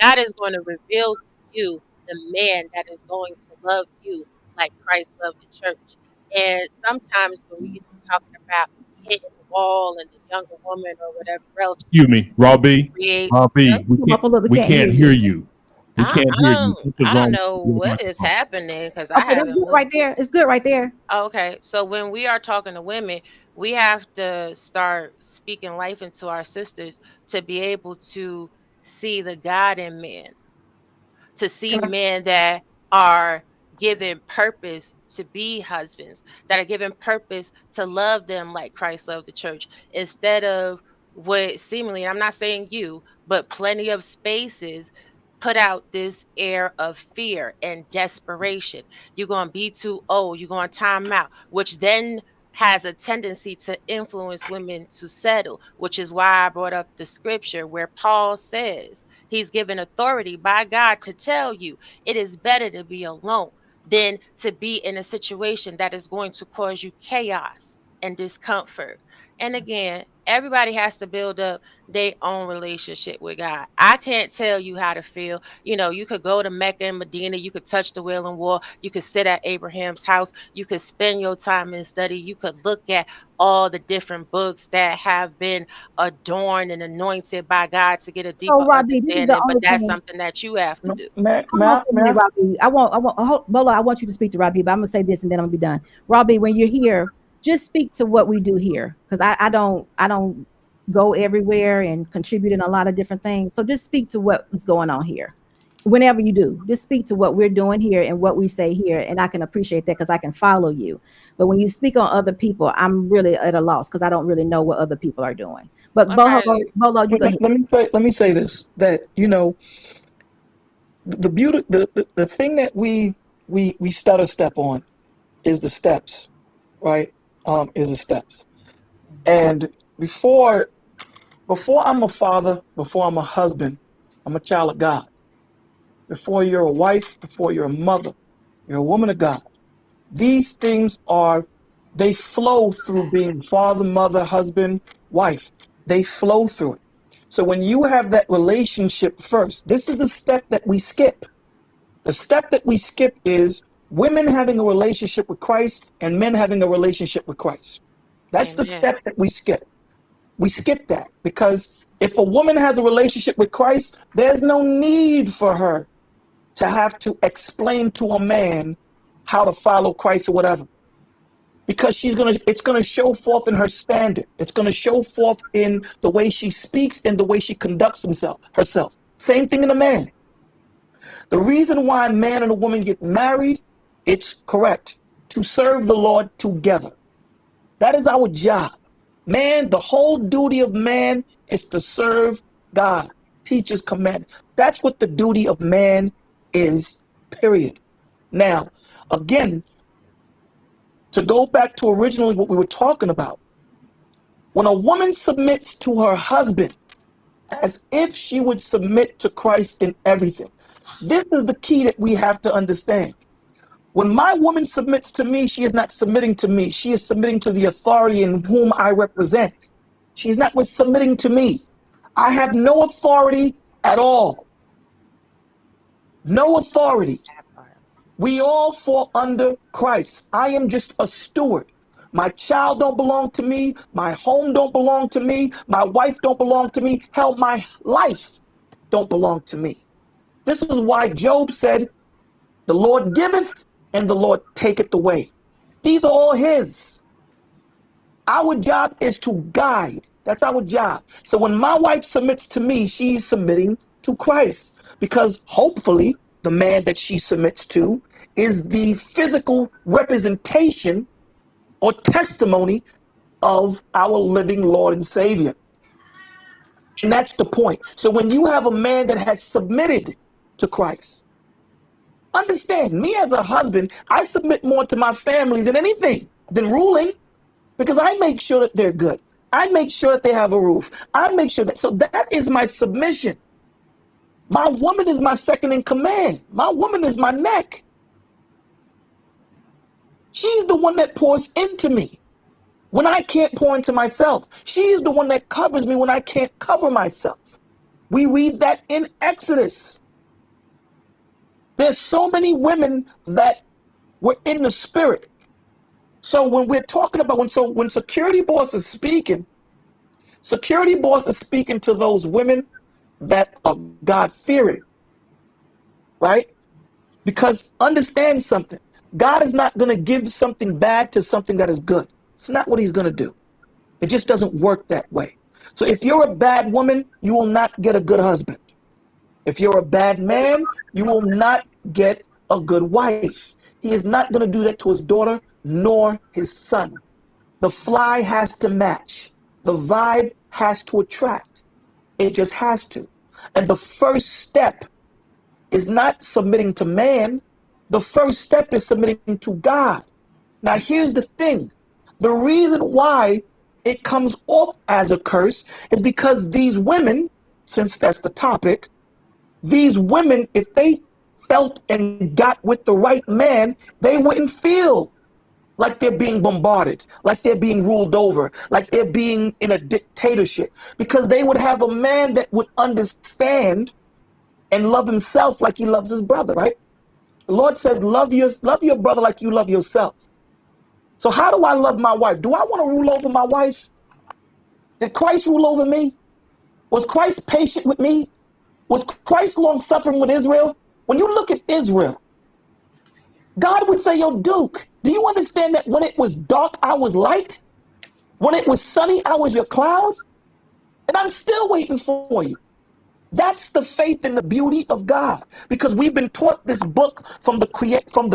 God is going to reveal to you the man that is going to love you like Christ loved the church. And sometimes when we get to talking about hitting the wall and the younger woman or whatever else. Excuse me, Robbie. We can't hear you. We can't hear you. I don't know what is happening, because I haven't moved. Right there. It's good right there. Okay, so when we are talking to women, we have to start speaking life into our sisters to be able to see the God in men, to see men that are given purpose to be husbands, that are given purpose to love them like Christ loved the church, instead of what seemingly, and I'm not saying you, but plenty of spaces put out this air of fear and desperation. You're going to be too old. You're going to time out, which then has a tendency to influence women to settle, which is why I brought up the scripture where Paul says he's given authority by God to tell you it is better to be alone than to be in a situation that is going to cause you chaos and discomfort. And again, everybody has to build up their own relationship with God. I can't tell you how to feel. You could go to Mecca and Medina. You could touch the Wailing Wall. You could sit at Abraham's house. You could spend your time in study. You could look at all the different books that have been adorned and anointed by God to get a deeper understanding. But that's something that you have to do. Robbie, I want you to speak to Robbie, but I'm gonna say this and then I'm gonna be done. Robbie, when you're here, just speak to what we do here, because I don't go everywhere and contribute in a lot of different things. So just speak to what's going on here. Whenever you do, just speak to what we're doing here and what we say here, and I can appreciate that because I can follow you. But when you speak on other people, I'm really at a loss because I don't really know what other people are doing. But Okay. Bolo, you go ahead. Let me say this, that the beauty, the thing that we stutter step on is the steps, right? Is the steps. And before I'm a father, before I'm a husband, I'm a child of God. Before you're a wife, before you're a mother, you're a woman of God. These things they flow through being father, mother, husband, wife. They flow through it. So when you have that relationship first, this is the step that we skip. The step that we skip is women having a relationship with Christ and men having a relationship with Christ. That's the step that we skip. We skip that because if a woman has a relationship with Christ, there's no need for her to have to explain to a man how to follow Christ or whatever. Because it's gonna show forth in her standard. It's gonna show forth in the way she speaks and the way she conducts herself. Same thing in a man. The reason why a man and a woman get married, it's correct, to serve the Lord together. That is our job. Man, the whole duty of man is to serve God, teach his command. That's what the duty of man is, period. Now, again, to go back to originally what we were talking about, when a woman submits to her husband as if she would submit to Christ in everything, this is the key that we have to understand. When my woman submits to me, she is not submitting to me. She is submitting to the authority in whom I represent. She's not submitting to me. I have no authority at all. No authority. We all fall under Christ. I am just a steward. My child don't belong to me. My home don't belong to me. My wife don't belong to me. Hell, my life don't belong to me. This is why Job said, the Lord giveth and the Lord taketh away. These are all his. Our job is to guide. That's our job. So when my wife submits to me, she's submitting to Christ, because hopefully the man that she submits to is the physical representation or testimony of our living Lord and Savior. And that's the point. So when you have a man that has submitted to Christ, understand, me as a husband, I submit more to my family than anything, than ruling, because I make sure that they're good. I make sure that they have a roof. I make sure that, so that is my submission. My woman is my second in command. My woman is my neck. She's the one that pours into me when I can't pour into myself. She's the one that covers me when I can't cover myself. We read that in Exodus. There's so many women that were in the spirit. So when we're talking about, when security boss is speaking to those women that are God-fearing, right? Because understand something. God is not going to give something bad to something that is good. It's not what he's going to do. It just doesn't work that way. So if you're a bad woman, you will not get a good husband. If you're a bad man, you will not get a good wife. He is not going to do that to his daughter nor his son. The fly has to match. The vibe has to attract. It just has to. And the first step is not submitting to man. The first step is submitting to God. Now, here's the thing. The reason why it comes off as a curse is because these women, since that's the topic, these women, if they felt and got with the right man, they wouldn't feel like they're being bombarded, like they're being ruled over, like they're being in a dictatorship, because they would have a man that would understand and love himself like he loves his brother, right? The Lord says, love your brother like you love yourself. So how do I love my wife? Do I want to rule over my wife? Did Christ rule over me? Was Christ patient with me? Was Christ long-suffering with Israel? When you look at Israel, God would say, yo, Duke, do you understand that when it was dark, I was light? When it was sunny, I was your cloud? And I'm still waiting for you. That's the faith and the beauty of God, because we've been taught this book from the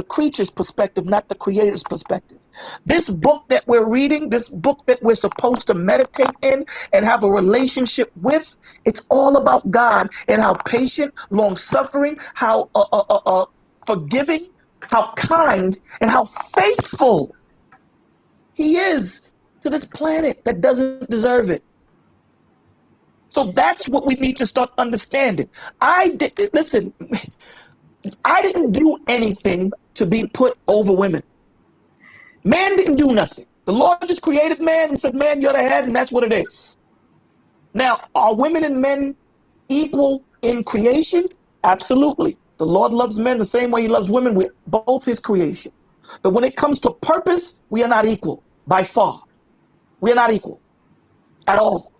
creature's perspective, not the creator's perspective. This book that we're reading, this book that we're supposed to meditate in and have a relationship with, it's all about God and how patient, long-suffering, how forgiving, how kind, and how faithful he is to this planet that doesn't deserve it. So that's what we need to start understanding. I didn't do anything to be put over women. Man didn't do nothing. The Lord just created man and said, man, you're the head, and that's what it is. Now, are women and men equal in creation? Absolutely. The Lord loves men the same way he loves women. We're both his creation. But when it comes to purpose, we are not equal by far. We are not equal at all.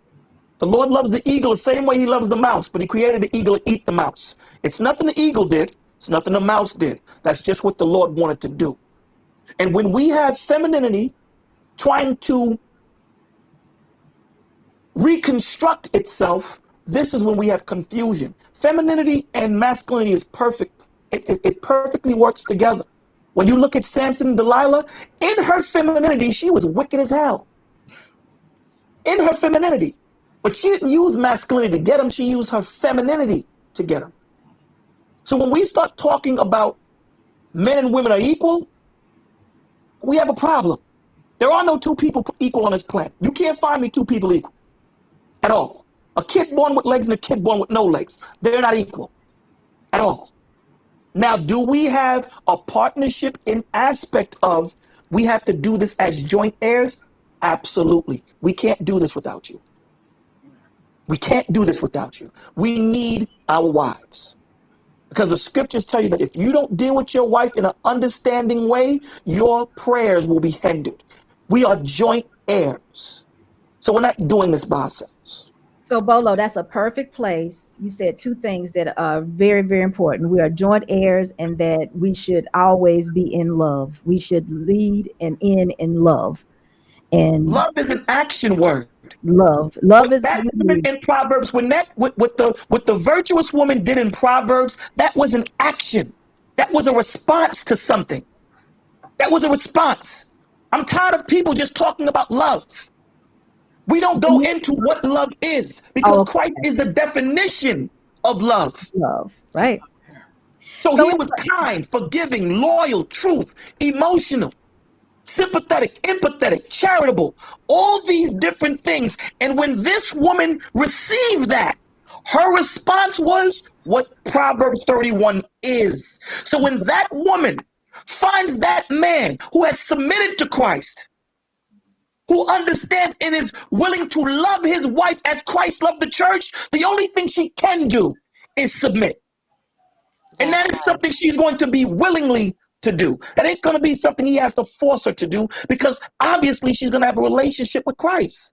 The Lord loves the eagle the same way he loves the mouse, but he created the eagle to eat the mouse. It's nothing the eagle did. It's nothing the mouse did. That's just what the Lord wanted to do. And when we have femininity trying to reconstruct itself, this is when we have confusion. Femininity and masculinity is perfect. It perfectly works together. When you look at Samson and Delilah, in her femininity, she was wicked as hell. In her femininity. But she didn't use masculinity to get him. She used her femininity to get him. So when we start talking about men and women are equal, we have a problem. There are no two people equal on this planet. You can't find me two people equal at all. A kid born with legs and a kid born with no legs. They're not equal at all. Now, do we have a partnership in aspect of we have to do this as joint heirs? Absolutely. We can't do this without you. We can't do this without you. We need our wives. Because the scriptures tell you that if you don't deal with your wife in an understanding way, your prayers will be hindered. We are joint heirs. So we're not doing this by ourselves. So Bolo, that's a perfect place. You said two things that are very, very important. We are joint heirs and that we should always be in love. We should lead and end in love. And love is an action word. Love is that woman in Proverbs. When that what the virtuous woman did in Proverbs, that was an action. That was a response to something. That was a response. I'm tired of people just talking about love. We don't go into what love is because Christ is the definition of love. Love, right? So he was kind, forgiving, loyal, truth, emotional, sympathetic, empathetic, charitable, all these different things. And when this woman received that, her response was what Proverbs 31 is. So when that woman finds that man who has submitted to Christ, who understands and is willing to love his wife as Christ loved the church, the only thing she can do is submit. And that is something she's going to be willingly to do. That ain't going to be something he has to force her to do because obviously she's going to have a relationship with Christ.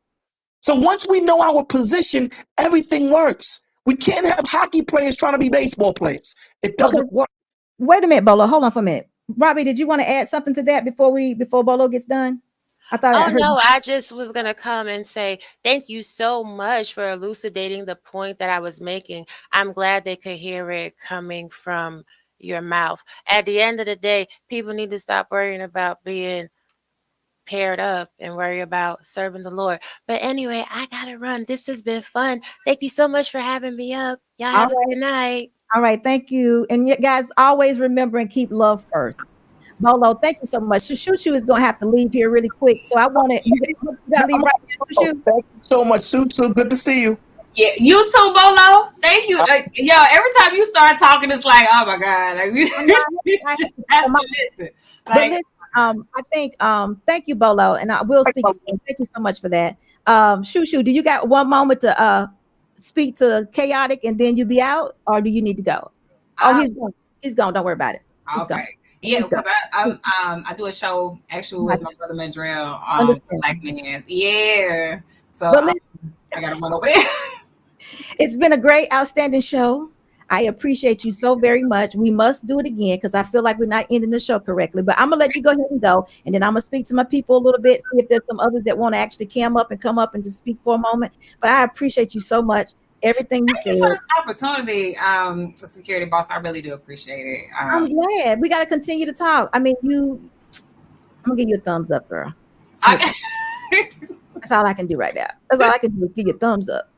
So once we know our position, everything works. We can't have hockey players trying to be baseball players. It doesn't work. Wait a minute, Bolo. Hold on for a minute. Robbie, did you want to add something to that before Bolo gets done? I thought I just was going to come and say thank you so much for elucidating the point that I was making. I'm glad they could hear it coming from your mouth. At the end of the day, people need to stop worrying about being paired up and worry about serving the Lord. But anyway, I got to run. This has been fun. Thank you so much for having me up. Y'all have a good night. All right. Thank you. And you guys always remember and keep love first. Bolo, thank you so much. Shushu is going to have to leave here really quick. So I want to leave right now. Thank you so much, Shushu. Good to see you. Yeah, you too, Bolo. Thank you. Like, yo, every time you start talking, it's like, oh my God. Like, we just have to listen. Like, I think, thank you, Bolo. And I will speak. Thank you so much for that. Shushu, do you got one moment to speak to Chaotic and then you be out? Or do you need to go? He's gone. He's gone. Don't worry about it. He's gone. Yeah, because I do a show actually with my brother Mandrell, Black Men. Yeah. So I gotta run over there. It's been a great, outstanding show. I appreciate you so very much. We must do it again because I feel like we're not ending the show correctly. But I'm gonna let you go ahead and go, and then I'm gonna speak to my people a little bit, see if there's some others that want to actually come up and just speak for a moment. But I appreciate you so much. Everything you said. For this opportunity, for Security Boss, I really do appreciate it. I'm glad. We got to continue to talk. I mean, I'm gonna give you a thumbs up, girl. That's all I can do right now. That's all I can do is give you a thumbs up.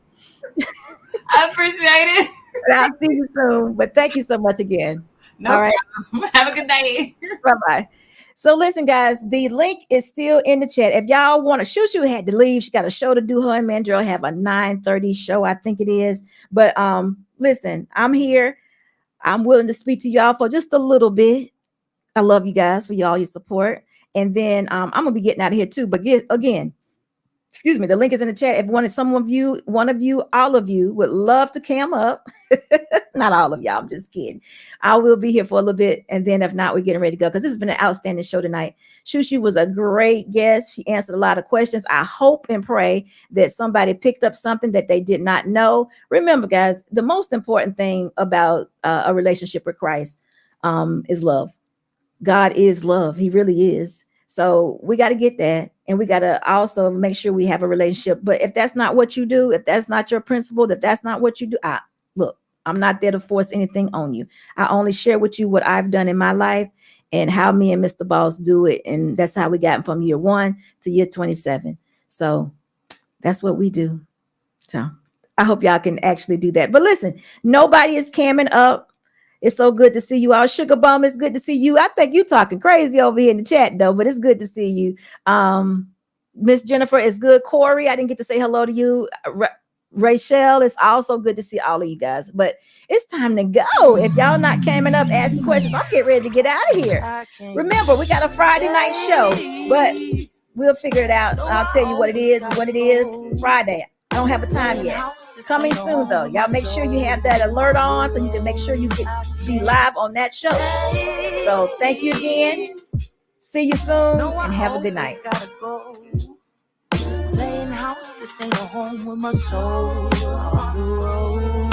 I appreciate it. I'll see you soon. But thank you so much again. All right. Have a good day. Bye-bye. So listen, guys, the link is still in the chat. If y'all want to, Shushu had to leave. She got a show to do. Her and Mandrell have a 9:30 show, I think it is. But listen, I'm here. I'm willing to speak to y'all for just a little bit. I love you guys for y'all your support. And then I'm gonna be getting out of here too. But again, excuse me, the link is in the chat. If one of you, all of you would love to cam up, not all of y'all, I'm just kidding. I will be here for a little bit. And then if not, we're getting ready to go because this has been an outstanding show tonight. Shushu was a great guest. She answered a lot of questions. I hope and pray that somebody picked up something that they did not know. Remember, guys, the most important thing about a relationship with Christ is love. God is love. He really is. So we got to get that. And we got to also make sure we have a relationship. But if that's not what you do, if that's not your principle, if that's not what you do, look, I'm not there to force anything on you. I only share with you what I've done in my life and how me and Mr. Boss do it. And that's how we got from year 1 to year 27. So that's what we do. So I hope y'all can actually do that. But listen, nobody is camming up. It's so good to see you all. Sugar Bum, it's good to see you. I think you talking crazy over here in the chat, though, but it's good to see you. Miss Jennifer, it's good. Corey, I didn't get to say hello to you. Rachel, it's also good to see all of you guys. But it's time to go. If y'all not coming up asking questions, I'm getting ready to get out of here. Remember, we got a Friday night show, but we'll figure it out. I'll tell you what it is and when it is Friday. I don't have a time yet. Coming soon, though. Y'all make sure you have that alert on so you can make sure you be live on that show. So thank you again. See you soon and have a good night. Playing house, this ain't a home with my soul on the road.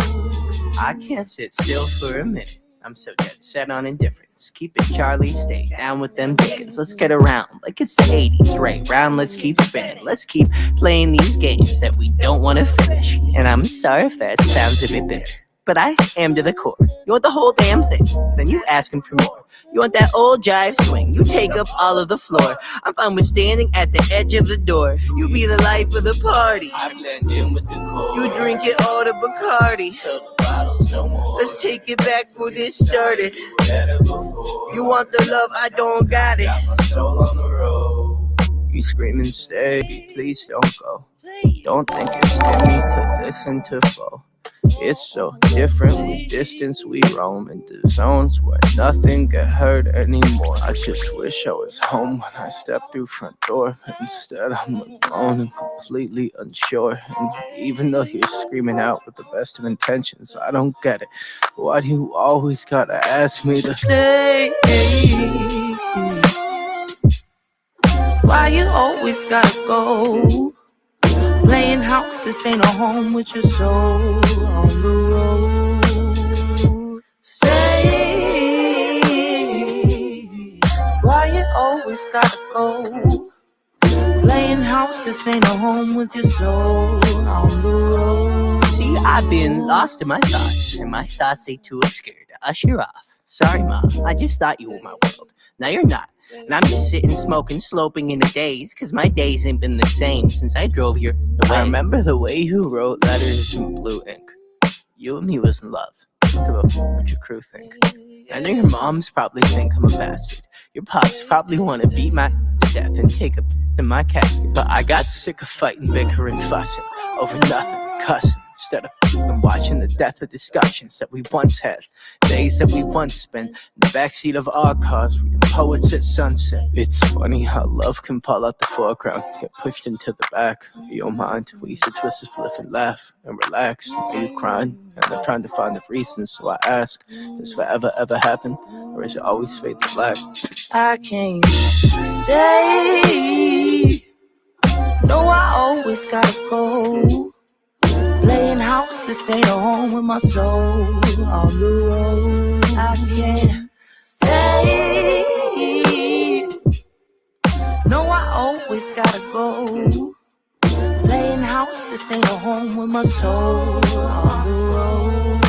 I can't sit still for a minute. I'm so dead set on indifference. Keep it Charlie, stay down with them Dickens. Let's get around like it's the 80s, right round, let's keep spinning. Let's keep playing these games that we don't want to finish. And I'm sorry if that sounds a bit bitter, but I am to the core. You want the whole damn thing, then you ask him for more. You want that old jive swing, you take up all of the floor. I'm fine with standing at the edge of the door. You be the life of the party, I blend in with the core. You drink it all to Bacardi till the bottle's no more. Let's take it back for this started. You want the love, I don't got it. Got my soul on the road. You screaming stay, please don't go. Don't think it's me to listen to flow. It's so different, we distance, we roam into zones where nothing get heard anymore. I just wish I was home when I stepped through front door, but instead I'm alone and completely unsure. And even though you're screaming out with the best of intentions, I don't get it. Why do you always gotta ask me to stay? Why you always gotta go? Playing house, this ain't a home with your soul on the road. Say, why you always gotta go? Playing house, this ain't a home with your soul on the road. See, I've been lost in my thoughts, and my thoughts they too scared to usher off. Sorry, Mom, I just thought you were my world. Now you're not. And I'm just sitting, smoking, sloping in the days, cause my days ain't been the same since I drove here. I remember the way you wrote letters in blue ink. You and me was in love. Think about what your crew think. I know your moms probably think I'm a bastard. Your pops probably want to beat my death and take a in my casket. But I got sick of fighting, bickering, fussing over nothing, cussing. Instead of watching the death of discussions that we once had, days that we once spent in the backseat of our cars, reading poets at sunset. It's funny how love can fall out the foreground, get pushed into the back of your mind. We used to twist a spliff and laugh and relax. Are you crying? And I'm trying to find the reasons, so I ask, does forever ever happen, or is it always fade to black? I can't say, no, I always gotta go. Playing house, this ain't a home with my soul on the road. I can't stay. No, I always gotta go. Playing house, this ain't a home with my soul on the road.